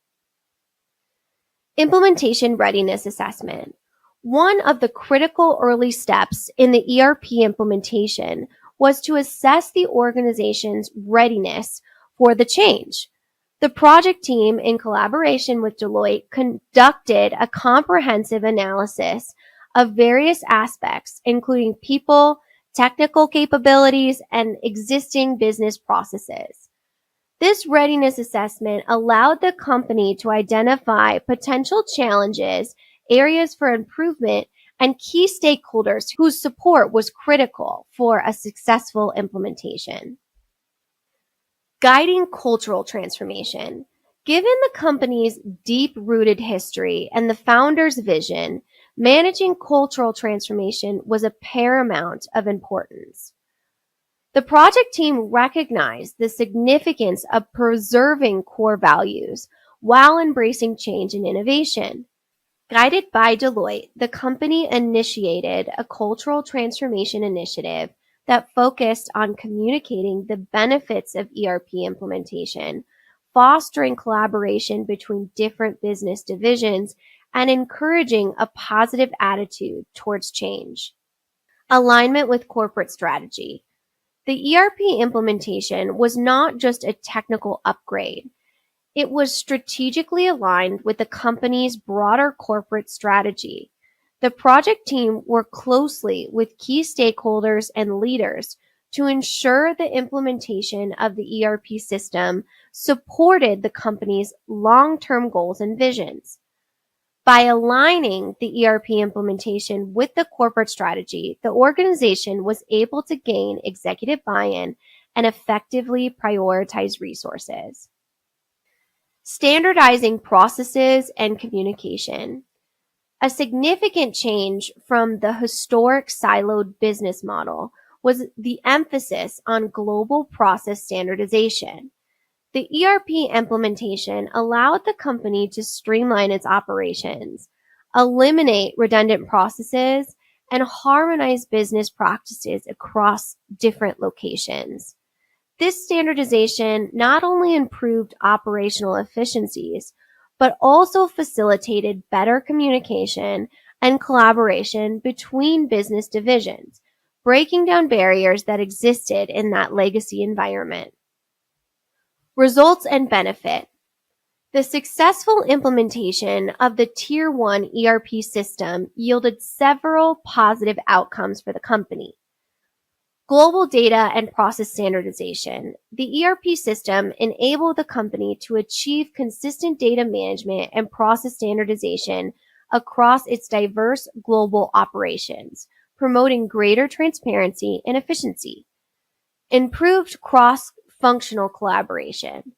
Speaker 4: Implementation readiness assessment. One of the critical early steps in the ERP implementation was to assess the organization's readiness for the change. The project team, in collaboration with Deloitte, conducted a comprehensive analysis of various aspects, including people, technical capabilities, and existing business processes. This readiness assessment allowed the company to identify potential challenges, areas for improvement, and key stakeholders whose support was critical for a successful implementation. Guiding cultural transformation. Given the company's deep-rooted history and the founder's vision, managing cultural transformation was of paramount of importance. The project team recognized the significance of preserving core values while embracing change and innovation. Guided by Deloitte, the company initiated a cultural transformation initiative that focused on communicating the benefits of ERP implementation, fostering collaboration between different business divisions, and encouraging a positive attitude towards change. Alignment with corporate strategy. The ERP implementation was not just a technical upgrade. It was strategically aligned with the company's broader corporate strategy. The project team worked closely with key stakeholders and leaders to ensure the implementation of the ERP system supported the company's long-term goals and visions. By aligning the ERP implementation with the corporate strategy, the organization was able to gain executive buy-in and effectively prioritize resources. Standardizing processes and communication. A significant change from the historic siloed business model was the emphasis on global process standardization. The ERP implementation allowed the company to streamline its operations, eliminate redundant processes, and harmonize business practices across different locations. This standardization not only improved operational efficiencies, but also facilitated better communication and collaboration between business divisions, breaking down barriers that existed in that legacy environment. Results and benefit. The successful implementation of the Tier 1 ERP system yielded several positive outcomes for the company. Global data and process standardization. The ERP system enabled the company to achieve consistent data management and process standardization across its diverse global operations, promoting greater transparency and efficiency. Improved cross-functional collaboration.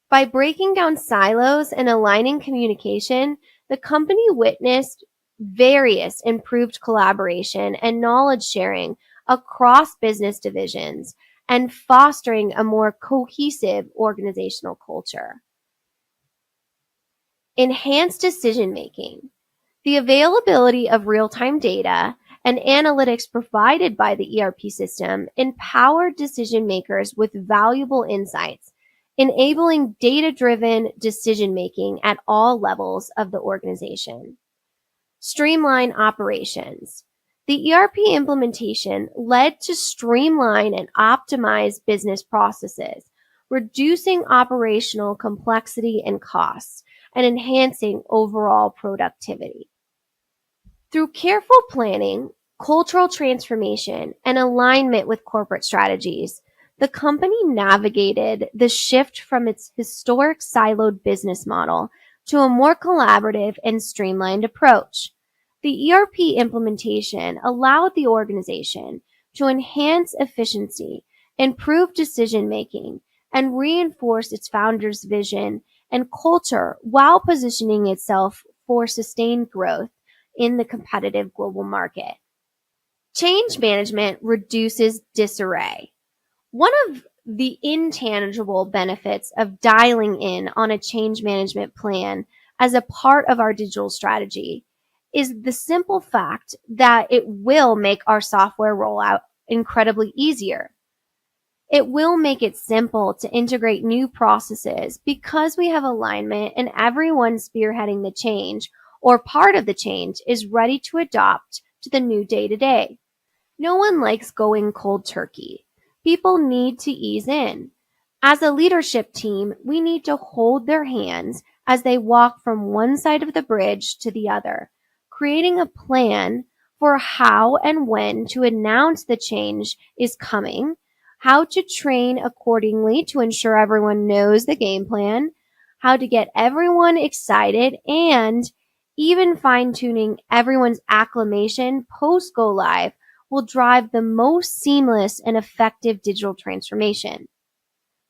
Speaker 4: By breaking down silos and aligning communication, the company witnessed various improved collaboration and knowledge sharing across business divisions and fostering a more cohesive organizational culture. Enhanced decision-making. The availability of real-time data and analytics provided by the ERP system empowered decision-makers with valuable insights, enabling data-driven decision-making at all levels of the organization. Streamline operations. The ERP implementation led to streamline and optimize business processes, reducing operational complexity and costs, and enhancing overall productivity. Through careful planning, cultural transformation, and alignment with corporate strategies, the company navigated the shift from its historic siloed business model to a more collaborative and streamlined approach. The ERP implementation allowed the organization to enhance efficiency, improve decision-making, and reinforce its founder's vision and culture while positioning itself for sustained growth in the competitive global market. Change management reduces disarray. One of the intangible benefits of dialing in on a change management plan as a part of our digital strategy is the simple fact that it will make our software rollout incredibly easier. It will make it simple to integrate new processes because we have alignment and everyone spearheading the change or part of the change is ready to adopt to the new day-to-day. No one likes going cold turkey. People need to ease in. As a leadership team, we need to hold their hands as they walk from one side of the bridge to the other, creating a plan for how and when to announce the change is coming, how to train accordingly to ensure everyone knows the game plan, how to get everyone excited, and even fine-tuning everyone's acclimation post-go live will drive the most seamless and effective digital transformation.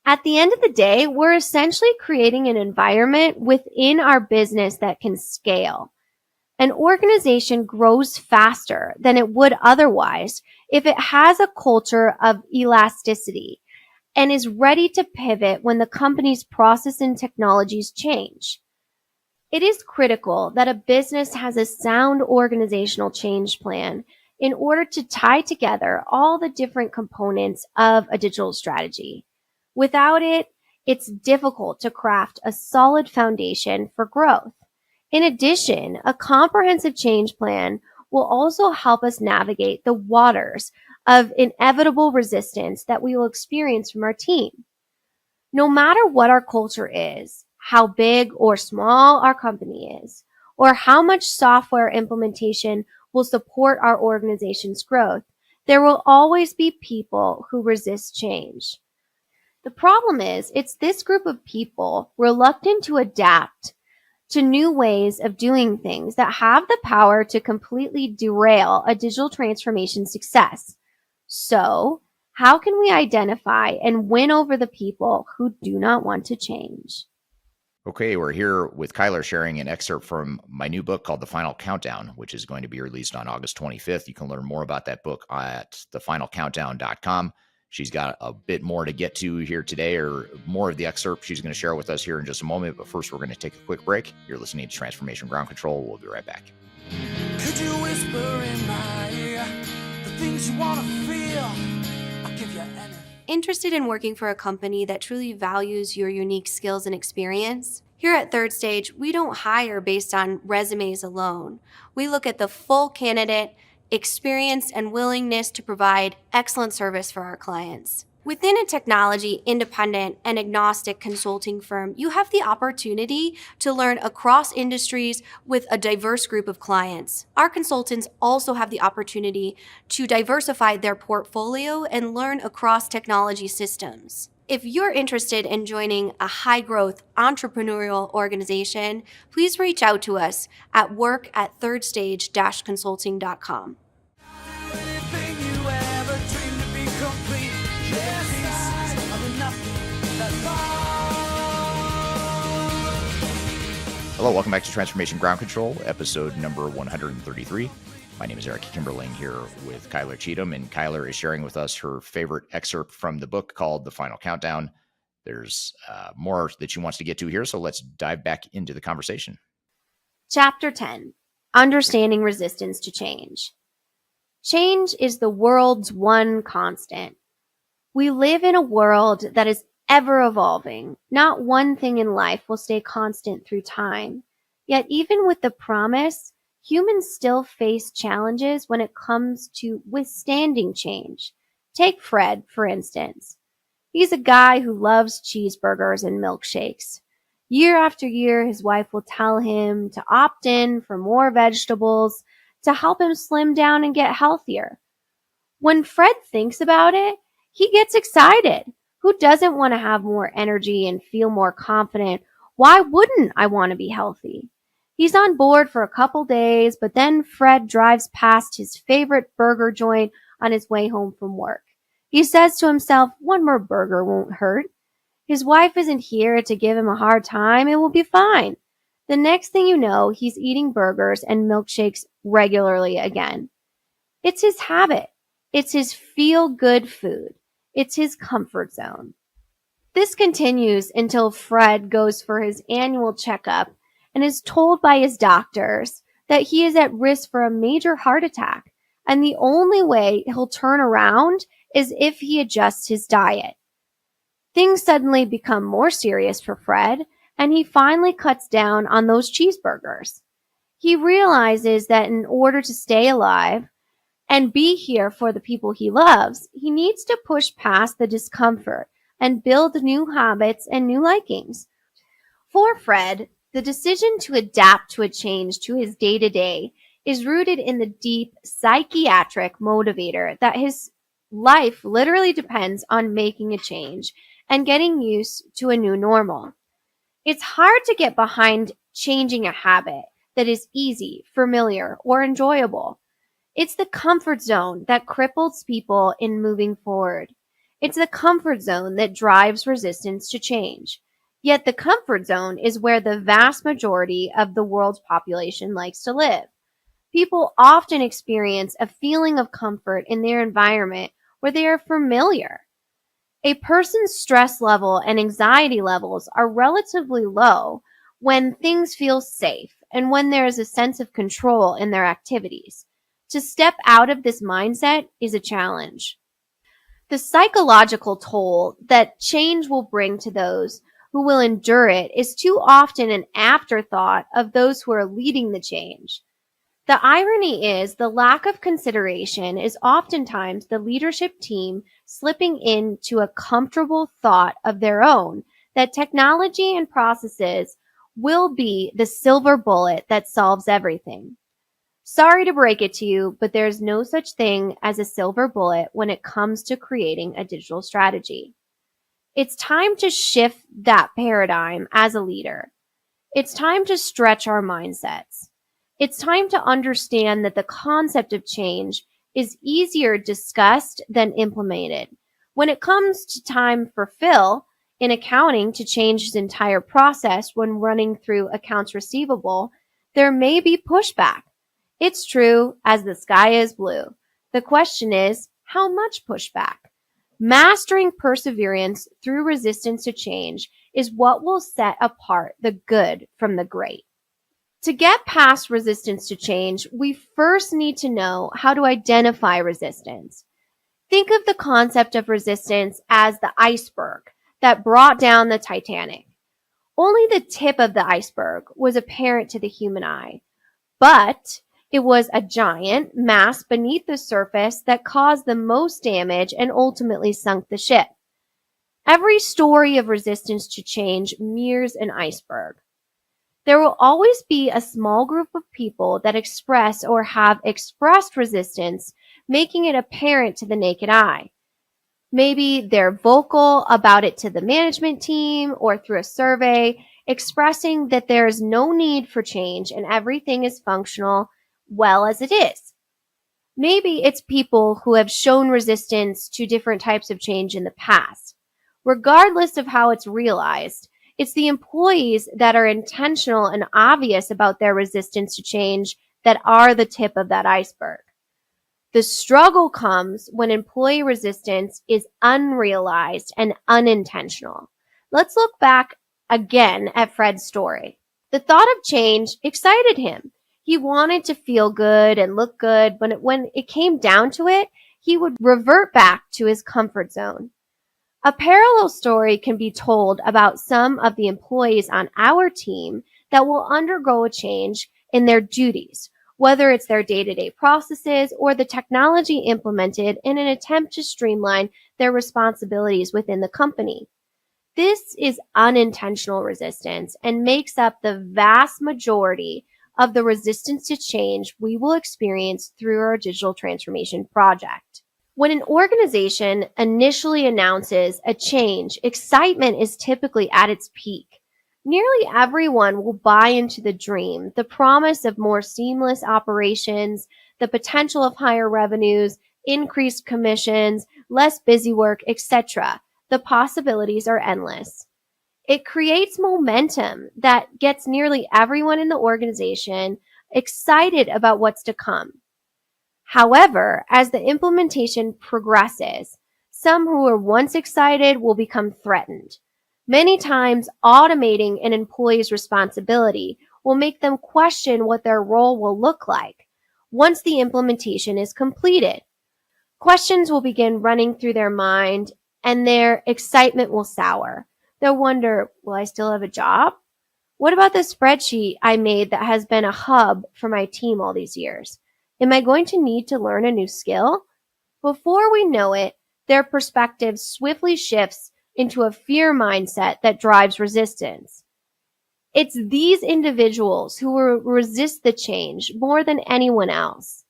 Speaker 4: At the end of the day, we're essentially creating an environment within our business that can scale. An organization grows faster than it would otherwise if it has a culture of elasticity and is ready to pivot when the company's process and technologies change. It is critical that a business has a sound organizational change plan in order to tie together all the different components of a digital strategy. Without it, it's difficult to craft a solid foundation for growth. In addition, a comprehensive change plan will also help us navigate the waters of inevitable resistance that we will experience from our team. No matter what our culture is, how big or small our company is, or how much software implementation will support our organization's growth, there will always be people who resist change. The problem is, it's this group of people reluctant to adapt to new ways of doing things that have the power to completely derail a digital transformation success. So, how can we identify and win over the people who do not want to change?
Speaker 1: Okay, we're here with Kyler sharing an excerpt from my new book called The Final Countdown, which is going to be released on August 25th. You can learn more about that book at thefinalcountdown.com. She's got a bit more to get to here today, or more of the excerpt she's going to share with us here in just a moment. But first, we're going to take a quick break. You're listening to Transformation Ground Control. We'll be right back.
Speaker 8: Could you whisper in my ear the things you want to feel? I'll give you anything.
Speaker 6: Interested in working for a company that truly values your unique skills and experience? Here at Third Stage, we don't hire based on resumes alone. We look at the full candidate, experience, and willingness to provide excellent service for our clients. Within a technology, independent, and agnostic consulting firm, you have the opportunity to learn across industries with a diverse group of clients. Our consultants also have the opportunity to diversify their portfolio and learn across technology systems. If you're interested in joining a high-growth entrepreneurial organization, please reach out to us at work@thirdstage-consulting.com.
Speaker 8: Anything you ever dreamed to be complete. Yes, pieces of nothing that's all.
Speaker 1: Hello, welcome back to Transformation Ground Control, episode number 133. My name is Eric Kimberling here with Kyler Cheatham, and Kyler is sharing with us her favorite excerpt from the book called The Final Countdown. There's more that she wants to get to here, so let's dive back into the conversation.
Speaker 4: Chapter 10, Understanding Resistance to Change. Change is the world's one constant. We live in a world that is ever evolving. Not one thing in life will stay constant through time. Yet even with the promise, humans still face challenges when it comes to withstanding change. Take Fred, for instance. He's a guy who loves cheeseburgers and milkshakes. Year after year, his wife will tell him to opt in for more vegetables to help him slim down and get healthier. When Fred thinks about it, he gets excited. Who doesn't want to have more energy and feel more confident? Why wouldn't I want to be healthy? He's on board for a couple days, but then Fred drives past his favorite burger joint on his way home from work. He says to himself, one more burger won't hurt. His wife isn't here to give him a hard time. It will be fine. The next thing you know, he's eating burgers and milkshakes regularly again. It's his habit. It's his feel-good food. It's his comfort zone. This continues until Fred goes for his annual checkup and is told by his doctors that he is at risk for a major heart attack, and the only way he'll turn around is if he adjusts his diet. Things suddenly become more serious for Fred, and he finally cuts down on those cheeseburgers. He realizes that in order to stay alive, and be here for the people he loves, he needs to push past the discomfort and build new habits and new likings. For Fred, the decision to adapt to a change to his day-to-day is rooted in the deep psychiatric motivator that his life literally depends on making a change and getting used to a new normal. It's hard to get behind changing a habit that is easy, familiar, or enjoyable. It's the comfort zone that cripples people in moving forward. It's the comfort zone that drives resistance to change. Yet the comfort zone is where the vast majority of the world's population likes to live. People often experience a feeling of comfort in their environment where they are familiar. A person's stress level and anxiety levels are relatively low when things feel safe and when there is a sense of control in their activities. To step out of this mindset is a challenge. The psychological toll that change will bring to those who will endure it is too often an afterthought of those who are leading the change. The irony is the lack of consideration is oftentimes the leadership team slipping into a comfortable thought of their own that technology and processes will be the silver bullet that solves everything. Sorry to break it to you, but there's no such thing as a silver bullet when it comes to creating a digital strategy. It's time to shift that paradigm as a leader. It's time to stretch our mindsets. It's time to understand that the concept of change is easier discussed than implemented. When it comes to time for Phil in accounting to change his entire process when running through accounts receivable, there may be pushback. It's true as the sky is blue. The question is, how much pushback? Mastering perseverance through resistance to change is what will set apart the good from the great. To get past resistance to change, we first need to know how to identify resistance. Think of the concept of resistance as the iceberg that brought down the Titanic. Only the tip of the iceberg was apparent to the human eye, but it was a giant mass beneath the surface that caused the most damage and ultimately sunk the ship. Every story of resistance to change mirrors an iceberg. There will always be a small group of people that express or have expressed resistance, making it apparent to the naked eye. Maybe they're vocal about it to the management team or through a survey, expressing that there is no need for change and everything is functional well as it is. Maybe it's people who have shown resistance to different types of change in the past. Regardless of how it's realized, it's the employees that are intentional and obvious about their resistance to change that are the tip of that iceberg. The struggle comes when employee resistance is unrealized and unintentional. Let's look back again at Fred's story. The thought of change excited him. He wanted to feel good and look good, but when it came down to it, he would revert back to his comfort zone. A parallel story can be told about some of the employees on our team that will undergo a change in their duties, whether it's their day-to-day processes or the technology implemented in an attempt to streamline their responsibilities within the company. This is unintentional resistance and makes up the vast majority of the resistance to change we will experience through our digital transformation project. When an organization initially announces a change, excitement is typically at its peak. Nearly everyone will buy into the dream, the promise of more seamless operations, the potential of higher revenues, increased commissions, less busy work, etc. The possibilities are endless. It creates momentum that gets nearly everyone in the organization excited about what's to come. However, as the implementation progresses, some who were once excited will become threatened. Many times, automating an employee's responsibility will make them question what their role will look like once the implementation is completed. Questions will begin running through their mind and their excitement will sour. They'll wonder, will I still have a job? What about the spreadsheet I made that has been a hub for my team all these years? Am I going to need to learn a new skill? Before we know it, their perspective swiftly shifts into a fear mindset that drives resistance. It's these individuals who will resist the change more than anyone else.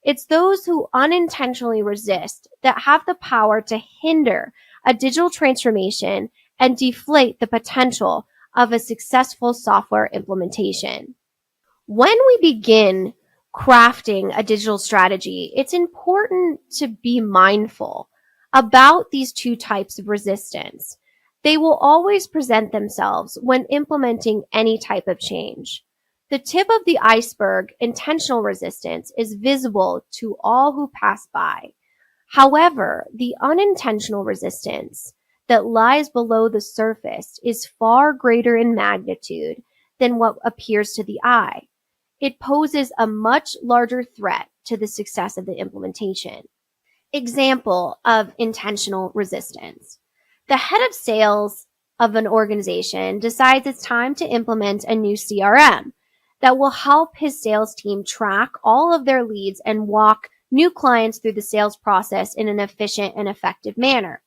Speaker 4: It's those who unintentionally resist that have the power to hinder a digital transformation and deflate the potential of a successful software implementation. When we begin crafting a digital strategy, it's important to be mindful about these two types of resistance. They will always present themselves when implementing any type of change. The tip of the iceberg, intentional resistance, is visible to all who pass by. However, the unintentional resistance that lies below the surface is far greater in magnitude than what appears to the eye. It poses a much larger threat to the success of the implementation. Example of intentional resistance. The head of sales of an organization decides it's time to implement a new CRM that will help his sales team track all of their leads and walk new clients through the sales process in an efficient and effective manner.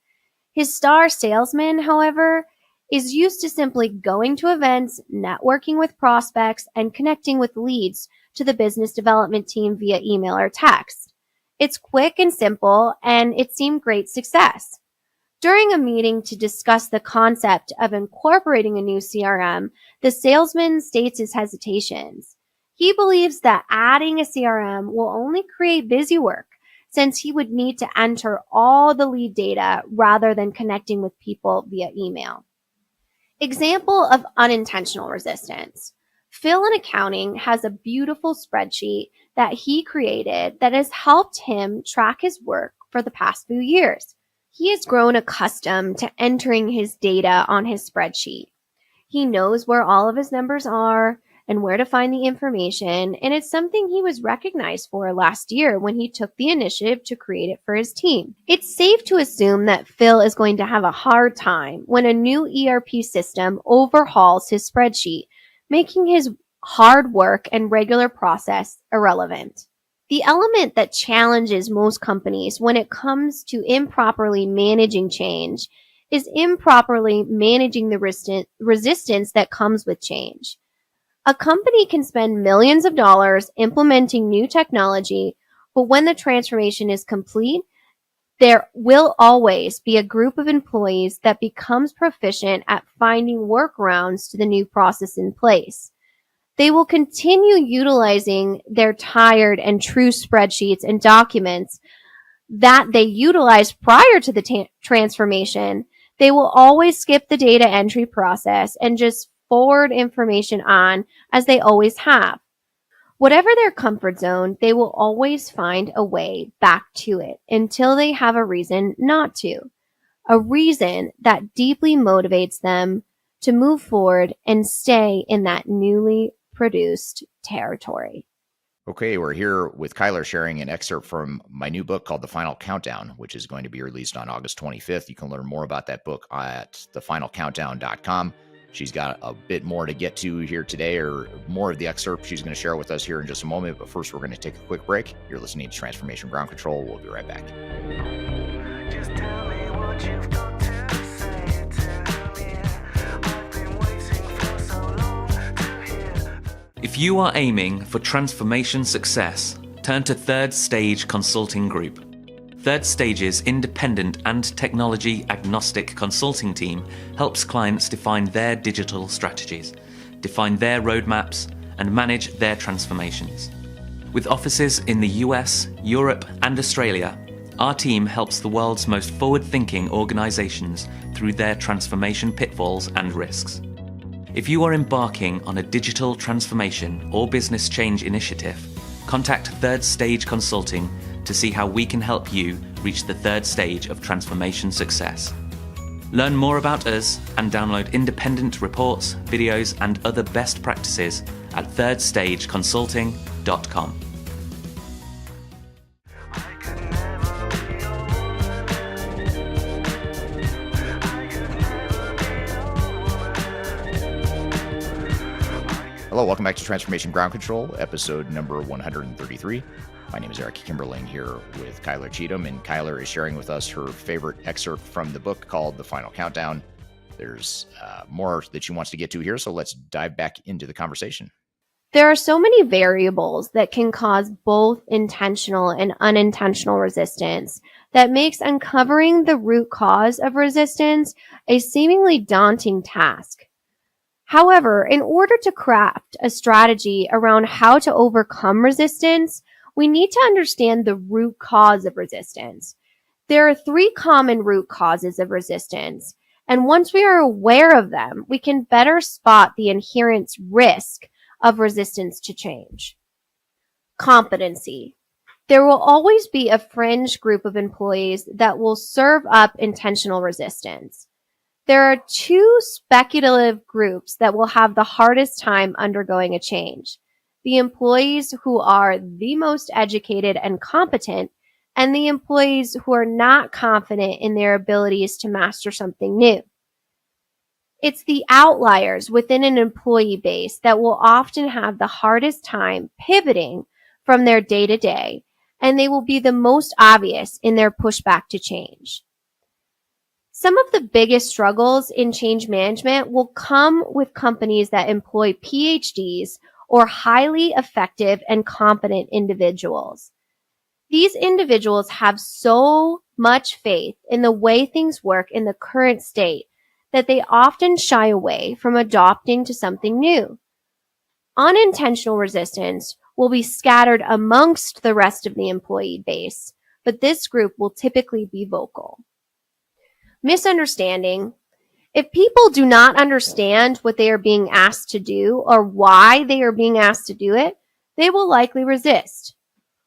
Speaker 4: His star salesman, however, is used to simply going to events, networking with prospects, and connecting with leads to the business development team via email or text. It's quick and simple, and it seemed great success. During a meeting to discuss the concept of incorporating a new CRM, the salesman states his hesitations. He believes that adding a CRM will only create busy work, since he would need to enter all the lead data rather than connecting with people via email. Example of unintentional resistance. Phil in accounting has a beautiful spreadsheet that he created that has helped him track his work for the past few years. He has grown accustomed to entering his data on his spreadsheet. He knows where all of his numbers are and where to find the information, and it's something he was recognized for last year when he took the initiative to create it for his team. It's safe to assume that Phil is going to have a hard time when a new ERP system overhauls his spreadsheet, making his hard work and regular process irrelevant. The element that challenges most companies when it comes to improperly managing change is improperly managing the resistance that comes with change. A company can spend millions of dollars implementing new technology, but when the transformation is complete, there will always be a group of employees that becomes proficient at finding workarounds to the new process in place. They will continue utilizing their tired and true spreadsheets and documents that they utilized prior to the transformation. They will always skip the data entry process and just forward information on as they always have. Whatever their comfort zone, they will always find a way back to it until they have a reason not to. A reason that deeply motivates them to move forward and stay in that newly produced territory.
Speaker 1: Okay, we're here with Kyler sharing an excerpt from my new book called The Final Countdown, which is going to be released on August 25th. You can learn more about that book at thefinalcountdown.com. She's got a bit more to get to here today, or more of the excerpt she's going to share with us here in just a moment. But first, we're going to take a quick break. You're listening to Transformation Ground Control. We'll be right back.
Speaker 8: Just tell me what you've got to say to me. I've been waiting for so long to hear.
Speaker 9: If you are aiming for transformation success, turn to Third Stage Consulting Group. Third Stage's independent and technology agnostic consulting team helps clients define their digital strategies, define their roadmaps, and manage their transformations. With offices in the US, Europe, and Australia, our team helps the world's most forward-thinking organizations through their transformation pitfalls and risks. If you are embarking on a digital transformation or business change initiative, contact Third Stage Consulting to see how we can help you reach the third stage of transformation success. Learn more about us and download independent reports, videos, and other best practices at thirdstageconsulting.com.
Speaker 1: Hello, welcome back to Transformation Ground Control, episode number 133. My name is Eric Kimberling here with Kyler Cheatham, and Kyler is sharing with us her favorite excerpt from the book called The Final Countdown. There's more that she wants to get to here, so let's dive back into the conversation.
Speaker 4: There are so many variables that can cause both intentional and unintentional resistance that makes uncovering the root cause of resistance a seemingly daunting task. However, in order to craft a strategy around how to overcome resistance, we need to understand the root cause of resistance. There are 3 common root causes of resistance, and once we are aware of them, we can better spot the inherent risk of resistance to change. Competency. There will always be a fringe group of employees that will serve up intentional resistance. There are 2 speculative groups that will have the hardest time undergoing a change. The employees who are the most educated and competent, and the employees who are not confident in their abilities to master something new. It's the outliers within an employee base that will often have the hardest time pivoting from their day-to-day, and they will be the most obvious in their pushback to change. Some of the biggest struggles in change management will come with companies that employ PhDs or highly effective and competent individuals. These individuals have so much faith in the way things work in the current state that they often shy away from adopting to something new. Unintentional resistance will be scattered amongst the rest of the employee base, but this group will typically be vocal. Misunderstanding. If people do not understand what they are being asked to do or why they are being asked to do it, they will likely resist.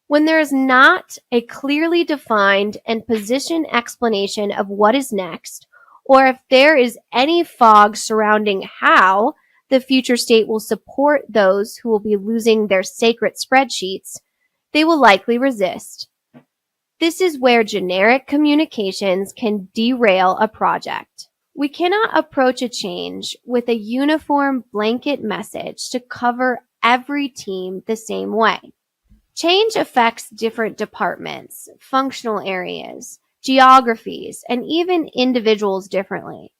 Speaker 4: When there is not a clearly defined and positioned explanation of what is next, or if there is any fog surrounding how the future state will support those who will be losing their sacred spreadsheets, they will likely resist. This is where generic communications can derail a project. We cannot approach a change with a uniform blanket message to cover every team the same way. Change affects different departments, functional areas, geographies, and even individuals differently.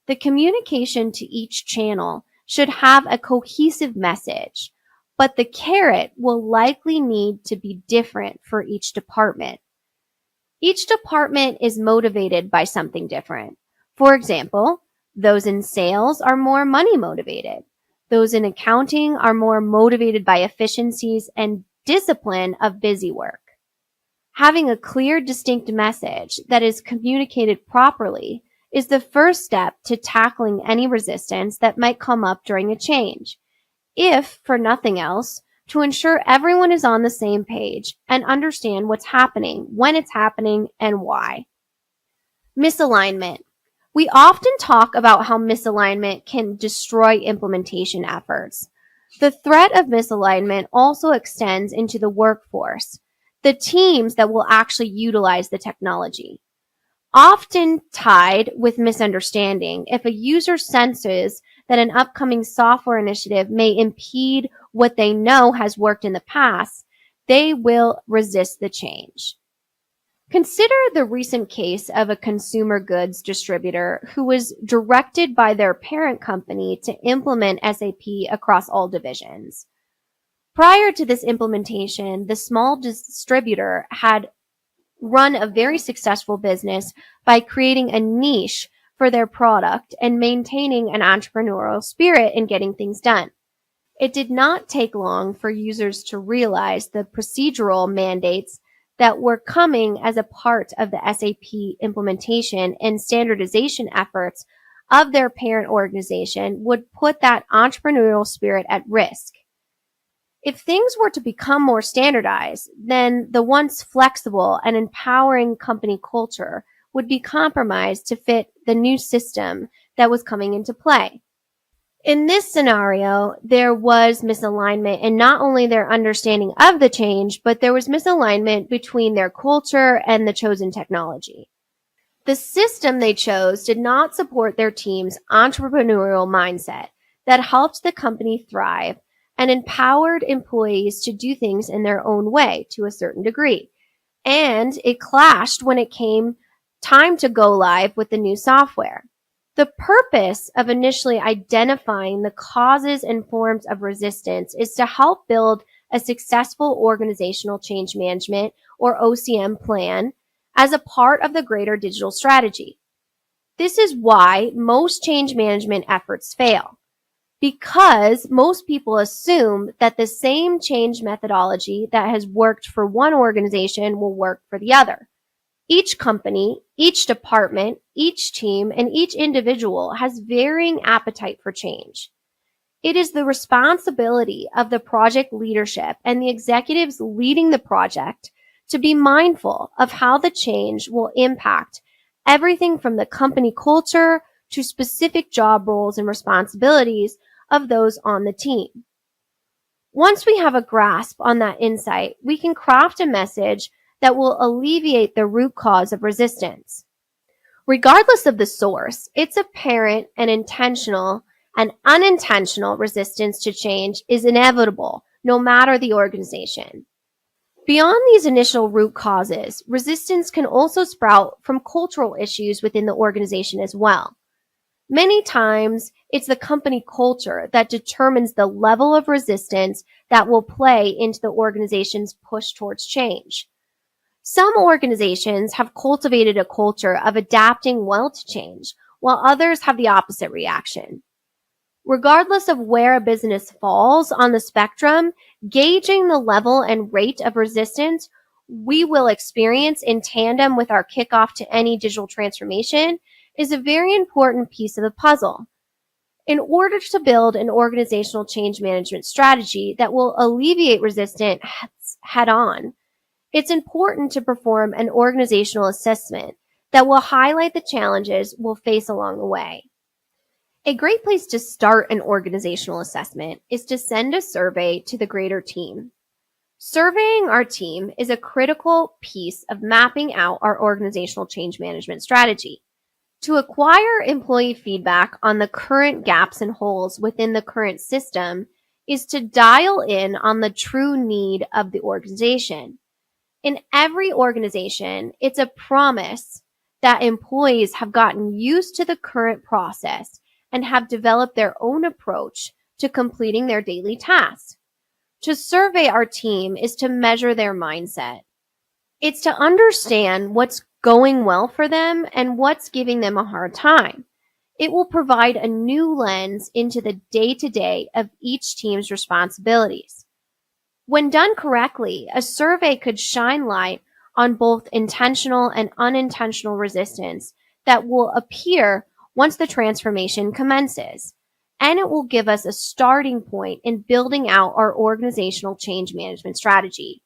Speaker 4: The communication to each channel should have a cohesive message, but the carrot will likely need to be different for each department. Each department is motivated by something different. For example, those in sales are more money motivated. Those in accounting are more motivated by efficiencies and discipline of busy work. Having a clear, distinct message that is communicated properly is the first step to tackling any resistance that might come up during a change, if for nothing else, to ensure everyone is on the same page and understand what's happening, when it's happening, and why. Misalignment. We often talk about how misalignment can destroy implementation efforts. The threat of misalignment also extends into the workforce, the teams that will actually utilize the technology. Often tied with misunderstanding, if a user senses that an upcoming software initiative may impede what they know has worked in the past, they will resist the change. Consider the recent case of a consumer goods distributor who was directed by their parent company to implement SAP across all divisions. Prior to this implementation, the small distributor had run a very successful business by creating a niche for their product and maintaining an entrepreneurial spirit in getting things done. It did not take long for users to realize the procedural mandates that were coming as a part of the SAP implementation and standardization efforts of their parent organization would put that entrepreneurial spirit at risk. If things were to become more standardized, then the once flexible and empowering company culture would be compromised to fit the new system that was coming into play. In this scenario, there was misalignment in not only their understanding of the change, but there was misalignment between their culture and the chosen technology. The system they chose did not support their team's entrepreneurial mindset that helped the company thrive and empowered employees to do things in their own way to a certain degree. And it clashed when it came time to go live with the new software. The purpose of initially identifying the causes and forms of resistance is to help build a successful organizational change management or OCM plan as a part of the greater digital strategy. This is why most change management efforts fail, because most people assume that the same change methodology that has worked for one organization will work for the other. Each company, each department, each team, and each individual has varying appetite for change. It is the responsibility of the project leadership and the executives leading the project to be mindful of how the change will impact everything from the company culture to specific job roles and responsibilities of those on the team. Once we have a grasp on that insight, we can craft a message that will alleviate the root cause of resistance. Regardless of the source, it's apparent and intentional and unintentional resistance to change is inevitable, no matter the organization. Beyond these initial root causes, resistance can also sprout from cultural issues within the organization as well. Many times, it's the company culture that determines the level of resistance that will play into the organization's push towards change. Some organizations have cultivated a culture of adapting well to change, while others have the opposite reaction. Regardless of where a business falls on the spectrum, gauging the level and rate of resistance we will experience in tandem with our kickoff to any digital transformation is a very important piece of the puzzle. In order to build an organizational change management strategy that will alleviate resistance head on, it's important to perform an organizational assessment that will highlight the challenges we'll face along the way. A great place to start an organizational assessment is to send a survey to the greater team. Surveying our team is a critical piece of mapping out our organizational change management strategy. To acquire employee feedback on the current gaps and holes within the current system is to dial in on the true need of the organization. In every organization, it's a promise that employees have gotten used to the current process and have developed their own approach to completing their daily tasks. To survey our team is to measure their mindset. It's to understand what's going well for them and what's giving them a hard time. It will provide a new lens into the day-to-day of each team's responsibilities. When done correctly, a survey could shine light on both intentional and unintentional resistance that will appear once the transformation commences, and it will give us a starting point in building out our organizational change management strategy.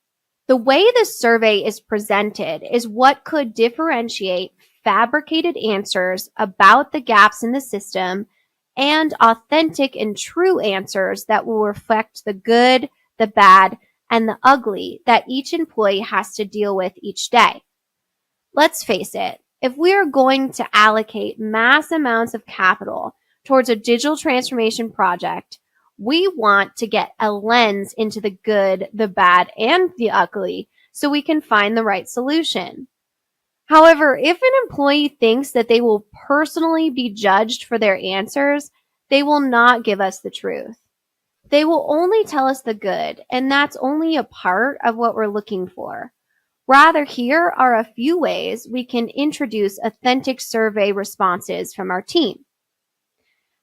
Speaker 4: The way this survey is presented is what could differentiate fabricated answers about the gaps in the system and authentic and true answers that will reflect the good, the bad, and the ugly that each employee has to deal with each day. Let's face it, if we are going to allocate mass amounts of capital towards a digital transformation project, we want to get a lens into the good, the bad, and the ugly so we can find the right solution. However, if an employee thinks that they will personally be judged for their answers, they will not give us the truth. They will only tell us the good, and that's only a part of what we're looking for. Rather, here are a few ways we can introduce authentic survey responses from our team.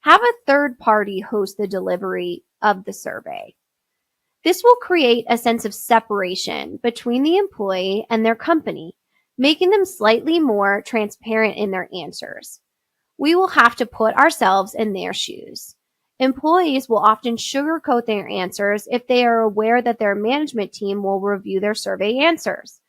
Speaker 4: Have a third party host the delivery of the survey. This will create a sense of separation between the employee and their company, making them slightly more transparent in their answers. We will have to put ourselves in their shoes. Employees will often sugarcoat their answers if they are aware that their management team will review their survey answers.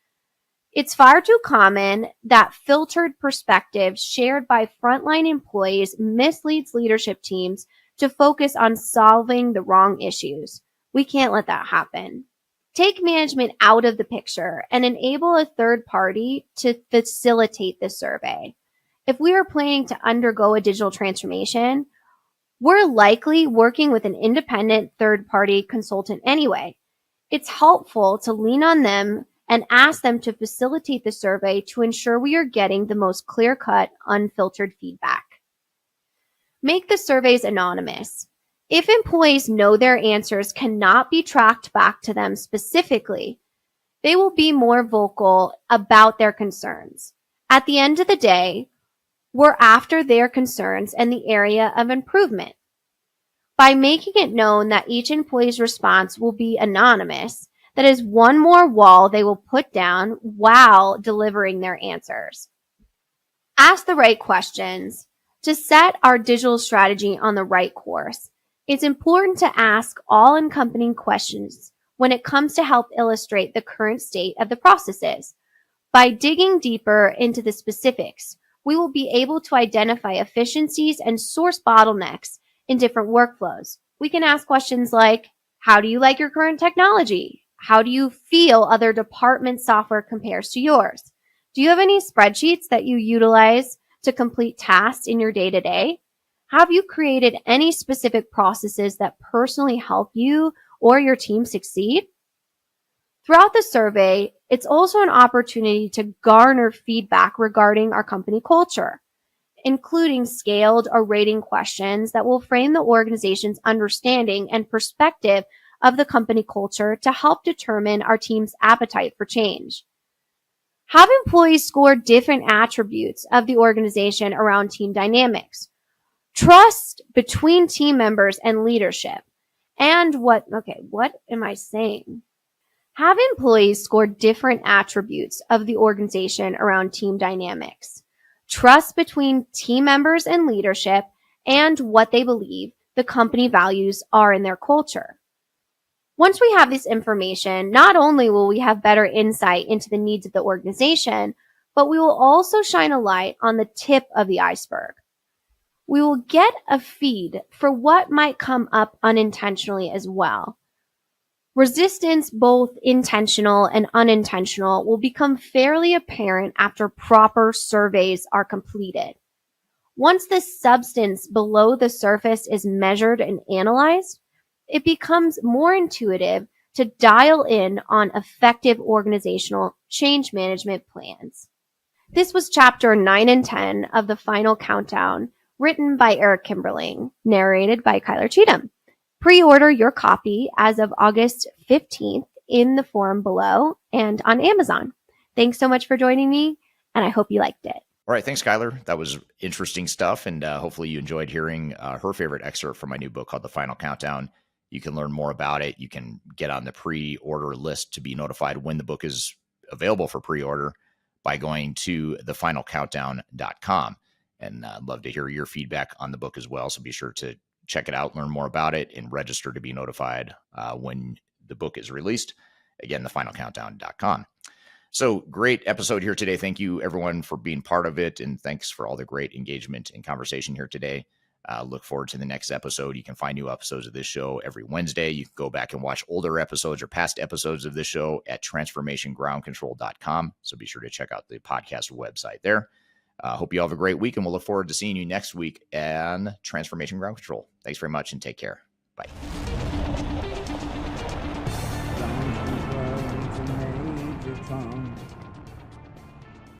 Speaker 4: It's far too common that filtered perspectives shared by frontline employees misleads leadership teams to focus on solving the wrong issues. We can't let that happen. Take management out of the picture and enable a third party to facilitate the survey. If we are planning to undergo a digital transformation, we're likely working with an independent third-party consultant anyway. It's helpful to lean on them and ask them to facilitate the survey to ensure we are getting the most clear-cut, unfiltered feedback. Make the surveys anonymous. If employees know their answers cannot be tracked back to them specifically, they will be more vocal about their concerns. At the end of the day, we're after their concerns and the area of improvement. By making it known that each employee's response will be anonymous, that is one more wall they will put down while delivering their answers. Ask the right questions. To set our digital strategy on the right course, it's important to ask all encompassing questions when it comes to help illustrate the current state of the processes. By digging deeper into the specifics, we will be able to identify efficiencies and source bottlenecks in different workflows. We can ask questions like, how do you like your current technology? How do you feel other department software compares to yours? Do you have any spreadsheets that you utilize to complete tasks in your day-to-day? Have you created any specific processes that personally help you or your team succeed? Throughout the survey, it's also an opportunity to garner feedback regarding our company culture, including scaled or rating questions that will frame the organization's understanding and perspective of the company culture to help determine our team's appetite for change. Have employees score different attributes of the organization around team dynamics, trust between team members and leadership, and what am I saying? Have employees score different attributes of the organization around team dynamics, trust between team members and leadership, and what they believe the company values are in their culture. Once we have this information, not only will we have better insight into the needs of the organization, but we will also shine a light on the tip of the iceberg. We will get a feed for what might come up unintentionally as well. Resistance, both intentional and unintentional, will become fairly apparent after proper surveys are completed. Once the substance below the surface is measured and analyzed, it becomes more intuitive to dial in on effective organizational change management plans. This was chapter 9 and 10 of The Final Countdown, written by Eric Kimberling, narrated by Cheatham. Pre-order your copy as of August 15th in the forum below and on Amazon. Thanks so much for joining me, and I hope you liked it.
Speaker 1: All right. Thanks, Skylar. That was interesting stuff. And hopefully you enjoyed hearing her favorite excerpt from my new book called The Final Countdown. You can learn more about it. You can get on the pre-order list to be notified when the book is available for pre-order by going to thefinalcountdown.com. And I'd love to hear your feedback on the book as well. So be sure to check it out, learn more about it, and register to be notified when the book is released. Again, thefinalcountdown.com. So great episode here today. Thank you, everyone, for being part of it. And thanks for all the great engagement and conversation here today. Look forward to the next episode. You can find new episodes of this show every Wednesday. You can go back and watch older episodes or past episodes of this show at transformationgroundcontrol.com. So be sure to check out the podcast website there. Hope you all have a great week, and we'll look forward to seeing you next week on Transformation Ground Control. Thanks very much, and take care. Bye.